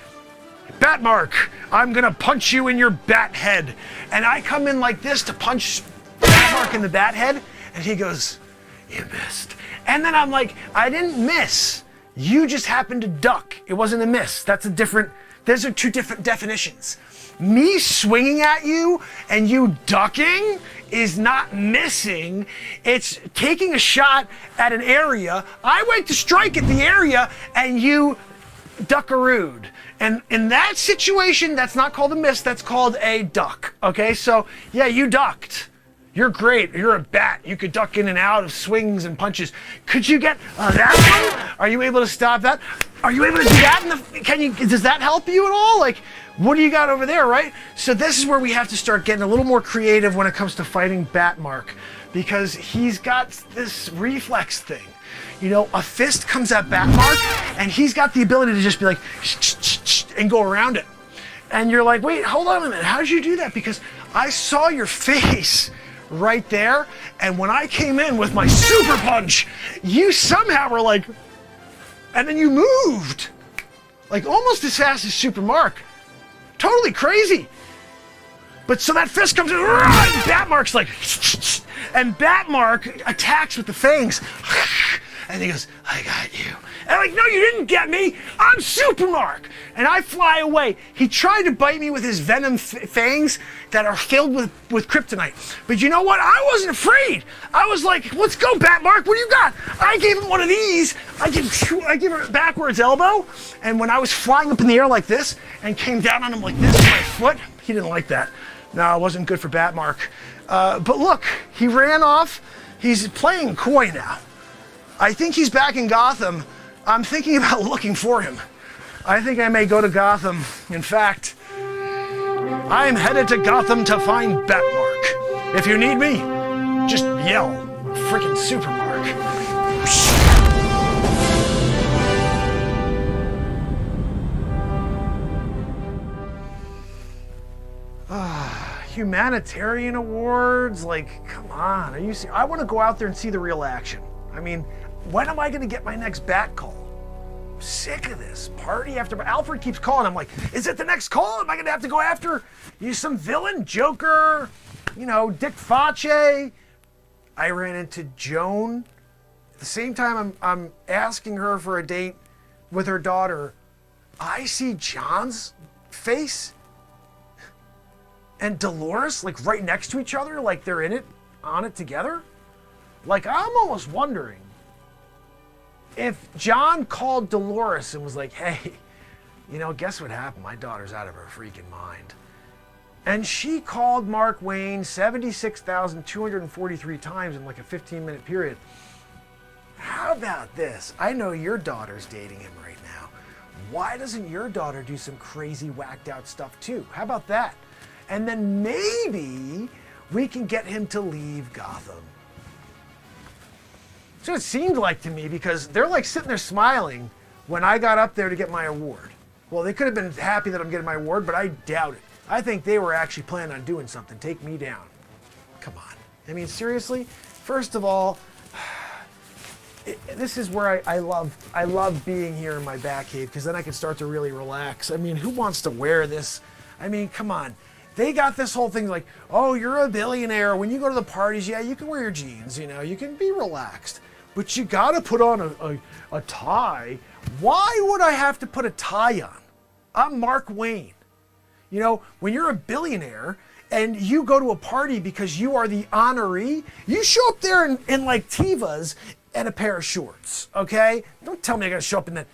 Batmark, I'm gonna punch you in your bat head. And I come in like this to punch Batmark in the bat head, and he goes, you missed. And then I'm like, I didn't miss. You just happened to duck. It wasn't a miss. Those are two different definitions. Me swinging at you and you ducking is not missing. It's taking a shot at an area. I went to strike at the area and you duckarooed. And in that situation, that's not called a miss, that's called a duck. Okay, so yeah, you ducked. You're great, you're a bat. You could duck in and out of swings and punches. Could you get that one? Are you able to stop that? Are you able to do that? Does that help you at all? Like, what do you got over there, right? So this is where we have to start getting a little more creative when it comes to fighting Batmark, because he's got this reflex thing. A fist comes at Batmark, and he's got the ability to just be like, and go around it. And you're like, wait, hold on a minute. How did you do that? Because I saw your face right there, and when I came in with my super punch, you somehow were like, and then you moved. Like almost as fast as Supermark. Totally crazy. But so that fist comes in, and Batmark's like, and Batmark attacks with the fangs. And he goes, I got you. And I'm like, no, you didn't get me. I'm Supermark. And I fly away. He tried to bite me with his venom fangs that are filled with kryptonite. But you know what? I wasn't afraid. I was like, let's go, Batmark. What do you got? I gave him one of these. I give her a backwards elbow. And when I was flying up in the air like this and came down on him like this with my foot, he didn't like that. No, it wasn't good for Batmark. But look, he ran off. He's playing coy now. I think he's back in Gotham. I'm thinking about looking for him. I think I may go to Gotham. In fact, I am headed to Gotham to find Batmark. If you need me, just yell, freaking Supermark. Humanitarian awards? Like, come on, are you serious? I want to go out there and see the real action. I mean, when am I going to get my next bat call? I'm sick of this. Party after Alfred keeps calling. I'm like, is it the next call? Am I going to have to go after some villain? Joker? You know, Dick Facce? I ran into Joan. At the same time I'm asking her for a date with her daughter, I see John's face and Dolores, like, right next to each other, like they're on it together. Like, I'm almost wondering if John called Dolores and was like, hey, you know, guess what happened? My daughter's out of her freaking mind. And she called Mark Wayne 76,243 times in like a 15-minute period. How about this? I know your daughter's dating him right now. Why doesn't your daughter do some crazy whacked out stuff too? How about that? And then maybe we can get him to leave Gotham. So it seemed like to me, because they're like sitting there smiling when I got up there to get my award. Well, they could have been happy that I'm getting my award, but I doubt it. I think they were actually planning on doing something. Take me down. Come on. I mean, seriously? First of all, this is where I love being here in my back cave, because then I can start to really relax. I mean, who wants to wear this? I mean, come on. They got this whole thing like, oh, you're a billionaire. When you go to the parties, yeah, you can wear your jeans, you know, you can be relaxed. But you gotta put on a tie. Why would I have to put a tie on? I'm Mark Wayne. You know, when you're a billionaire and you go to a party because you are the honoree, you show up there in like Tevas and a pair of shorts, okay? Don't tell me I gotta show up in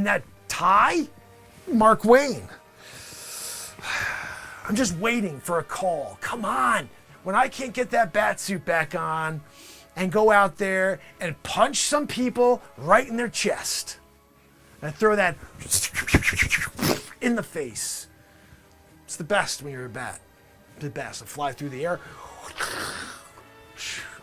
that tie. Mark Wayne. I'm just waiting for a call. Come on. When I can't get that bat suit back on and go out there and punch some people right in their chest and throw that in the face. It's the best when you're a bat. The best. I fly through the air.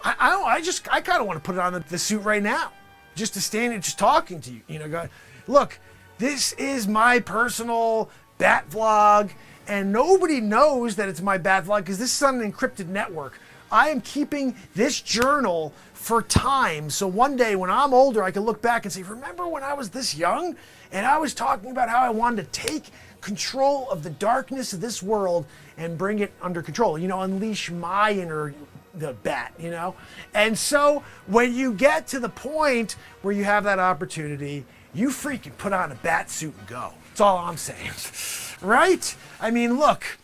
I kind of want to put it on the suit right now, just to stand and just talking to you. You know, go, look, this is my personal bat vlog. And nobody knows that it's my bat vlog because this is on an encrypted network. I am keeping this journal for time. So one day when I'm older, I can look back and say, remember when I was this young? And I was talking about how I wanted to take control of the darkness of this world and bring it under control. You know, unleash my inner the bat, you know? And so when you get to the point where you have that opportunity, you freaking put on a bat suit and go. That's all I'm saying. Right? I mean, look,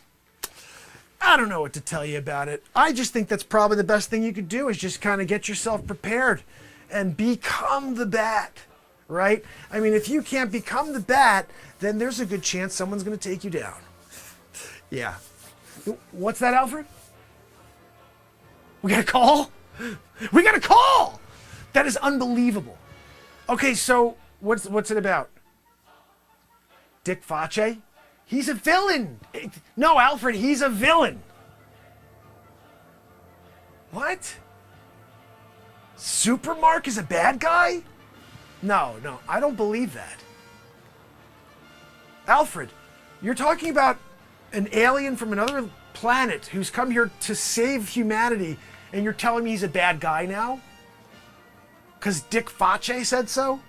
I don't know what to tell you about it. I just think that's probably the best thing you could do is just kind of get yourself prepared and become the bat, right? I mean, if you can't become the bat, then there's a good chance someone's going to take you down. Yeah. What's that, Alfred? We got a call? We got a call! That is unbelievable. Okay, so what's it about? Dick Facce? He's a villain. No, Alfred, he's a villain. What? Supermark is a bad guy? No, I don't believe that. Alfred, you're talking about an alien from another planet who's come here to save humanity, and you're telling me he's a bad guy now? Because Dick Facce said so?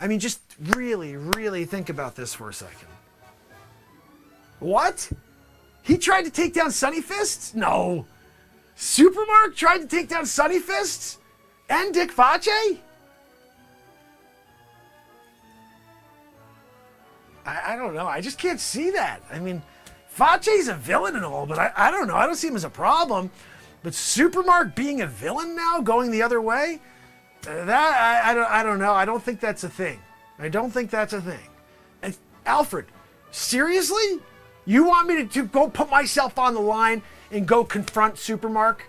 I mean, just really, really think about this for a second. What? He tried to take down Sunny Fists? No. Supermark tried to take down Sunny Fists? And Dick Facce? I don't know. I just can't see that. I mean, Facce's a villain and all, but I don't know. I don't see him as a problem. But Supermark being a villain now, going the other way? I don't know. I don't think that's a thing. I don't think that's a thing. And Alfred, seriously? You want me to go put myself on the line and go confront Supermark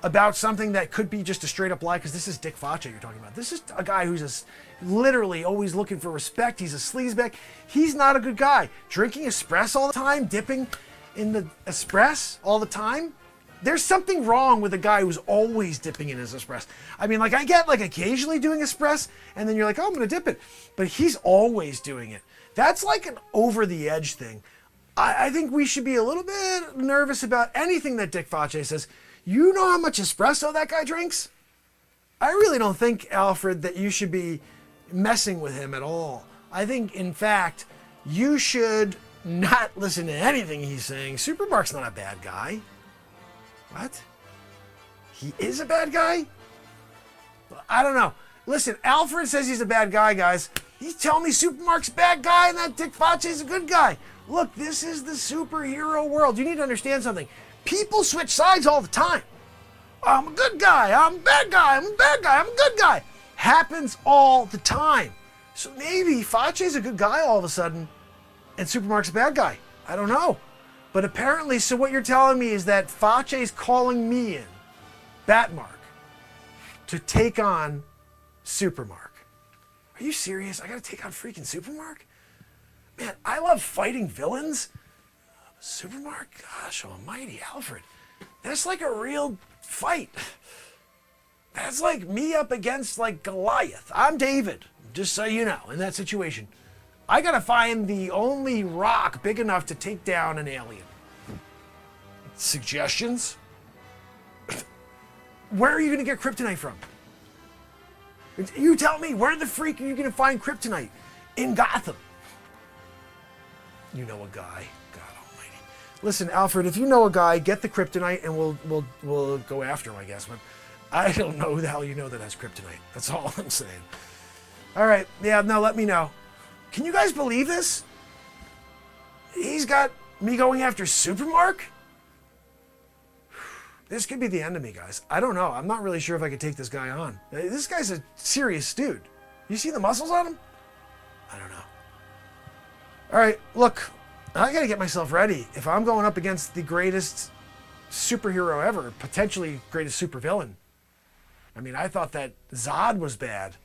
about something that could be just a straight up lie? Because this is Dick Facce you're talking about. This is a guy who's literally always looking for respect. He's a sleazebag. He's not a good guy. Drinking espresso all the time, dipping in the espresso all the time. There's something wrong with a guy who's always dipping in his espresso. I mean, like, I get like occasionally doing espresso, and then you're like, oh, I'm gonna dip it. But he's always doing it. That's like an over the edge thing. I think we should be a little bit nervous about anything that Dick Facce says. You know how much espresso that guy drinks? I really don't think, Alfred, that you should be messing with him at all. I think, in fact, you should not listen to anything he's saying. Supermark's not a bad guy. What? He is a bad guy? I don't know. Listen, Alfred says he's a bad guy, guys. He's telling me Supermark's a bad guy and that Dick Facce's a good guy. Look, this is the superhero world. You need to understand something. People switch sides all the time. I'm a good guy. I'm a bad guy. I'm a bad guy. I'm a good guy. Happens all the time. So maybe Facce's a good guy all of a sudden and Supermark's a bad guy. I don't know. But apparently, so what you're telling me is that Facce's calling me in, Batmark, to take on Supermark. Are you serious? I gotta take on freaking Supermark? Man, I love fighting villains. Supermark? Gosh almighty, Alfred. That's like a real fight. That's like me up against like Goliath. I'm David, just so you know, in that situation. I gotta find the only rock big enough to take down an alien. Suggestions? Where are you gonna get kryptonite from? You tell me, where the freak are you gonna find kryptonite? In Gotham. You know a guy. God almighty. Listen, Alfred, if you know a guy, get the kryptonite and we'll go after him, I guess. But I don't know who the hell you know that has kryptonite. That's all I'm saying. All right. Yeah, no, let me know. Can you guys believe this? He's got me going after Supermark? This could be the end of me, guys. I don't know. I'm not really sure if I could take this guy on. This guy's a serious dude. You see the muscles on him? I don't know. All right, look, I got to get myself ready. If I'm going up against the greatest superhero ever, potentially greatest supervillain. I mean, I thought that Zod was bad.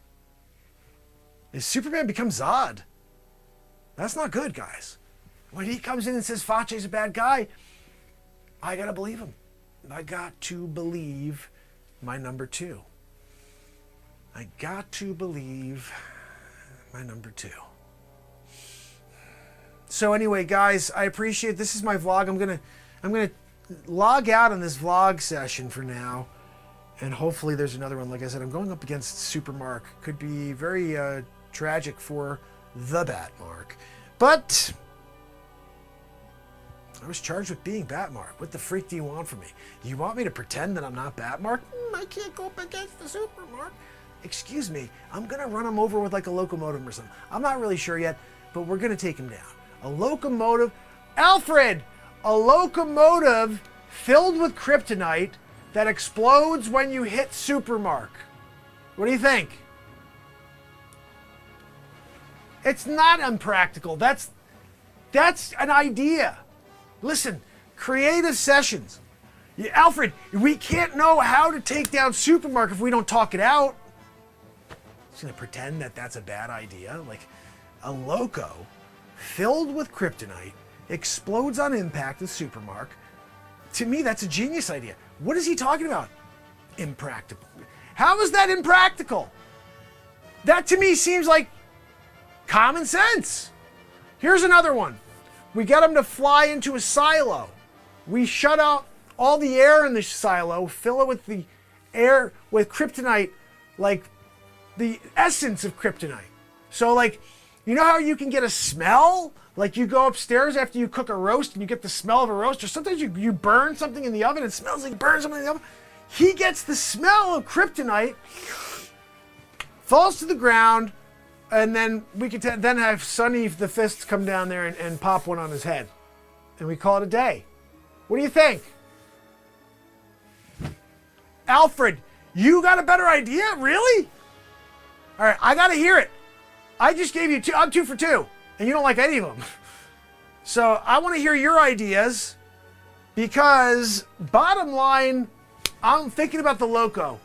Is Superman become Zod? That's not good, guys. When he comes in and says Facce's a bad guy, I got to believe him. I got to believe my number two. I got to believe my number two. So anyway, guys, I appreciate this is my vlog. I'm gonna log out on this vlog session for now, and hopefully there's another one. Like I said, I'm going up against Supermark. Could be very tragic for the Batmark, but I was charged with being Batmark. What the freak do you want from me? You want me to pretend that I'm not Batmark? I can't go up against the Supermark. Excuse me, I'm gonna run him over with like a locomotive or something. I'm not really sure yet, but we're gonna take him down. A locomotive, Alfred, a locomotive filled with kryptonite that explodes when you hit Supermark. What do you think? It's not impractical. That's an idea. Listen, creative sessions. Alfred, we can't know how to take down Supermark if we don't talk it out. He's gonna pretend that that's a bad idea. Like a loco filled with kryptonite explodes on impact with Supermark. To me, that's a genius idea. What is he talking about? Impractical. How is that impractical? That to me seems like common sense. Here's another one. We get him to fly into a silo. We shut out all the air in the silo, fill it with the air with kryptonite, like the essence of kryptonite. So like, you know how you can get a smell? Like you go upstairs after you cook a roast and you get the smell of a roast, or sometimes you burn something in the oven and it smells like you burn something in the oven. He gets the smell of kryptonite, falls to the ground, and then we could then have Sonny the Fist come down there and pop one on his head. And we call it a day. What do you think? Alfred, you got a better idea? Really? All right, I got to hear it. I just gave you two. I'm 2 for 2. And you don't like any of them. So I want to hear your ideas because bottom line, I'm thinking about the Loco.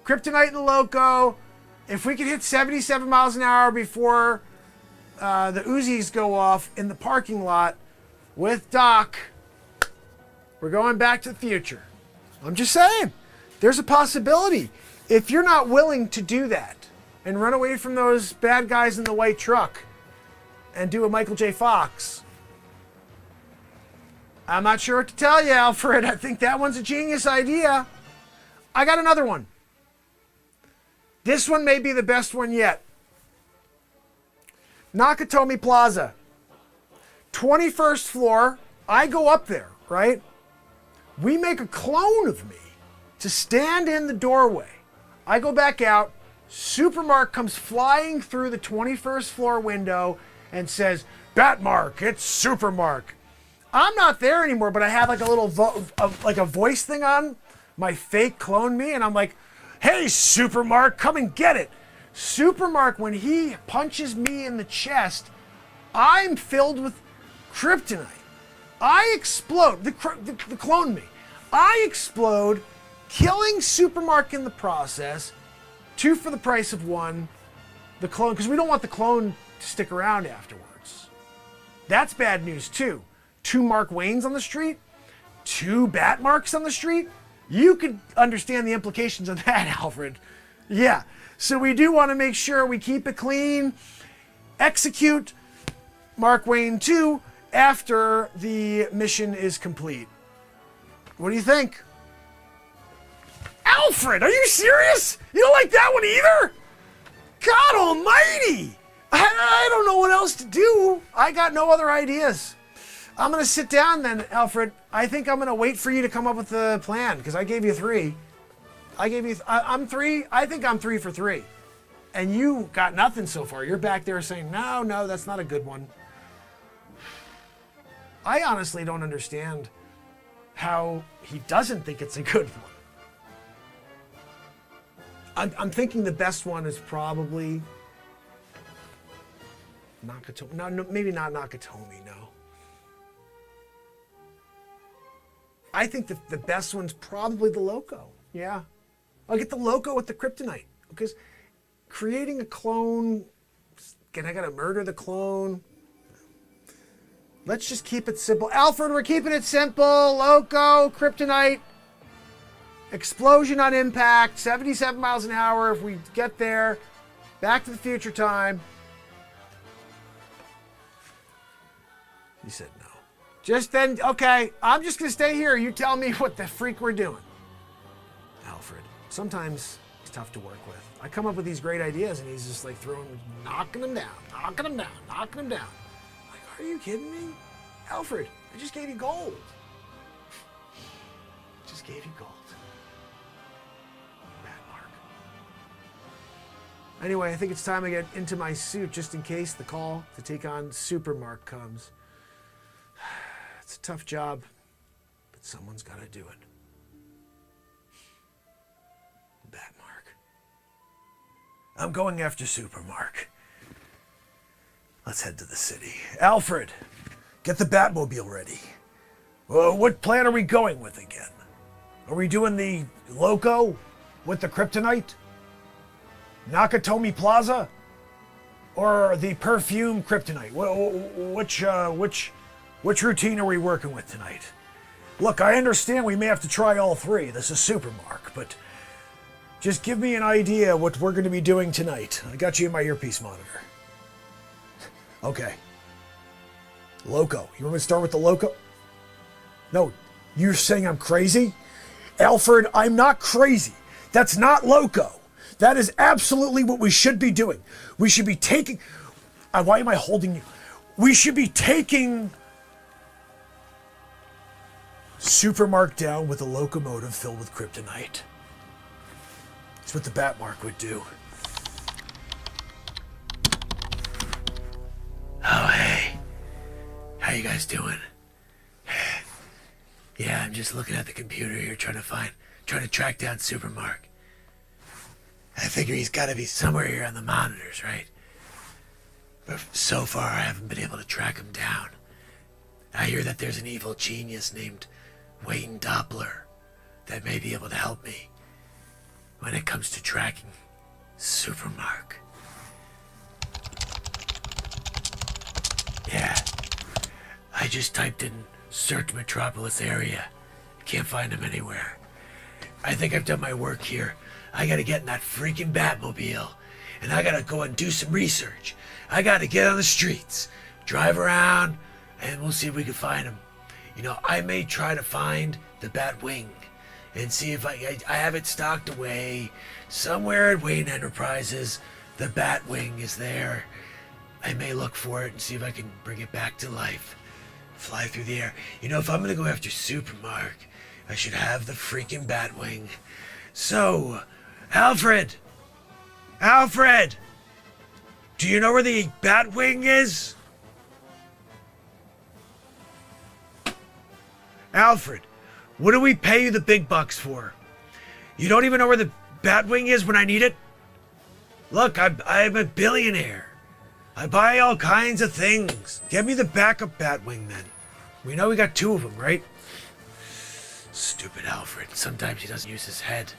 Kryptonite in the Loco. If we could hit 77 miles an hour before the Uzis go off in the parking lot with Doc We're going back to the future. I'm just saying, there's a possibility. If you're not willing to do that and run away from those bad guys in the white truck and do a Michael J. Fox, I'm not sure what to tell you, Alfred. I think that one's a genius idea. I got another one. This one may be the best one yet. Nakatomi Plaza. 21st floor. I go up there, right? We make a clone of me to stand in the doorway. I go back out. Supermark comes flying through the 21st floor window and says, Batmark, it's Supermark. I'm not there anymore, but I have like a little like a voice thing on my fake clone me, and I'm like, hey, Supermark, come and get it. Supermark, when he punches me in the chest, I'm filled with kryptonite. I explode, the clone me. I explode, killing Supermark in the process. 2 for the price of 1. The clone, because we don't want the clone to stick around afterwards. That's bad news too. 2 Mark Waynes on the street, 2 Batmarks on the street. You could understand the implications of that, Alfred. Yeah. So we do want to make sure we keep it clean. Execute Mark Wayne 2 after the mission is complete. What do you think? Alfred, are you serious? You don't like that one either? God almighty! I don't know what else to do. I got no other ideas. I'm going to sit down then, Alfred. I think I'm going to wait for you to come up with the plan, because I gave you 3. I'm 3. I think I'm 3 for 3. And you got nothing so far. You're back there saying, no, that's not a good one. I honestly don't understand how he doesn't think it's a good one. I'm thinking the best one is probably Nakatomi. No, maybe not Nakatomi, no. I think the best one's probably the Loco. Yeah. I'll get the Loco with the kryptonite. Because creating a clone, I gotta murder the clone. Let's just keep it simple. Alfred, we're keeping it simple. Loco, kryptonite, explosion on impact, 77 miles an hour if we get there. Back to the Future time. He said no. Just then, okay, I'm just going to stay here. You tell me what the freak we're doing. Alfred, sometimes he's tough to work with. I come up with these great ideas and he's just like knocking them down. Like, are you kidding me? Alfred, I just gave you gold. Batmark. Anyway, I think it's time I get into my suit just in case the call to take on Supermark comes. It's a tough job, but someone's got to do it. Batmark. I'm going after Supermark. Let's head to the city. Alfred, get the Batmobile ready. What plan are we going with again? Are we doing the Loco with the kryptonite? Nakatomi Plaza? Or the perfume kryptonite? Which routine are we working with tonight? Look, I understand we may have to try all 3. This is Supermark, but just give me an idea what we're going to be doing tonight. I got you in my earpiece monitor. Okay. Loco. You want me to start with the Loco? No, you're saying I'm crazy? Alfred, I'm not crazy. That's not Loco. That is absolutely what we should be doing. We should be taking... why am I holding you? We should be taking Supermark down with a locomotive filled with kryptonite. That's what the Batmark would do. Oh, hey. How you guys doing? Yeah, I'm just looking at the computer here trying to track down Supermark. I figure he's got to be somewhere here on the monitors, right? But so far, I haven't been able to track him down. I hear that there's an evil genius named Wayne Doppler that may be able to help me when it comes to tracking Supermark. Yeah, I just typed in search Metropolis area Can't find him anywhere. I think I've done my work here. I gotta get in that freaking Batmobile. And I gotta go and do some research. I gotta get on the streets, drive around, and we'll see if we can find him. You know, I may try to find the Batwing and see if I have it stocked away somewhere at Wayne Enterprises. The Batwing is there. I may look for it and see if I can bring it back to life. Fly through the air. You know, if I'm gonna go after Supermark, I should have the freaking Batwing. So, Alfred! Alfred! Do you know where the Batwing is? Alfred, what do we pay you the big bucks for? You don't even know where the Batwing is when I need it? Look, I'm a billionaire. I buy all kinds of things. Get me the backup Batwing then. We know we got 2 of them, right? Stupid Alfred. Sometimes he doesn't use his head.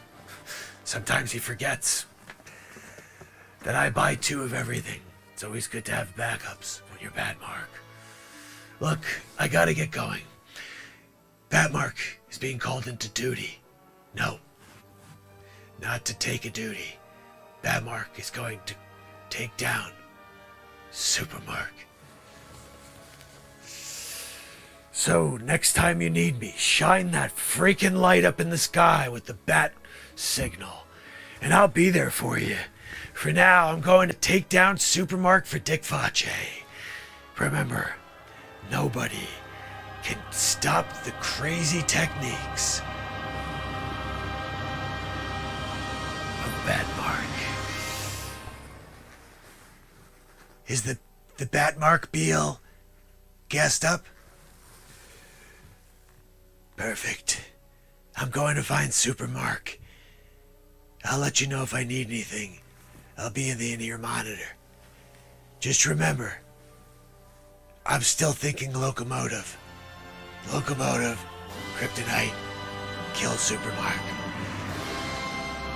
Sometimes he forgets that I buy 2 of everything. It's always good to have backups when you're Batmark. Look, I gotta get going. Batmark is being called into duty. No, not to take a duty. Batmark is going to take down Supermark. So next time you need me, shine that freaking light up in the sky with the bat signal, and I'll be there for you. For now, I'm going to take down Supermark for Dick Facce. Remember, nobody can stop the crazy techniques of Batmark. Is the Batmark Beal gassed up? Perfect. I'm going to find Supermark. I'll let you know if I need anything. I'll be in the in-ear monitor. Just remember, I'm still thinking locomotive. Locomotive, kryptonite, kill Supermark.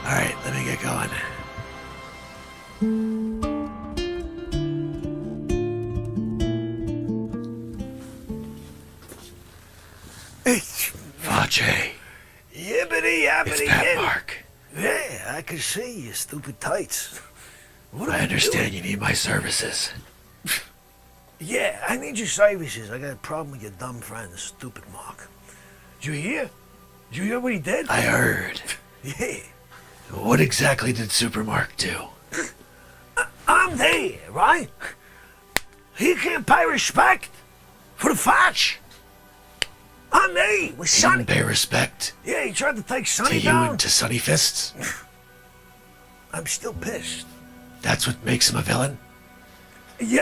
Alright, let me get going. It's Facce. yibbity yabbity. It's Batmark. Yeah, I can see you stupid tights. What I are you understand doing? you need my services. Yeah, I need your services. I got a problem with your dumb friend, Stupid Mark. Did you hear? Did you hear what he did? I heard. Yeah. What exactly did Supermark do? I'm there, right? He can't pay respect for the Facce. I'm there with He Sonny. didn't pay respect Yeah, he tried to take to Sonny you down. and to Sunny Fists? I'm still pissed. That's what makes him a villain? Yeah.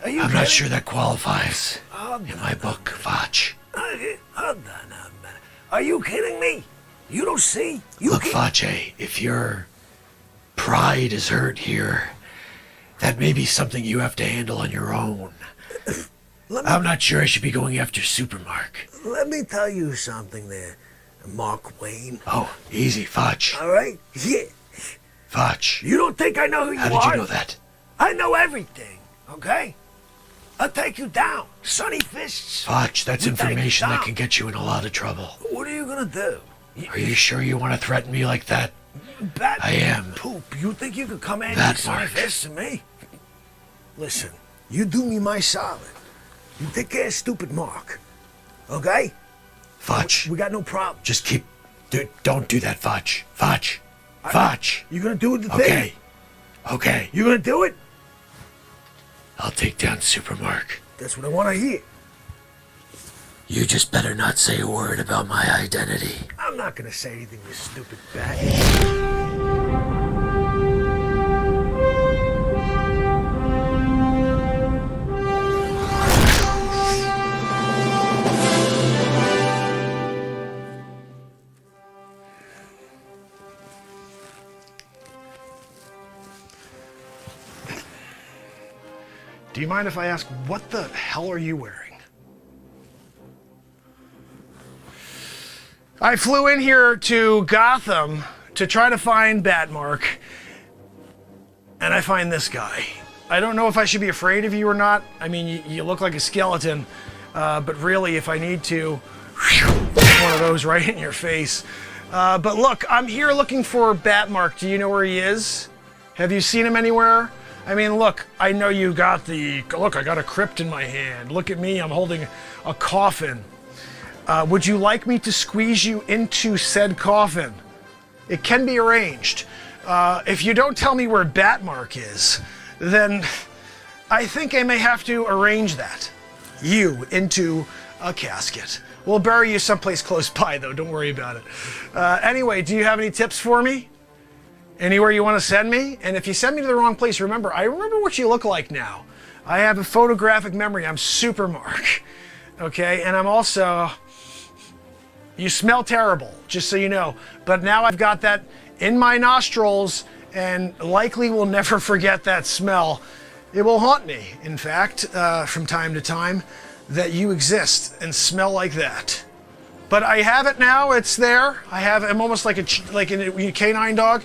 Are you I'm kidding? not sure that qualifies Oh, in my book, Facce. Hold on a minute. Are you kidding me? You don't see? You Look, can't- Facce, if your pride is hurt here, that may be something you have to handle on your own. I'm not sure I should be going after Supermark. Let me tell you something there, Mark Wayne. Oh, easy, Facce. All right? Yeah. Facce. You don't think I know who How you did are? you know that? I know everything, okay? I'll take you down. Sunny Fists. Facce, that's You take information it that down. can get you in a lot of trouble. What are you gonna do? Are you sure you want to threaten me like that? Bat I am. Poop. You think you could come in That and Sunny Mark. Fists and me? Listen, you do me my solid. You take care of Stupid Mark, okay? Facce, We got no problem. just keep... don't do that, Facce. Facce. Facce. You gonna do the thing? Okay. Okay. You gonna do it? I'll take down Supermark. That's what I want to hear. You just better not say a word about my identity. I'm not gonna say anything, you stupid bat. Do you mind if I ask, what the hell are you wearing? I flew in here to Gotham to try to find Batmark, and I find this guy. I don't know if I should be afraid of you or not. I mean, you look like a skeleton, but really, if I need to, one of those right in your face. But look, I'm here looking for Batmark. Do you know where he is? Have you seen him anywhere? I mean, look, I know you got look, I got a crypt in my hand. Look at me, I'm holding a coffin. Would you like me to squeeze you into said coffin? It can be arranged. If you don't tell me where Batmark is, then I think I may have to arrange that. You into a casket. We'll bury you someplace close by, though. Don't worry about it. Anyway, do you have any tips for me? Anywhere you want to send me? And if you send me to the wrong place, remember, I remember what you look like now. I have a photographic memory. I'm Super Mark. Okay? And I'm also... You smell terrible, just so you know. But now I've got that in my nostrils and likely will never forget that smell. It will haunt me, in fact, from time to time, that you exist and smell like that. But I have it now. It's there. I'm almost like a canine dog.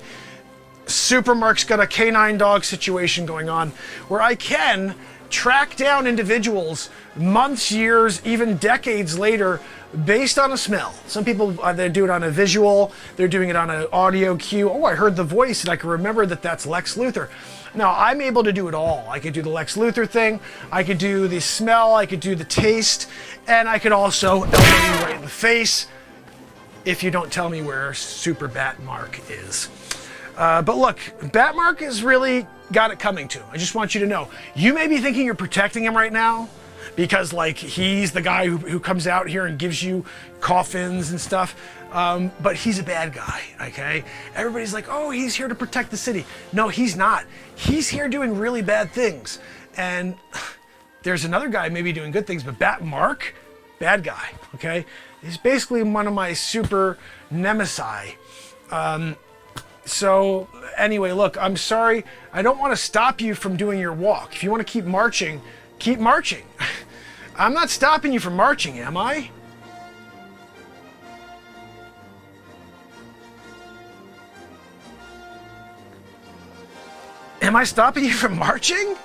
Super Mark's got a canine dog situation going on where I can track down individuals months, years, even decades later based on a smell. Some people, they do it on a visual. They're doing it on an audio cue. Oh, I heard the voice and I can remember that that's Lex Luthor. Now, I'm able to do it all. I could do the Lex Luthor thing, I could do the smell, I could do the taste, and I could also elbow you right in the face if you don't tell me where Super Batmark is. But look, Batmark has really got it coming to him. I just want you to know. You may be thinking you're protecting him right now because, like, he's the guy who comes out here and gives you coffins and stuff. But he's a bad guy, okay? Everybody's like, oh, he's here to protect the city. No, he's not. He's here doing really bad things. And there's another guy maybe doing good things, but Batmark, bad guy, okay? He's basically one of my super nemesis. So anyway, look, I'm sorry. I don't want to stop you from doing your walk. If you want to keep marching, keep marching. I'm not stopping you from marching, am I? Am I stopping you from marching?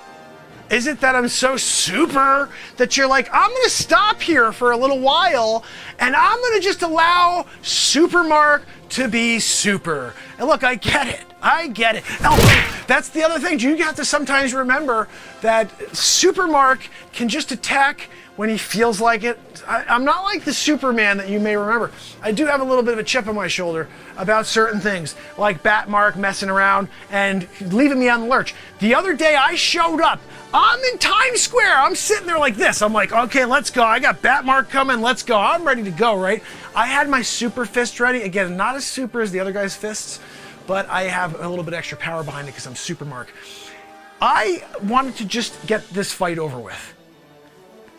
Is it that I'm so super that you're like, I'm going to stop here for a little while and I'm going to just allow Super Mark to be super? And look, I get it. I get it. Oh, that's the other thing. You have to sometimes remember that Super Mark can just attack when he feels like it. I'm not like the Superman that you may remember. I do have a little bit of a chip on my shoulder about certain things, like Batmark messing around and leaving me on the lurch. The other day I showed up. I'm in Times Square. I'm sitting there like this. I'm like, okay, let's go. I got Batmark coming. Let's go. I'm ready to go, right? I had my super fist ready. Again, not as super as the other guy's fists, but I have a little bit extra power behind it because I'm Super Mark. I wanted to just get this fight over with.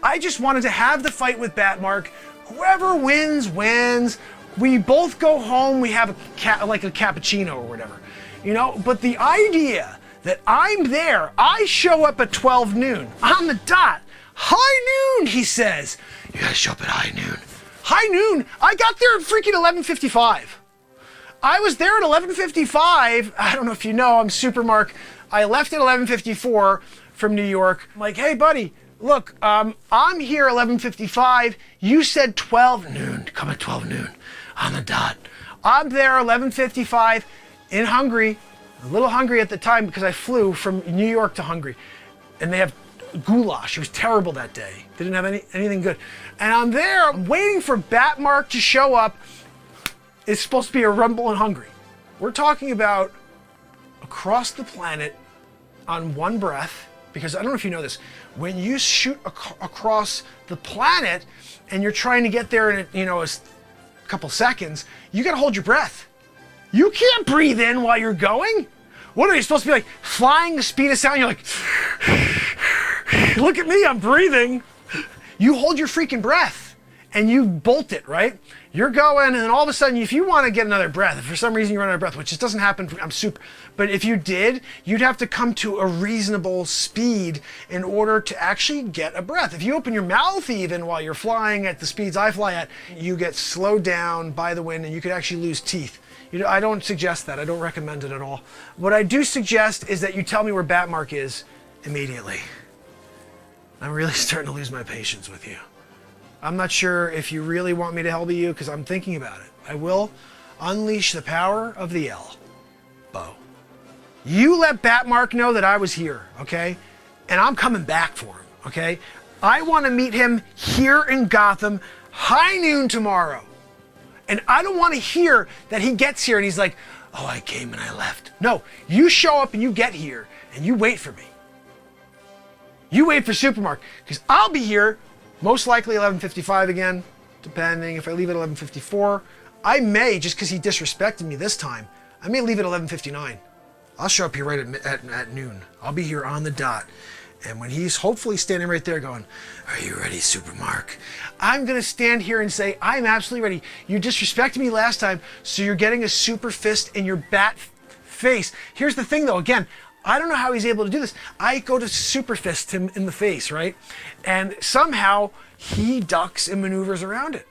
I just wanted to have the fight with Batmark. Whoever wins, wins. We both go home. We have like a cappuccino or whatever, you know? But the idea that I'm there, I show up at 12 noon on the dot. High noon, he says. You gotta show up at high noon. High noon? I got there at freaking 11:55. I was there at 11:55. I don't know if you know, I'm Super Mark. I left at 11:54 from New York. I'm like, hey, buddy, look, I'm here 11:55. You said 12 noon. Come at 12 noon on the dot. I'm there 11:55 in Hungary. A little hungry at the time because I flew from New York to Hungary. And they have goulash. It was terrible that day. They didn't have anything good. And I'm there waiting for Batmark to show up. It's supposed to be a rumble in Hungary. We're talking about across the planet on one breath, because I don't know if you know this, when you shoot across the planet and you're trying to get there in a couple seconds, you gotta hold your breath. You can't breathe in while you're going. What are you supposed to be like, flying the speed of sound? You're like, look at me, I'm breathing. You hold your freaking breath and you bolt it, right? You're going, and then all of a sudden, if you want to get another breath, if for some reason you run out of breath, which just doesn't happen, I'm super, but if you did, you'd have to come to a reasonable speed in order to actually get a breath. If you open your mouth even while you're flying at the speeds I fly at, you get slowed down by the wind and you could actually lose teeth. I don't suggest that. I don't recommend it at all. What I do suggest is that you tell me where Batmark is immediately. I'm really starting to lose my patience with you. I'm not sure if you really want me to help you because I'm thinking about it. I will unleash the power of the L. Bo. You let Batmark know that I was here, okay? And I'm coming back for him, okay? I want to meet him here in Gotham, high noon tomorrow. And I don't want to hear that he gets here and he's like, oh, I came and I left. No, you show up and you get here and you wait for me. You wait for Supermark because I'll be here, most likely 11:55 again, depending. If I leave at 11:54, I may, just because he disrespected me this time, I may leave at 11:59. I'll show up here right at noon. I'll be here on the dot. And when he's hopefully standing right there going, are you ready, Supermark? I'm going to stand here and say, I'm absolutely ready. You disrespected me last time, so you're getting a super fist in your bat face. Here's the thing, though. Again, I don't know how he's able to do this. I go to super fist him in the face, right? And somehow he ducks and maneuvers around it.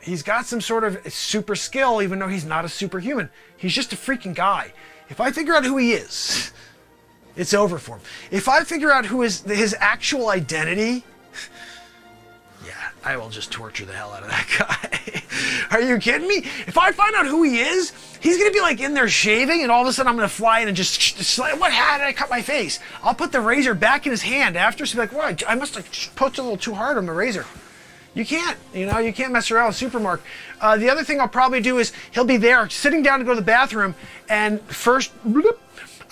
He's got some sort of super skill, even though he's not a superhuman. He's just a freaking guy. If I figure out who he is, it's over for him. If I figure out who is his actual identity, yeah, I will just torture the hell out of that guy. Are you kidding me? If I find out who he is, he's gonna be like in there shaving, and all of a sudden I'm gonna fly in and just what? How did I cut my face? I'll put the razor back in his hand after, so be like, what? I must have poked a little too hard on the razor. You can't, you can't mess around with Supermark. The other thing I'll probably do is he'll be there sitting down to go to the bathroom, and first, bloop,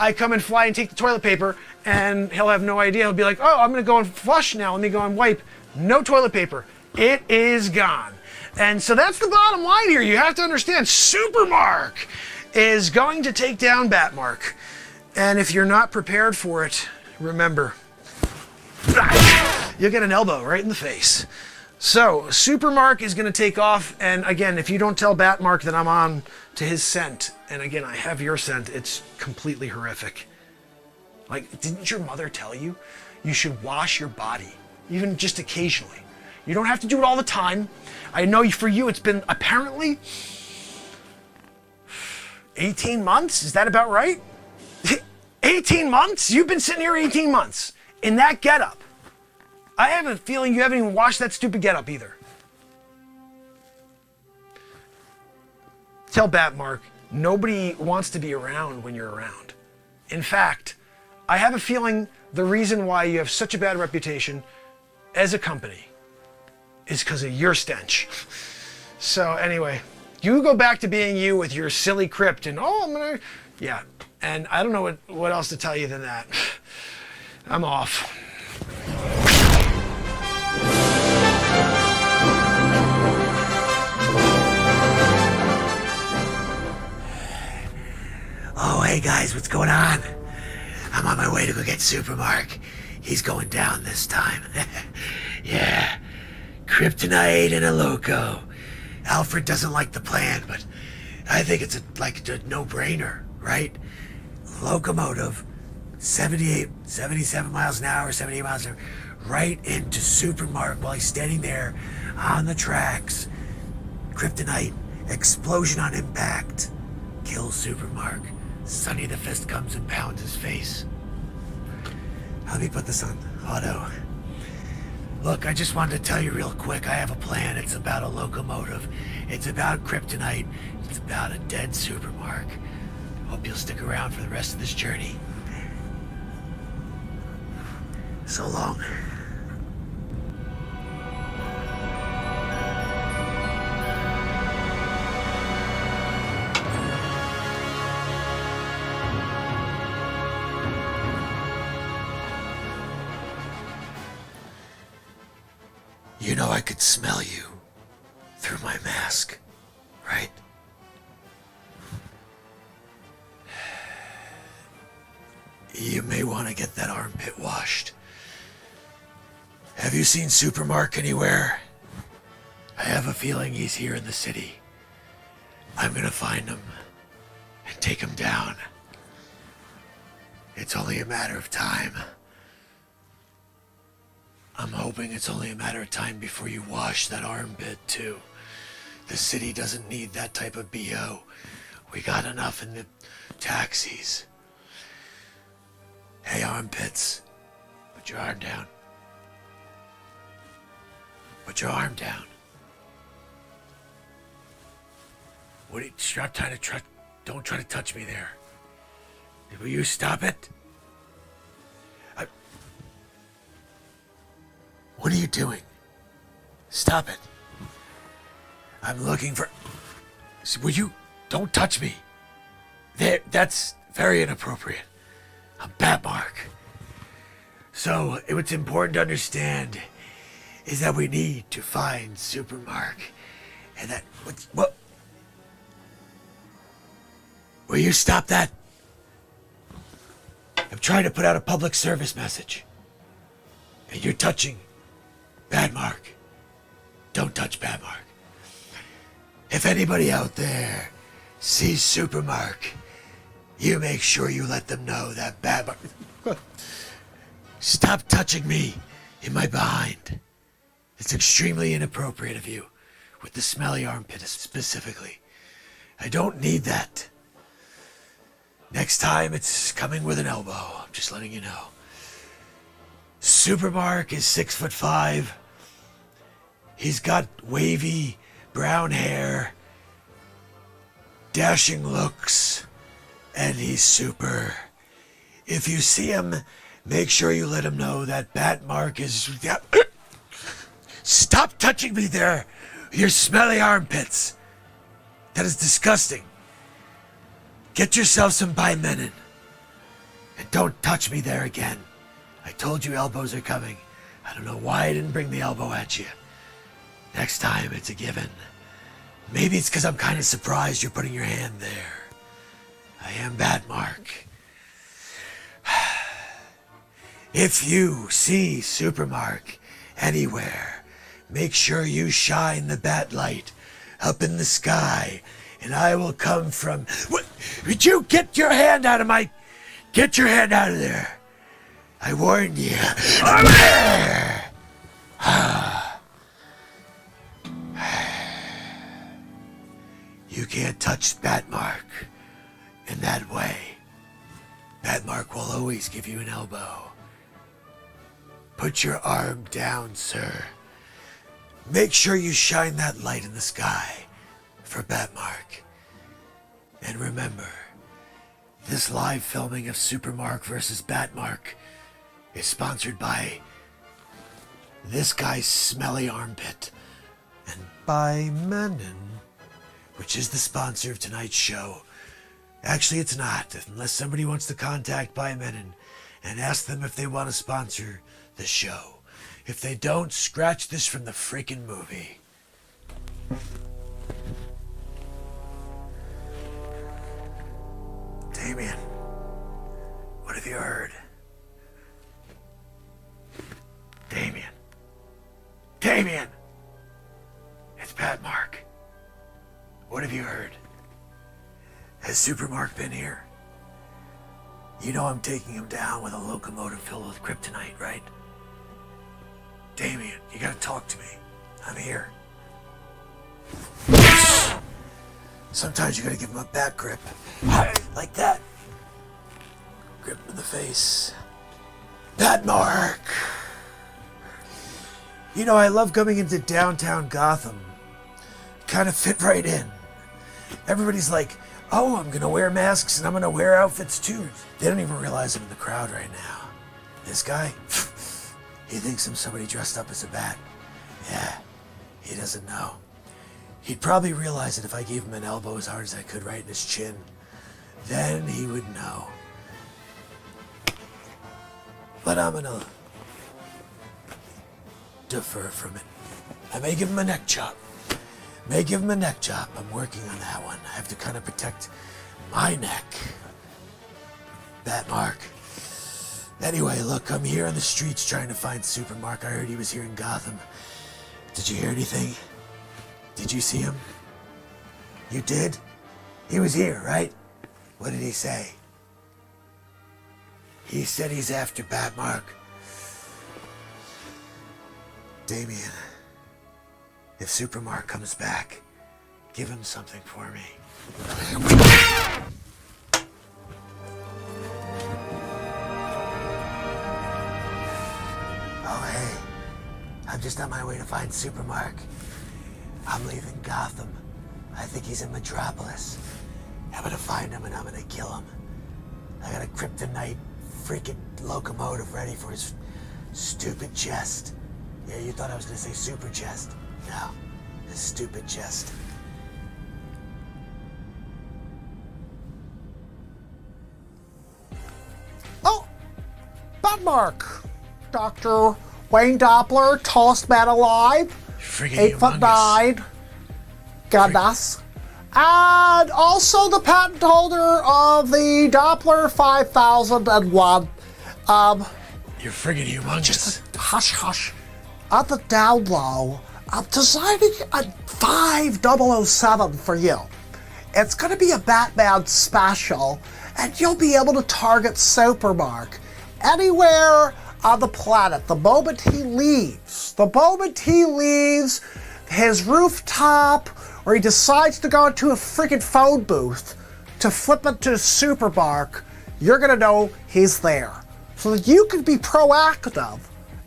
I come and fly and take the toilet paper, and he'll have no idea. He'll be like, oh, I'm gonna go and flush now. Let me go and wipe. No toilet paper. It is gone. And so that's the bottom line here. You have to understand, Supermark is going to take down Batmark. And if you're not prepared for it, remember, you'll get an elbow right in the face. So, Supermark is going to take off, and again, if you don't tell Batmark that I'm on to his scent, and again, I have your scent, it's completely horrific. Like, didn't your mother tell you you should wash your body, even just occasionally? You don't have to do it all the time. I know for you it's been apparently 18 months? Is that about right? 18 months? You've been sitting here 18 months in that getup. I have a feeling you haven't even washed that stupid getup either. Tell Batmark, nobody wants to be around when you're around. In fact, I have a feeling the reason why you have such a bad reputation as a company is because of your stench. So anyway, you go back to being you with your silly crypt and, yeah. And I don't know what else to tell you than that. I'm off. Oh, hey guys, what's going on? I'm on my way to go get Supermark. He's going down this time. Yeah, kryptonite and a loco. Alfred doesn't like the plan, but I think it's a no-brainer, right? Locomotive, 77 miles an hour, 78 miles an hour, right into Supermark while he's standing there on the tracks. Kryptonite, explosion on impact, kills Supermark. Sonny the Fist comes and pounds his face. Let me put this on auto. Look, I just wanted to tell you real quick, I have a plan. It's about a locomotive. It's about kryptonite. It's about a dead Supermark. Hope you'll stick around for the rest of this journey. So long. You know I could smell you through my mask, right? You may want to get that armpit washed. Have you seen Supermark anywhere? I have a feeling he's here in the city. I'm gonna find him and take him down. It's only a matter of time. I'm hoping it's only a matter of time before you wash that armpit too. The city doesn't need that type of BO. We got enough in the taxis. Hey, armpits, put your arm down. Put your arm down. What are you, stop trying to don't try to touch me there. Will you stop it? What are you doing? Stop it. I'm looking for... Will you... Don't touch me. There, that's very inappropriate. I'm Batmark. So, what's important to understand is that we need to find Supermark. And that... What? Will you stop that? I'm trying to put out a public service message. And you're touching Batmark. Don't touch Batmark. If anybody out there sees Supermark, you make sure you let them know that Batmark... Stop touching me in my behind. It's extremely inappropriate of you, with the smelly armpit specifically. I don't need that. Next time, it's coming with an elbow. I'm just letting you know. Supermark is 6'5". He's got wavy brown hair, dashing looks, and he's super. If you see him, make sure you let him know that Batmark is... Stop touching me there! Your smelly armpits! That is disgusting. Get yourself some Bimenin. And don't touch me there again. I told you elbows are coming. I don't know why I didn't bring the elbow at you. Next time, it's a given. Maybe it's because I'm kind of surprised you're putting your hand there. I am Batmark. If you see Supermark anywhere, make sure you shine the bat light up in the sky, and I will come from... What? Would you get your hand out of my... Get your hand out of there. I warned you. You can't touch Batmark in that way. Batmark will always give you an elbow. Put your arm down, sir. Make sure you shine that light in the sky for Batmark. And remember, this live filming of Supermark versus Batmark is sponsored by this guy's smelly armpit and by Menon, which is the sponsor of tonight's show. Actually, it's not, unless somebody wants to contact By Menon and ask them if they want to sponsor the show. If they don't, scratch this from the freaking movie. Damien, what have you heard? Damien! It's Batmark. What have you heard? Has Supermark been here? You know I'm taking him down with a locomotive filled with kryptonite, right? Damien, you gotta talk to me. I'm here. Sometimes you gotta give him a back grip. Like that. Grip him in the face. Batmark! You know, I love coming into downtown Gotham. Kind of fit right in. Everybody's like, oh, I'm gonna wear masks and I'm gonna wear outfits too. They don't even realize I'm in the crowd right now. This guy, he thinks I'm somebody dressed up as a bat. Yeah, he doesn't know. He'd probably realize it if I gave him an elbow as hard as I could right in his chin. Then he would know. But I'm gonna defer from it. I may give him a neck chop. I'm working on that one. I have to kind of protect my neck. Batmark. Anyway, look, I'm here on the streets trying to find Supermark. I heard he was here in Gotham. Did you hear anything? Did you see him? You did? He was here, right? What did he say? He said he's after Batmark. Damien, if Supermark comes back, give him something for me. Oh, hey. I'm just on my way to find Supermark. I'm leaving Gotham. I think he's in Metropolis. I'm gonna find him and I'm gonna kill him. I got a kryptonite freaking locomotive ready for his stupid chest. Yeah, you thought I was gonna say super chest. No, his stupid chest. Oh, Mark. Dr. Wayne Doppler, tallest man alive. Friggin' 8'9". Goodness. And also the patent holder of the Doppler 5001. You're friggin' humongous. Just hush. At the down low, I'm designing a 5007 for you. It's going to be a Batman special, and you'll be able to target Supermark anywhere on the planet the moment he leaves. The moment he leaves his rooftop, or he decides to go into a freaking phone booth to flip it to Supermark, you're going to know he's there. So that you can be proactive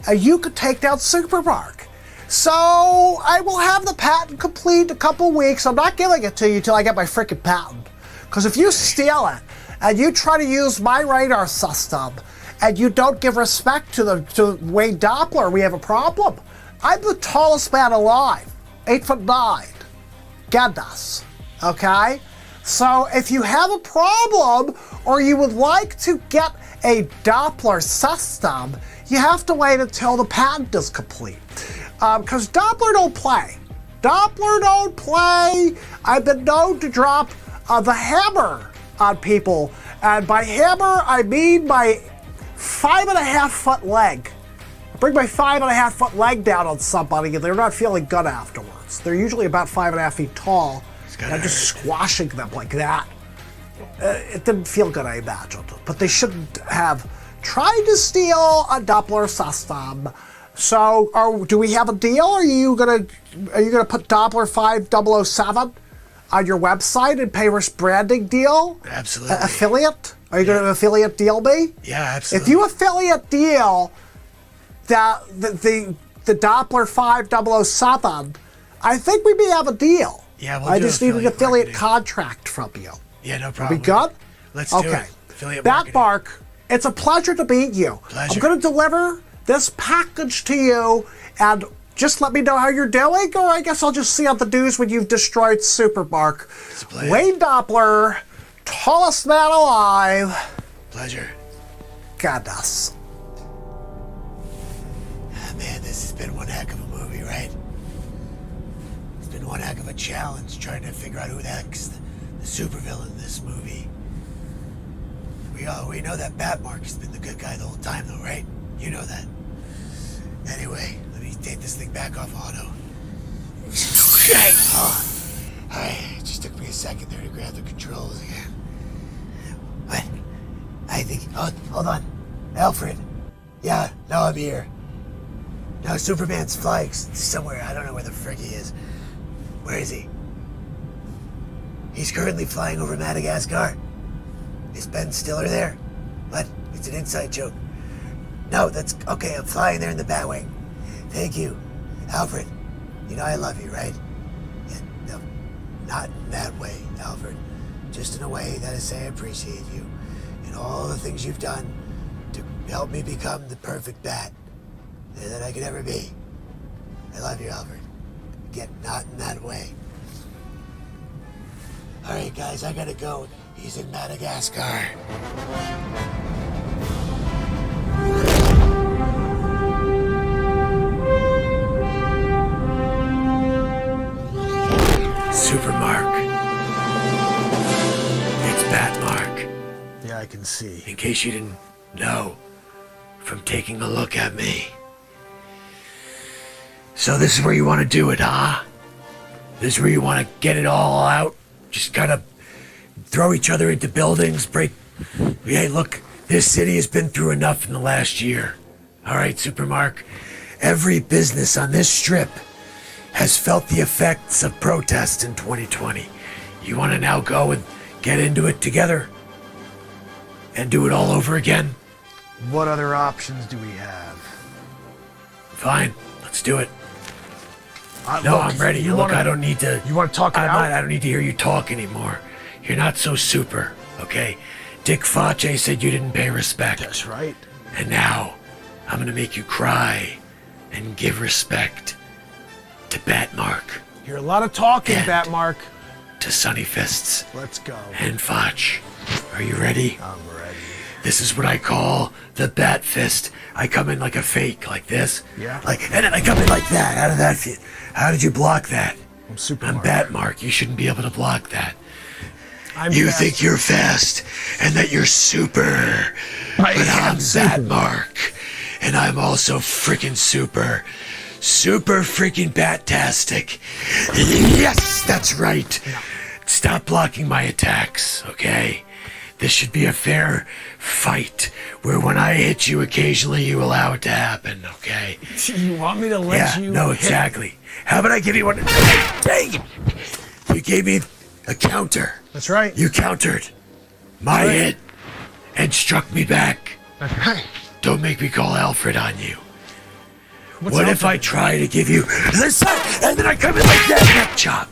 and you can take down Supermark. So I will have the patent complete in a couple weeks. I'm not giving it to you till I get my freaking patent. Because if you steal it and you try to use my radar system and you don't give respect to Wayne Doppler, we have a problem. I'm the tallest man alive, 8'9". Goodness. Okay? So if you have a problem or you would like to get a Doppler system, you have to wait until the patent is complete. Because Doppler don't play. Doppler don't play. I've been known to drop the hammer on people. And by hammer, I mean my 5.5 foot leg. I bring my 5.5 foot leg down on somebody and they're not feeling good afterwards. They're usually about 5.5 feet tall. And I'm just squashing them like that. It didn't feel good, I imagined. But they shouldn't have tried to steal a Doppler system. So, do we have a deal? Are you gonna put Doppler 5007 on your website and pay us branding deal? Absolutely. Affiliate? Are you gonna affiliate deal me? Yeah, absolutely. If you affiliate deal the Doppler 5007, I think we may have a deal. Yeah, we'll I do just need an affiliate marketing. contract from you. Yeah, no problem. We good? Let's do it. Affiliate marketing. Mark, it's a pleasure to meet you. Pleasure. I'm going to deliver this package to you, and just let me know how you're doing, or I guess I'll just see on the news when you've destroyed Supermark. It's a pleasure. Wayne Doppler, tallest man alive. Pleasure. Goodness. Man, this has been one heck of a movie, right? It's been one heck of a challenge trying to figure out who the heck's the supervillain in this movie. We know that Batmark has been the good guy the whole time, though, right? You know that. Anyway, let me take this thing back off auto. Alright, it just took me a second there to grab the controls again. What? I think... Oh, hold on. Alfred. Yeah, no, I'm here. No, Superman's flying somewhere. I don't know where the frick he is. Where is he? He's currently flying over Madagascar. Is Ben Stiller there? What? It's an inside joke. No, that's... Okay, I'm flying there in the Batwing. Thank you. Alfred, you know I love you, right? Yeah, no, not in that way, Alfred. Just in a way that I say I appreciate you and all the things you've done to help me become the perfect Bat that I could ever be. I love you, Alfred. Again, not in that way. Alright, guys, I gotta go. He's in Madagascar. Supermark. It's Batmark. Yeah, I can see. In case you didn't know from taking a look at me. So this is where you want to do it, huh? This is where you want to get it all out? Just kind of throw each other into buildings, break... Hey, look, this city has been through enough in the last year. All right, Supermark? Every business on this strip has felt the effects of protests in 2020. You want to now go and get into it together? And do it all over again? What other options do we have? Fine. Let's do it. No, Look, I'm ready. you Look, wanna- I don't need to. You want to talk it I'm out? not, I don't need to hear you talk anymore. You're not so super, okay? Dick Facce said you didn't pay respect. That's right. And now, I'm gonna make you cry and give respect to Batmark, You're a lot of talking, And- Batmark. to Sunny Fists, Let's go. and Facce. Are you ready? I'm ready. This is what I call the Bat Fist. I come in like a fake, like this. Yeah. And then I come in like that. How did that feel? How did you block that? I'm super. I'm Batmark. You shouldn't be able to block that. I'm You fast. think you're fast and that you're super. But I'm Batmark. And I'm also freaking super. Super freaking Bat-tastic. Yes, that's right. Stop blocking my attacks, okay? This should be a fair fight where when I hit you occasionally, you allow it to happen, okay? You want me to let you? No, hit- exactly. How about I give you one? Dang it! You gave me a counter. That's right. You countered my hit and struck me back. That's right. Don't make me call Alfred on you. What's What if I Alfred? try to give you this and then I come in like that neck chop?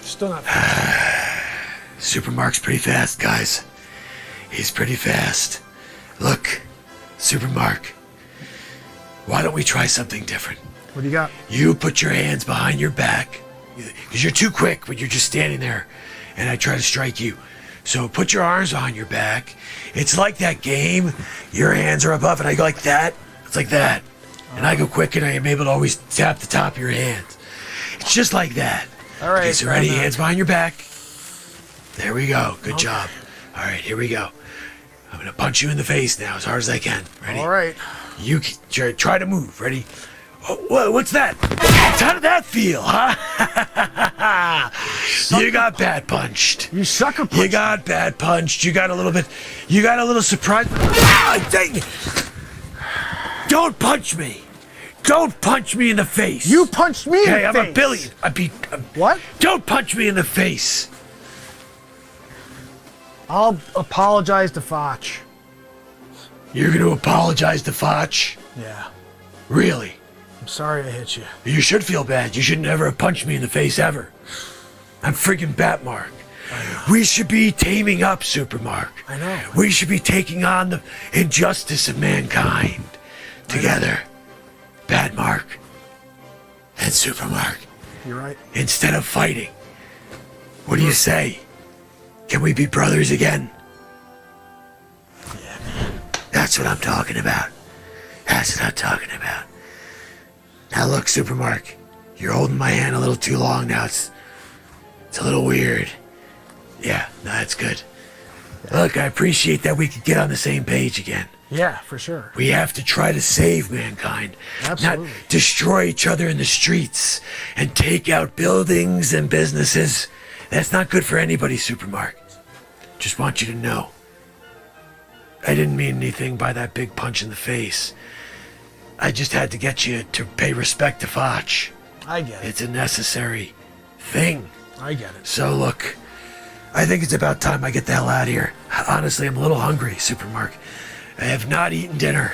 Still not. Supermark's pretty fast, guys. He's pretty fast. Look, Supermark, why don't we try something different? What do you got? You put your hands behind your back, because you're too quick when you're just standing there, and I try to strike you. So put your arms behind your back. It's like that game. Your hands are above, and I go like that. It's like that. And I go quick, and I am able to always tap the top of your hands. It's just like that. All right. Okay, so ready? Hands behind your back. There we go. Good job. All right, here we go. I'm going to punch you in the face now as hard as I can. Ready? All right. You try to move. Ready? Oh, what's that? How did that feel, huh? You got bat punched. You sucker punch. You got bat punched. You got a little surprise. Ah, dang it. Don't punch me. Don't punch me in the face. You punched me in Okay, the I'm face. a billion. What? Don't punch me in the face. I'll apologize to Facce. You're going to apologize to Facce? Yeah. Really? I'm sorry I hit you. You should feel bad. You should never have punched me in the face ever. I'm freaking Batmark. We should be teaming up, Supermark. I know. We should be taking on the injustice of mankind together. Batmark and Supermark. You're right. Instead of fighting. What do you say? Can we be brothers again? Yeah, man. That's what I'm talking about. That's what I'm talking about. Now look, Supermark, you're holding my hand a little too long now. It's a little weird. Yeah, no, that's good. Look, I appreciate that we could get on the same page again. Yeah, for sure. We have to try to save mankind, Absolutely. not destroy each other in the streets and take out buildings and businesses. That's not good for anybody, Supermark. Just want you to know. I didn't mean anything by that big punch in the face. I just had to get you to pay respect to Facce. I get it. It's a necessary thing. I get it. So look, I think it's about time I get the hell out of here. Honestly, I'm a little hungry, Supermark. I have not eaten dinner.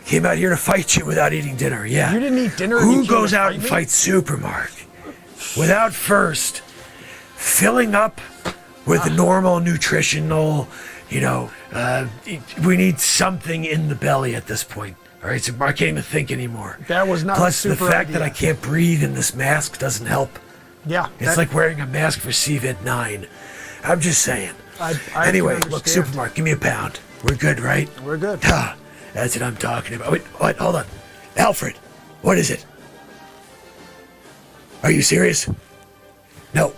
Came out here to fight you without eating dinner, yeah. You didn't eat dinner and you Who came goes to out fight and me? fights Supermark without first filling up with normal nutritional, we need something in the belly at this point. All right, so I can't even think anymore. That was not Plus, a the super fact that I idea. can't breathe in this mask doesn't help. Yeah. It's like wearing a mask for CVID 9. I'm just saying. I Anyway, can look, understand. Supermark, give me a pound. We're good, right? We're good. Ah, that's what I'm talking about. Wait, what? Hold on. Alfred, what is it? Are you serious? No.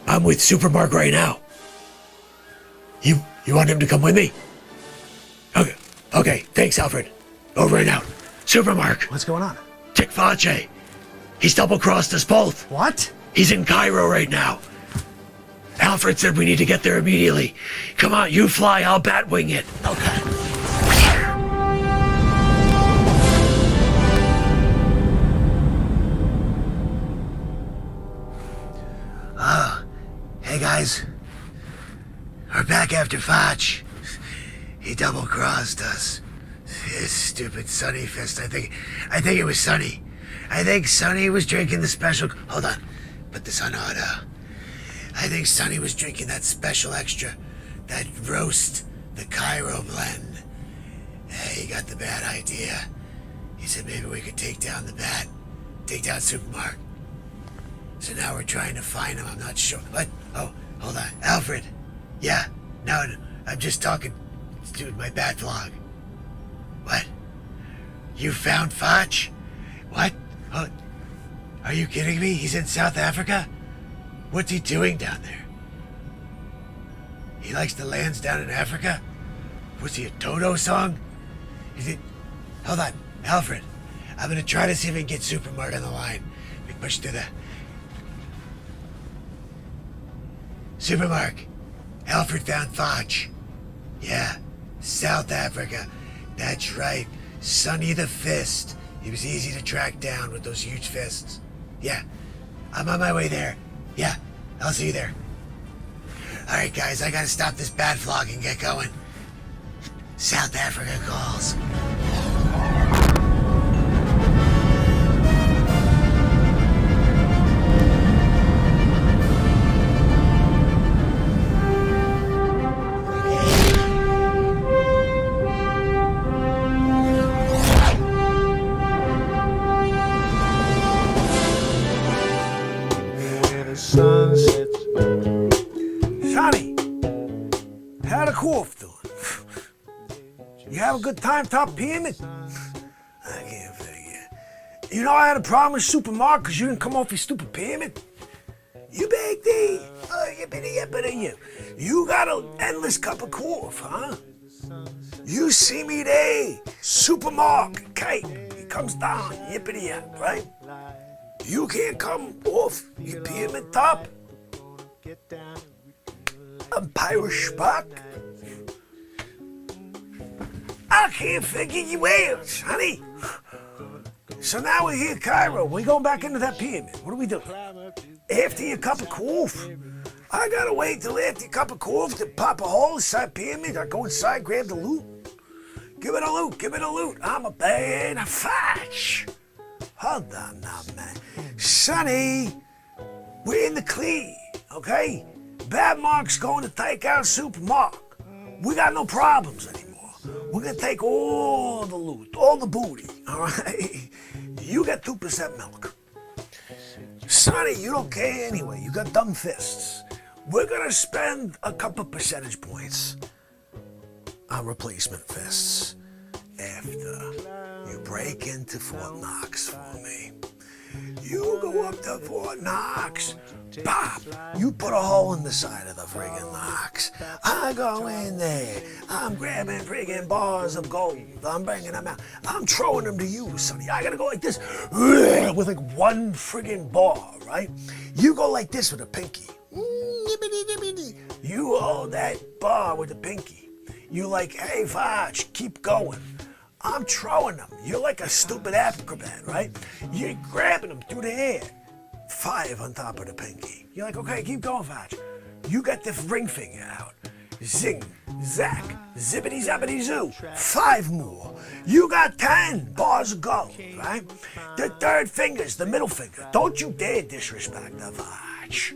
I'm with Supermark right now. You want him to come with me? Okay, thanks, Alfred. Over and out. Supermark, What's going on? Dick Facce. He's double-crossed us both. What? He's in Cairo right now. Alfred said we need to get there immediately. Come on, you fly, I'll batwing it. Okay. Hey guys. We're back after Facce. He double-crossed us. This stupid Sonny fist. I think it was Sonny. I think Sonny was drinking the special. Hold on. Put this on auto. I think Sonny was drinking that special extra. That roast. The Cairo blend. He got the bad idea. He said maybe we could take down the bat. Take down Supermark. So now we're trying to find him. I'm not sure. What? Oh, hold on. Alfred. Yeah. No, I'm just talking to my bat vlog. What? You found Facce? What? Oh, are you kidding me? He's in South Africa? What's he doing down there? He likes the lands down in Africa? Was he a Toto song? Is it? Hold on. Alfred. I'm gonna try to see if we can get Supermark on the line. We push through the... Supermark. Alfred found Facce. Yeah. South Africa. That's right. Sonny the Fist. He was easy to track down with those huge fists. Yeah. I'm on my way there. Yeah. I'll see you there. Alright guys, I gotta stop this bad vlog and get going. South Africa calls. Sonny, how the cough doing? You have a good time top pyramid? I can't figure. You know I had a problem with Supermark because you didn't come off your stupid pyramid? You big D. Oh, you. You got an endless cup of cough, huh? You see me there, Supermark, cape. He comes down, yippity-yap, right? You can't come off your pyramid top? A pirate spot? I can't figure you out, honey. So now we're here, Cairo. We going back into that pyramid. What do we do? After your cup of cough? I gotta wait till after your cup of cough to pop a hole inside pyramid. I go inside, grab the loot. Give it a loot. I'm a bad Facce. Hold on now, man. Sonny, we're in the clear, okay? Bad Mark's going to take out Supermark. We got no problems anymore. We're gonna take all the loot, all the booty, all right? You got 2% milk. Sonny, you don't care anyway. You got dumb fists. We're gonna spend a couple percentage points on replacement fists after you break into Fort Knox for me. You go up to Fort Knox, pop, you put a hole in the side of the friggin' Knox. I go in there, I'm grabbing friggin' bars of gold, I'm bringing them out. I'm throwing them to you, Sonny. I gotta go like this, with like one friggin' bar, right? You go like this with a pinky. You hold that bar with a pinky. You like, hey, Facce, keep going. I'm throwing them. You're like a stupid acrobat, right? You're grabbing them through the air. 5 on top of the pinky. You're like, okay, keep going, Facce. You got the ring finger out. Zing, zack, zippity zappity zoo. 5 more. You got 10 bars of gold, right? The third finger's the middle finger. Don't you dare disrespect the Facce.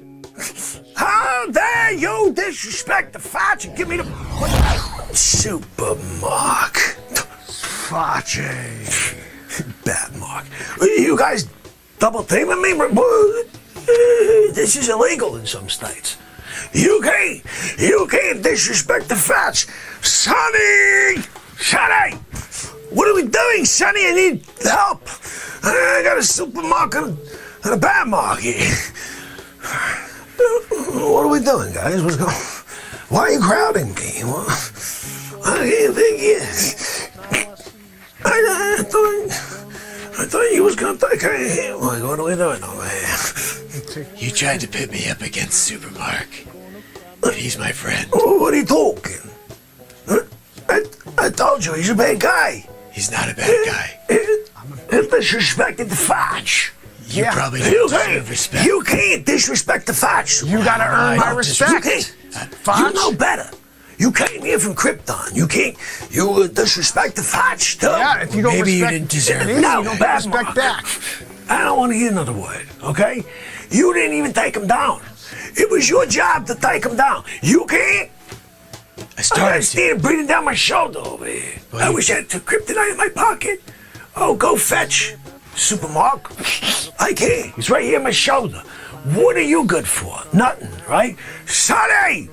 How dare you disrespect the Facce and give me the... Supermark. Facce. Batmark. You guys double teaming me? This is illegal in some states. You can't disrespect the Facce. Sonny! What are we doing, Sonny? I need help. I got a Supermark and a Batmark here. What are we doing, guys? What's going on? Why are you crowding me? I can't figure. I thought you was gonna take care of him. What are we doing over here? You tried to pit me up against Supermark. And he's my friend. What are you talking? I told you, he's a bad guy. He's not a bad guy. He disrespected the Facce. You probably don't deserve respect. You can't disrespect the Facce. You gotta earn my respect. You know better. You came here from Krypton. You disrespect the Facce, too. Yeah, if you don't Maybe you respect didn't deserve me, it. you No, don't bad respect mark. back. I don't want to hear another word, okay? You didn't even take him down. It was your job to take him down. You can't. I started to. Instead of breathing down my shoulder over here. I wish I had the kryptonite in my pocket. Oh, go fetch Supermark. I can't. He's right here on my shoulder. What are you good for? Nothing, right? Sonny!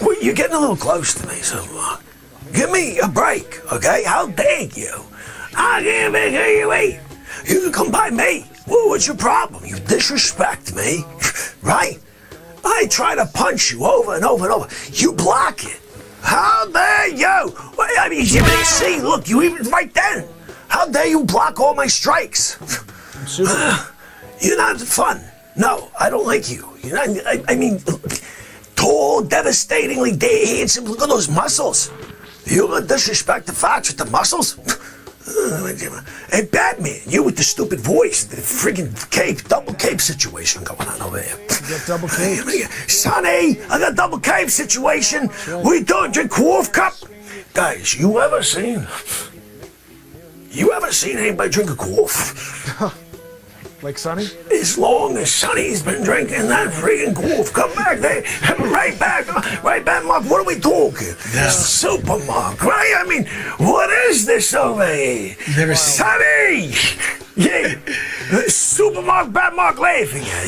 Well, you're getting a little close to me, Supermark. Give me a break, okay? How dare you? I can't make you eat. You can come by me. Well, what's your problem? You disrespect me, right? I try to punch you over and over and over. You block it. How dare you? Well, I mean, you didn't see. Look, you even right then. How dare you block all my strikes? You're not fun. No, I don't like you. You're not. I mean, tall, devastatingly handsome. Look at those muscles. You gonna disrespect the Facce with the muscles? Hey, Batman, you with the stupid voice, the friggin' cape, double cape situation going on over here. You got double cape. Sonny, I got double cape situation. We don't drink Wolf Cup. Guys, you ever seen anybody drink a Wolf? Like Sonny? As long as Sonny's been drinking that freaking Wolf, come back there, right back, Mark. What are we talking? No. Supermark, right? I mean, what is this over here? Never seen. Sonny! Yeah, Supermark, Bad Mark laughing at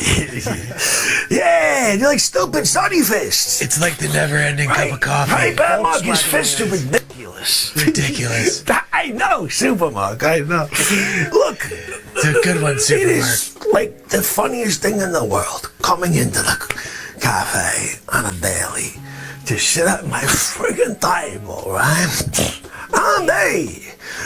you. Yeah, you're like stupid Sonny fists. It's like the never-ending cup of coffee. Right, Bad Mark, his fists are ridiculous. Ridiculous. I know, Supermark, I know. Look. It's a good one, It Supermark. is like the funniest thing in the world, coming into the cafe on a daily to sit at my friggin' table, right?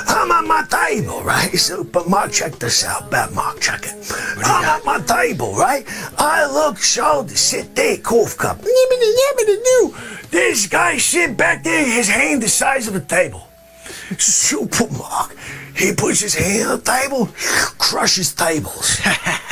I'm at my table, right? Supermark, check this out. Bad Mark, check it. I'm at my table, right? I look, shoulder, sit there, cough cup. This guy sit back there, his hand the size of a table. Supermark. He puts his hand on the table, crushes tables.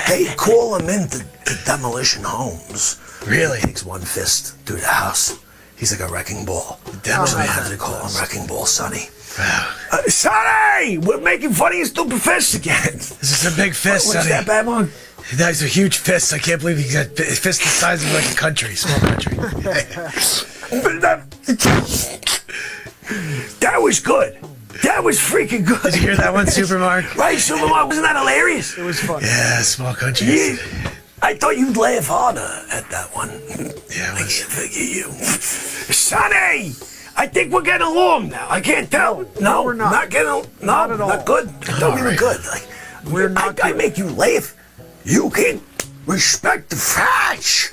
They call him into the demolition homes. Really? Takes one fist through the house. He's like a wrecking ball. Demolition That's what they call him, Wrecking Ball Sonny. Wow. Sonny! We're making funny and stupid fists again. This is a big fist, What's Sonny. that, bad one? That's a huge fist. I can't believe he got a fist the size of like a country, small country. That was good. That was freaking good. Did you hear that one, Supermark? Right, Supermark? Wasn't that hilarious? It was fun. Yeah, small countries. Yeah. I thought you'd laugh harder at that one. Yeah, I it was. can't figure you. Sonny! I think we're getting along now. I can't tell. No, we're not. Not getting along. No, Not at all. Not good. Don't even right. good. Like, We're not I good. make you laugh. You can't respect the Facce.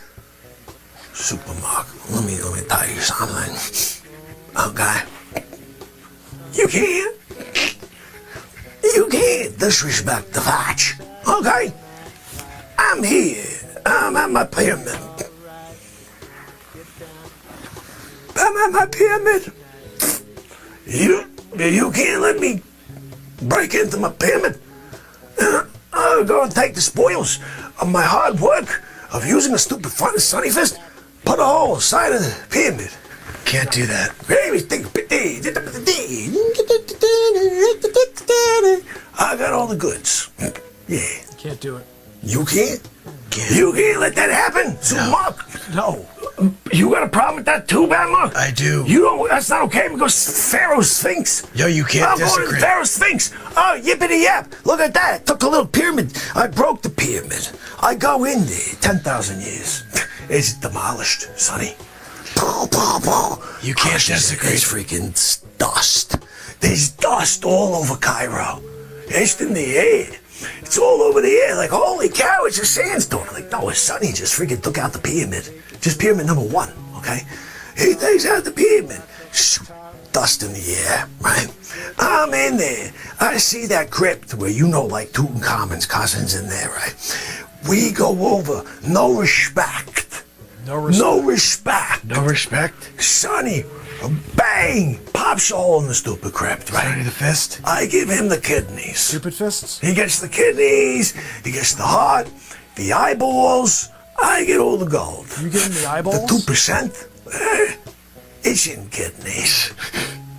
Supermark, let me tell you something. Okay? You can't disrespect the Facce. Okay? I'm here. I'm at my pyramid. I'm at my pyramid. You can't let me break into my pyramid. I'll go and take the spoils of my hard work of using a stupid Sonny fist, put a hole inside of the pyramid. Can't do that. I got all the goods. Yeah. Can't do it. You can't? You can't let that happen? Mark. No. You got a problem with that too, Bad Mark? I do. You don't, that's not okay because Pharaoh Sphinx. Yo, you can't I'm going to disagree. the Pharaoh Sphinx. Oh, yippity yap. Look at that. Took a little pyramid. I broke the pyramid. I go in there. 10,000 years. It's demolished, Sonny. You can't Crushes it. disagree. It's freaking dust. There's dust all over Cairo. It's in the air. It's all over the air. Like, holy cow, it's a sandstorm. Like, no, Sonny just freaking took out the pyramid. Just pyramid number one, okay? He takes out the pyramid. Dust in the air, right? I'm in there. I see that crypt where you know, like Tutankhamun's cousins in there, right? We go over. No respect. No respect. No respect. No respect? Sonny, bang, pops a hole in the stupid crypt, right? Sonny the fist? I give him the kidneys. Stupid fists? He gets the kidneys, he gets the heart, the eyeballs. I get all the gold. You give him the eyeballs? The 2%. It's in kidneys.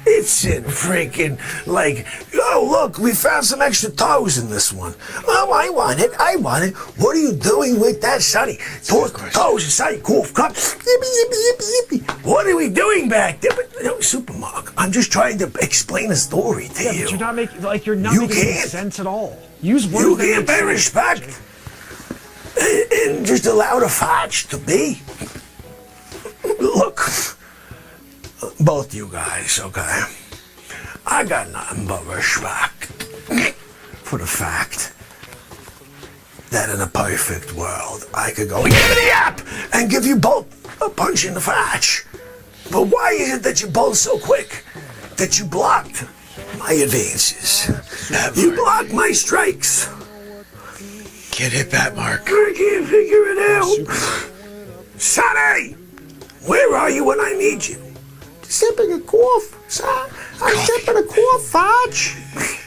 It's in freaking, like, oh, look, we found some extra toes in this one. Oh, I want it. What are you doing with that, Sonny? Toes and Sonny, cough cup. Yippee, yippee, yippee, yippee. What are we doing back there? But, no, Supermark, I'm just trying to explain a story to you. But you're not making, making sense at all. Use words You that can't make pay sense. respect and just allow the Facce to be. Look, both you guys, okay? I got nothing but respect for the fact that in a perfect world, I could go yippity yap and give you both a punch in the Facce. But why is it that you're both so quick that you blocked my advances? You blocked my strikes. Get hit back, Mark. I can't figure it out. Sonny, where are you when I need you? Sipping a cough, son. I'm sipping a cough, Facce.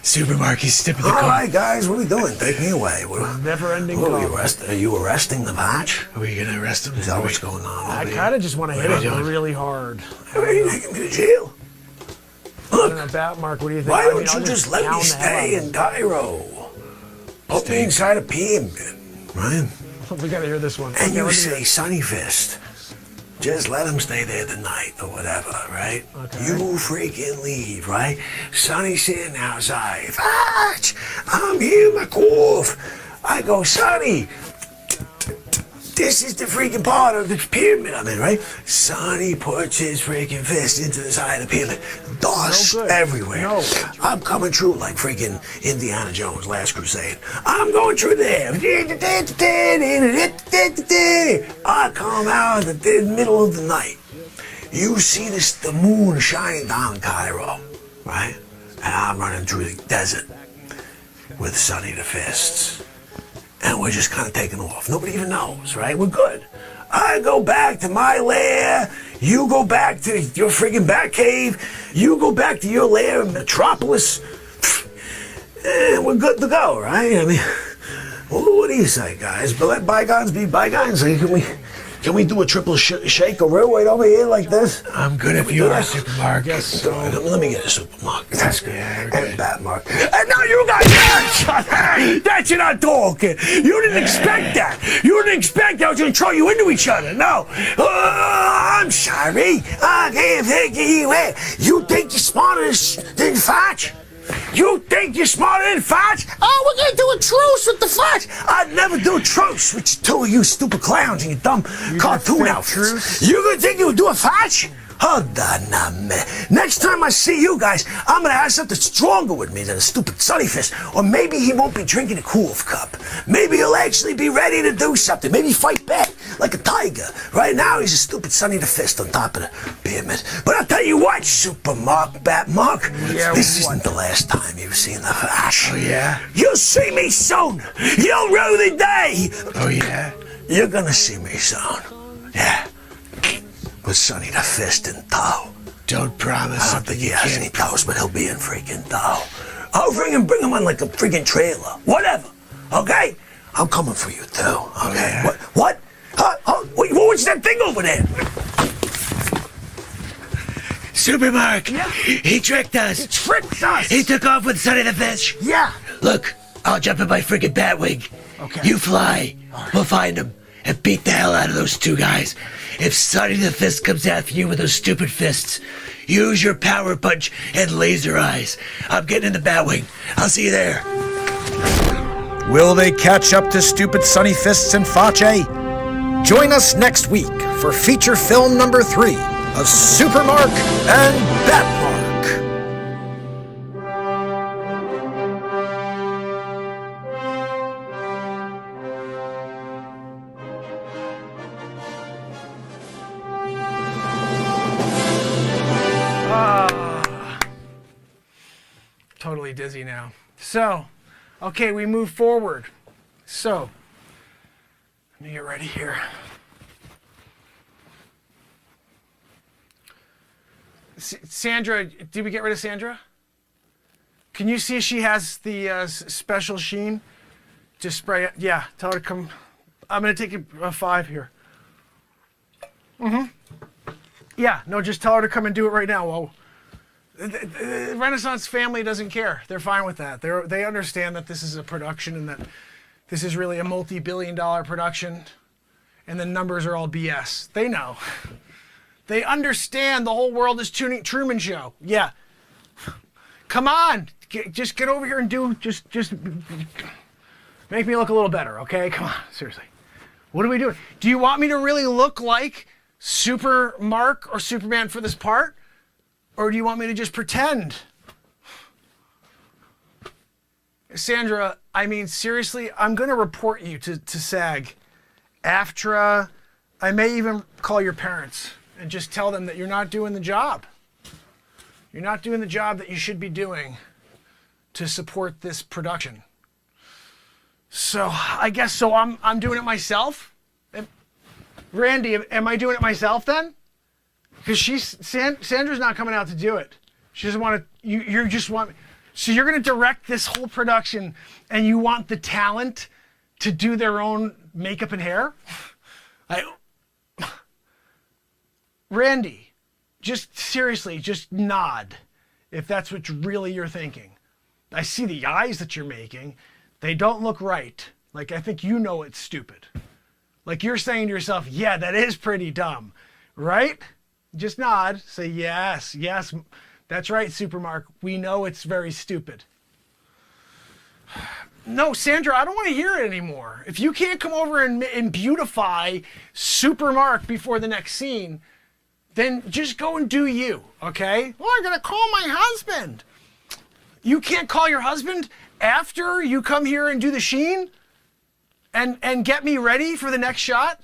Supermark, he's sipping the All coffee. right, guys, what are we doing? Take me away. Never-ending What are cough. Are you arresting the Facce? Are we gonna arrest him? Is that what's going on? I over here? kind of just want to hit What are you it doing? really hard. Are you taking me to jail? I don't know, Bat Mark, what do you think? Why I mean, don't you I'll just let me pound the hell out stay of in Cairo? Put me inside a pyramid, right? him. We gotta hear this one. And Okay, you let me say, hear- Sonny Fist, just let him stay there the night or whatever, right? Okay. You freaking leave, right? Sonny's sitting outside. Facce, I'm here, my cough. I go, Sonny, this is the freaking part of the pyramid I'm in, right? Sonny puts his freaking fist into the side of the pyramid. Dust No good. everywhere. No. I'm coming through like freaking Indiana Jones, Last Crusade. I'm going through there. I come out in the middle of the night. You see the moon shining down Cairo, right? And I'm running through the desert with Sonny the Fists. And we're just kind of taking off. Nobody even knows, right? We're good. I go back to my lair. You go back to your friggin' bat cave. You go back to your lair in Metropolis. And we're good to go, right? I mean, what do you say, guys? But let bygones be bygones. Can we do a triple shake or right over here like this? I'm good if you are, Supermark. Yes, so let me get a Supermark. That's good. Yeah, And Batmark. And now you guys, that's you're not talking. You didn't expect that. You didn't expect that I was going to throw you into each other. No. I'm sorry. I can't take you away. You think you're smarter than Facce? You think you're smarter than Facce? Oh, we're gonna do a truce with the Facce. I'd never do a truce with two of you stupid clowns and your dumb cartoon outfits. You gonna think you would do a Facce? Hold on a minute. Next time I see you guys, I'm gonna have something stronger with me than a stupid Sonny Fist. Or maybe he won't be drinking a cool cup. Maybe he'll actually be ready to do something. Maybe fight back like a tiger. Right now, he's a stupid Sonny the Fist on top of the pyramid. But I'll tell you what, Supermark, Batmark, this isn't the last time you've seen the Facce. Oh, yeah? You'll see me soon. You'll rue the day. Oh, yeah? You're gonna see me soon. Yeah. With Sonny the Fist in tow. Don't promise I don't something think he you has can't. any tows, but he'll be in freaking tow. I'll bring him on like a freaking trailer. Whatever. Okay? I'm coming for you too. Okay? yeah? What? What's that thing over there? Supermark! He tricked us! Tricked us! He took off with Sonny the Fish! Yeah! Look, I'll jump in my freaking Batwing. Okay. You fly. We'll find him and beat the hell out of those two guys. If Sonny the Fist comes after you with those stupid fists, use your power punch and laser eyes. I'm getting in the Batwing. I'll see you there. Will they catch up to stupid Sonny Fists and Facce? Join us next week for feature film number 3 of Supermark and Batmark. Totally dizzy now. So, okay, we move forward. So, let me get ready here. Sandra, did we get rid of Sandra? Can you see if she has the special sheen to spray it? Yeah, tell her to come. I'm going to take a 5 here. Yeah, no, just tell her to come and do it right now. Well, the Renaissance family doesn't care. They're fine with that. They understand that this is a production and that this is really a multi-billion-dollar production and the numbers are all BS. They know. They understand the whole world is tuning Truman Show. Yeah. Come on. Just get over here and just make me look a little better, okay? Come on, seriously. What are we doing? Do you want me to really look like Super Mark or Superman for this part? Or do you want me to just pretend? Sandra, I mean, seriously, I'm going to report you to SAG. AFTRA, I may even call your parents and just tell them that you're not doing the job. You're not doing the job that you should be doing to support this production. So I guess so I'm doing it myself. Randy, am I doing it myself then? Because Sandra's not coming out to do it. She doesn't want to. You just want. So you're going to direct this whole production, and you want the talent to do their own makeup and hair? Randy, just seriously, just nod if that's what really you're thinking. I see the eyes that you're making. They don't look right. Like, I think you know it's stupid. Like, you're saying to yourself, yeah, that is pretty dumb, right? Just nod. Say, yes, that's right, Supermark. We know it's very stupid. No, Sandra, I don't want to hear it anymore. If you can't come over and beautify Supermark before the next scene, then just go and do you, okay? Well, I'm going to call my husband. You can't call your husband after you come here and do the sheen and get me ready for the next shot?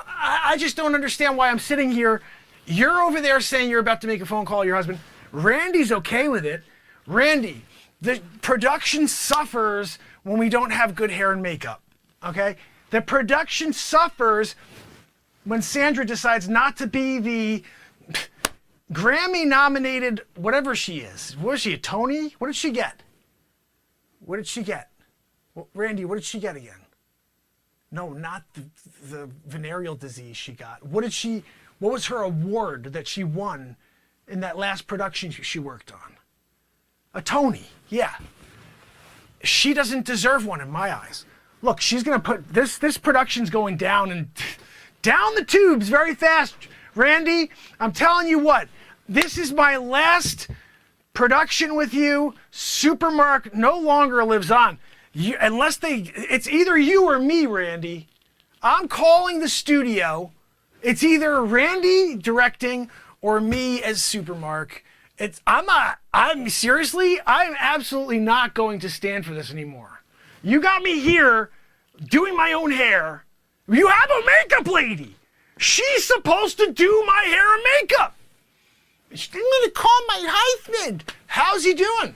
I just don't understand why I'm sitting here. You're over there saying you're about to make a phone call to your husband. Randy's okay with it. Randy, the production suffers when we don't have good hair and makeup, okay? The production suffers when Sandra decides not to be the Grammy-nominated whatever she is. What is she, a Tony? What did she get? What did she get? Well, Randy, what did she get again? No, not the venereal disease she got. What was her award that she won in that last production she worked on? A Tony, yeah. She doesn't deserve one in my eyes. Look, she's gonna put, this production's going down and down the tubes very fast. Randy, I'm telling you what, this is my last production with you. Supermark no longer lives on. It's either you or me, Randy. I'm calling the studio. It's either Randy directing or me as Supermark. I'm absolutely not going to stand for this anymore. You got me here doing my own hair. You have a makeup lady. She's supposed to do my hair and makeup. I'm going to call my husband. How's he doing?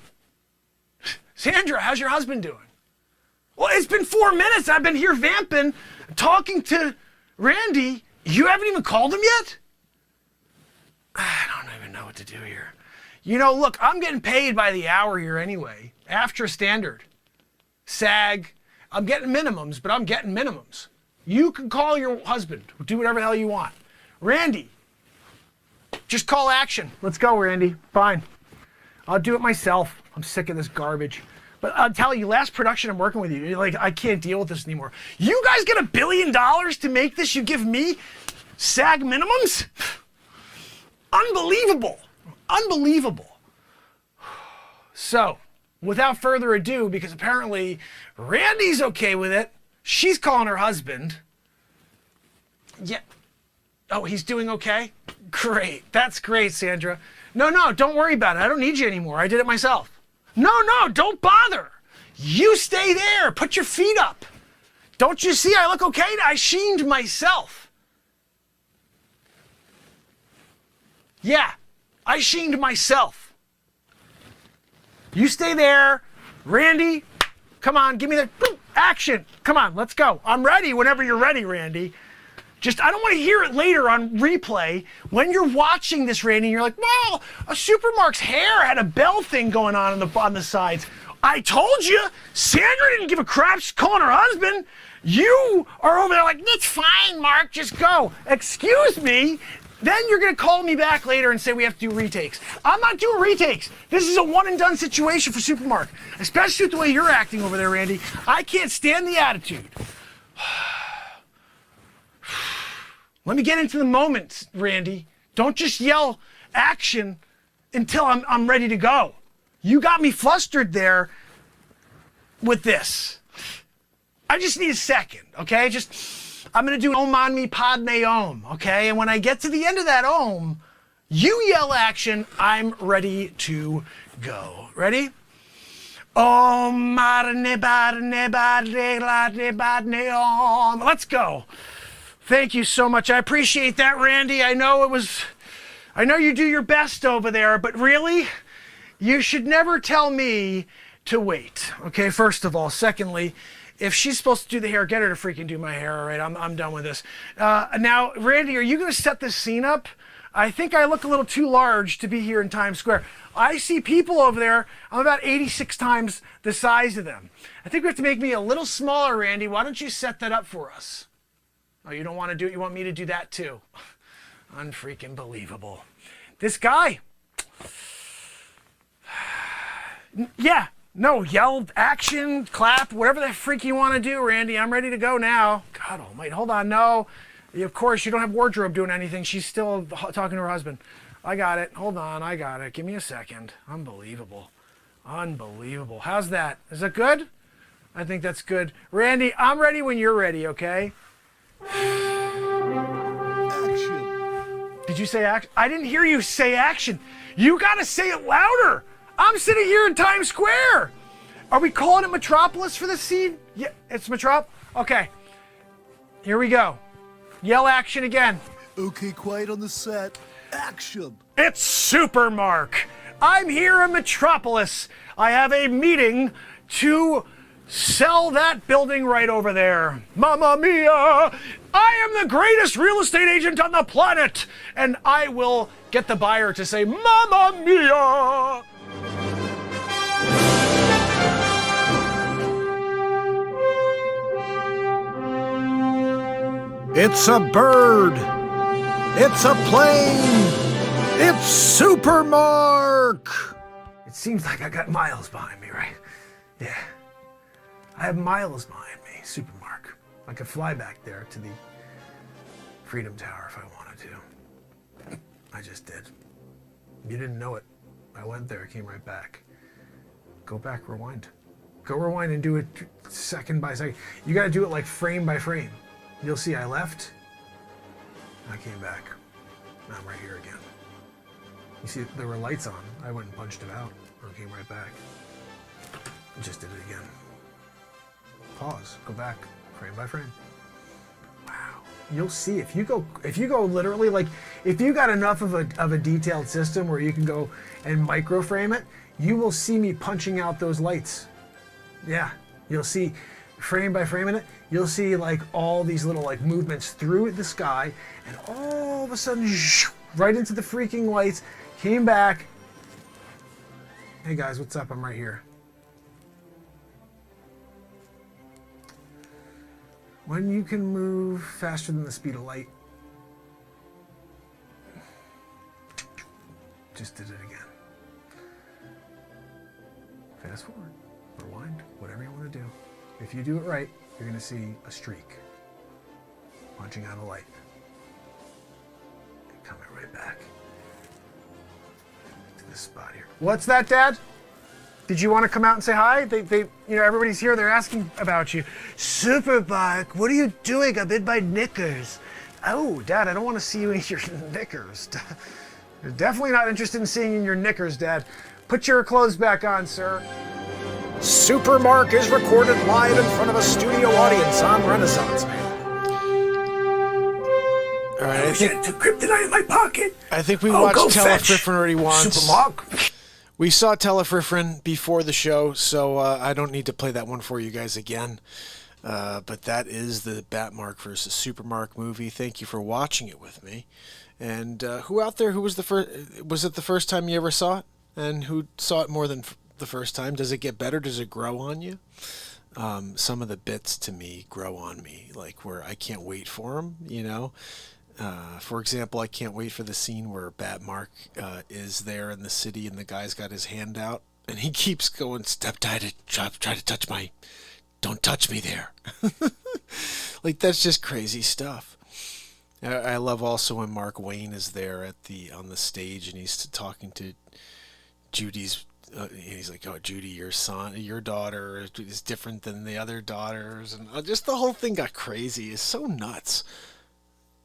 Sandra, how's your husband doing? Well, it's been 4 minutes. I've been here vamping, talking to Randy. You haven't even called him yet? I don't even know what to do here. You know, look, I'm getting paid by the hour here anyway. AFTRA standard. SAG. I'm getting minimums, but I'm getting minimums. You can call your husband. Do whatever the hell you want. Randy, just call action. Let's go, Randy. Fine. I'll do it myself. I'm sick of this garbage. But I'll tell you, last production I'm working with you, you're like, I can't deal with this anymore. You guys get $1 billion to make this? You give me SAG minimums? Unbelievable. Unbelievable. So, without further ado, because apparently Randy's okay with it, she's calling her husband. Yeah. Oh, he's doing okay? Great. That's great, Sandra. No, don't worry about it. I don't need you anymore. I did it myself. No, don't bother. You stay there. Put your feet up. Don't you see I look okay? I sheened myself. Yeah, I sheened myself. You stay there. Randy, come on, give me the action. Come on, let's go. I'm ready whenever you're ready, Randy. I don't want to hear it later on replay. When you're watching this, Randy, and you're like, wow, Supermark's hair had a bell thing going on the sides. I told you, Sandra didn't give a crap. She's calling her husband. You are over there like, it's fine, Mark, just go. Excuse me, Then you're going to call me back later and say we have to do retakes. I'm not doing retakes. This is a one and done situation for Supermark, especially with the way you're acting over there, Randy. I can't stand the attitude. Let me get into the moment, Randy. Don't just yell action until I'm ready to go. You got me flustered there with this. I just need a second, okay? I'm going to do an Om Mani Padme Om, okay? And when I get to the end of that Om, you yell action, I'm ready to go. Ready? Om Mani Padme Om. Let's go. Thank you so much. I appreciate that, Randy. I know you do your best over there, but really, you should never tell me to wait, okay? First of all. Secondly, if she's supposed to do the hair, get her to freaking do my hair, all right? I'm done with this. Now, Randy, are you going to set this scene up? I think I look a little too large to be here in Times Square. I see people over there. I'm about 86 times the size of them. I think we have to make me a little smaller, Randy. Why don't you set that up for us? Oh, you don't want to do it? You want me to do that too? Unfreaking believable. This guy. Yeah. No, yell, action, clap, whatever the freak you want to do, Randy. I'm ready to go now. God almighty. Hold on. No. Of course, you don't have wardrobe doing anything. She's still talking to her husband. I got it. Hold on. I got it. Give me a second. Unbelievable. Unbelievable. How's that? Is that good? I think that's good. Randy, I'm ready when you're ready, okay? Action. Did you say action? I didn't hear you say action. You got to say it louder. I'm sitting here in Times Square. Are we calling it Metropolis for this scene? Yeah, it's Metrop. Okay. Here we go. Yell action again. Okay, quiet on the set. Action. It's Supermark. I'm here in Metropolis. I have a meeting to sell that building right over there. Mamma mia! I am the greatest real estate agent on the planet, and I will get the buyer to say, Mamma mia! It's a bird. It's a plane. It's Supermark. It seems like I got miles behind me, right? Yeah. I have miles behind me, Supermark. I could fly back there to the Freedom Tower if I wanted to. I just did. You didn't know it. I went there, came right back. Go back, rewind. Go rewind and do it second by second. You gotta do it like frame by frame. You'll see I left, I came back. Now I'm right here again. You see, there were lights on. I went and punched it out, or came right back. I just did it again. Pause, go back, frame by frame. Wow. You'll see, if you go literally, like, if you got enough of a detailed system where you can go and micro frame it, you will see me punching out those lights. Yeah, you'll see frame by frame in it, you'll see like all these little like movements through the sky, and all of a sudden, right into the freaking lights, came back. Hey guys, what's up? I'm right here. When you can move faster than the speed of light. Just did it again. Fast forward, rewind, whatever you want to do. If you do it right, you're going to see a streak punching out a light and coming right back to this spot here. What's that, Dad? Did you want to come out and say hi? Everybody's here. They're asking about you. Supermark, what are you doing? I'm in my knickers. Oh, Dad, I don't want to see you in your knickers. You're definitely not interested in seeing you in your knickers, Dad. Put your clothes back on, sir. Supermark is recorded live in front of a studio audience on Renaissance Man. All right, I had kryptonite in my pocket. I think we watched Telefriffin already once. Supermark. We saw Telefriffin before the show, so I don't need to play that one for you guys again. But that is the Batmark versus Supermark movie. Thank you for watching it with me. And who out there, who was the first? Was it the first time you ever saw it? And who saw it more than the first time? Does it get better? Does it grow on you? Some of the bits to me grow on me, like where I can't wait for them, For example, I can't wait for the scene where Batmark is there in the city and the guy's got his hand out and he keeps going, try to touch my, don't touch me there. Like, that's just crazy stuff. I love also when Mark Wayne is there on the stage and he's talking to Judy's, and he's like, oh, Judy, your daughter is different than the other daughters. And just the whole thing got crazy. It's so nuts.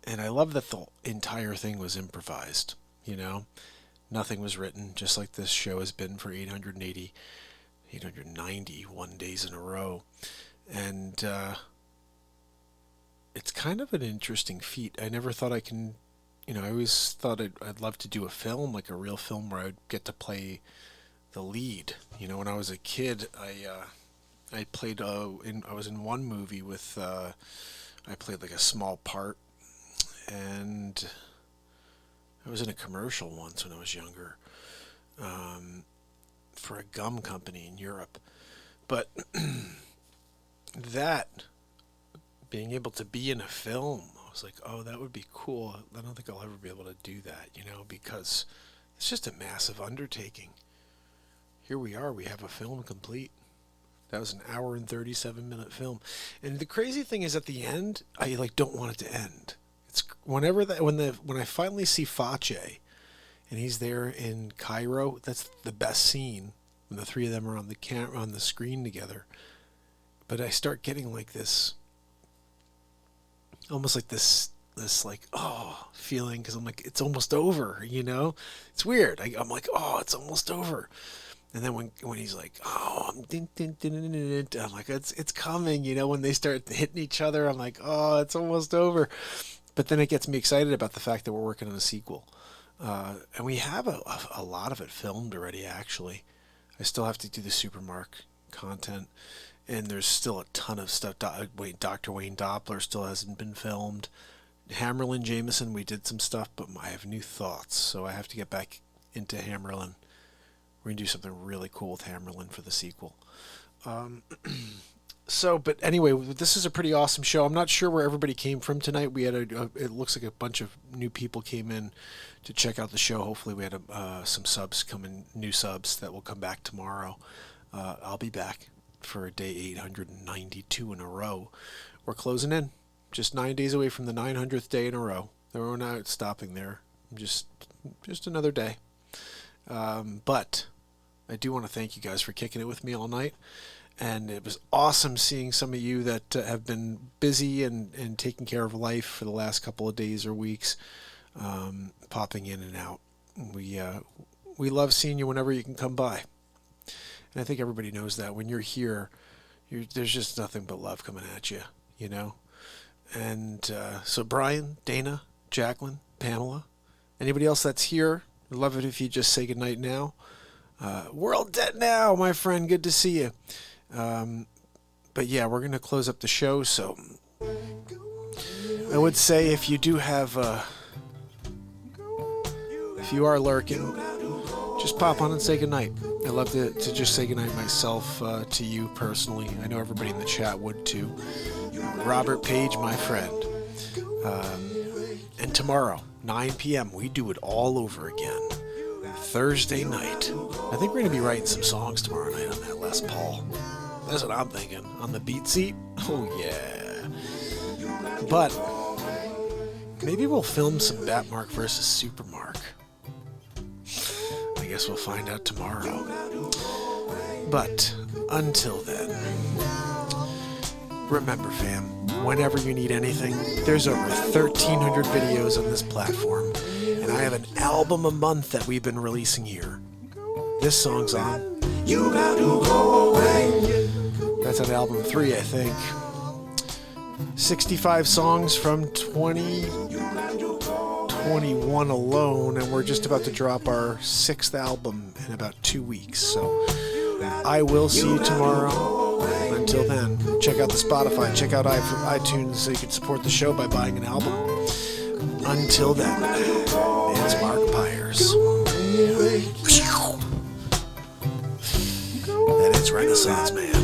And I love that the entire thing was improvised, you know? Nothing was written, just like this show has been for 891 days in a row. And it's kind of an interesting feat. I never thought I can, I always thought I'd love to do a film, like a real film where I'd get to play the lead. When I was a kid, I played, I was in one movie with, I played like a small part. And I was in a commercial once when I was younger, for a gum company in Europe. But that, being able to be in a film, I was like, oh, that would be cool. I don't think I'll ever be able to do that, because it's just a massive undertaking. Here we are, we have a film complete. That was an 1 hour and 37-minute film. And the crazy thing is, at the end, I don't want it to end. It's when I finally see Facce, and he's there in Cairo. That's the best scene when the three of them are on the screen together. But I start getting like this, almost like this like feeling, because I'm like, it's almost over. It's weird. I'm like, oh, it's almost over. And then when he's like, oh, I'm like, it's coming. When they start hitting each other, I'm like, oh, it's almost over. But then it gets me excited about the fact that we're working on a sequel. And we have a lot of it filmed already, actually. I still have to do the Supermark content. And there's still a ton of stuff. Dr. Wayne Doppler still hasn't been filmed. Hammerlin, Jamison, we did some stuff, but I have new thoughts. So I have to get back into Hammerlin. We're going to do something really cool with Hammerlin for the sequel. But anyway, this is a pretty awesome show. I'm not sure where everybody came from tonight. We had it looks like a bunch of new people came in to check out the show. Hopefully we had some subs come in, new subs that will come back tomorrow. I'll be back for day 892 in a row. We're closing in. Just 9 days away from the 900th day in a row. We're not stopping there. Just another day. But I do want to thank you guys for kicking it with me all night. And it was awesome seeing some of you that have been busy and taking care of life for the last couple of days or weeks, popping in and out. We love seeing you whenever you can come by. And I think everybody knows that. When you're here, there's just nothing but love coming at you, And so Brian, Dana, Jacqueline, Pamela, anybody else that's here, I'd love it if you just say goodnight now. World Debt Now, my friend, good to see you. But yeah, we're going to close up the show, so I would say if you do have, if you are lurking, just pop on and say goodnight. I'd love to just say goodnight myself to you personally. I know everybody in the chat would too. Robert Page, my friend. And tomorrow, 9 p.m., we do it all over again. Thursday night. I think we're going to be writing some songs tomorrow night on that Les Paul. That's what I'm thinking. On the beat seat? Oh, yeah. But maybe we'll film some Batmark versus Supermark. I guess we'll find out tomorrow. But until then, remember, fam, whenever you need anything, there's over 1,300 videos on this platform. And I have an album a month that we've been releasing here. This song's on. You got to go away. That's on album 3, I think. 65 songs from 2021 alone, and we're just about to drop our 6th album in about 2 weeks. So I will see you tomorrow. Until then, check out the Spotify, check out iTunes so you can support the show by buying an album. Until then, it's Mark Pires. And it's Renaissance Man.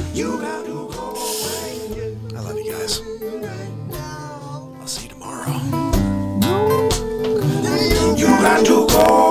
I love you guys. I'll see you tomorrow. time to go.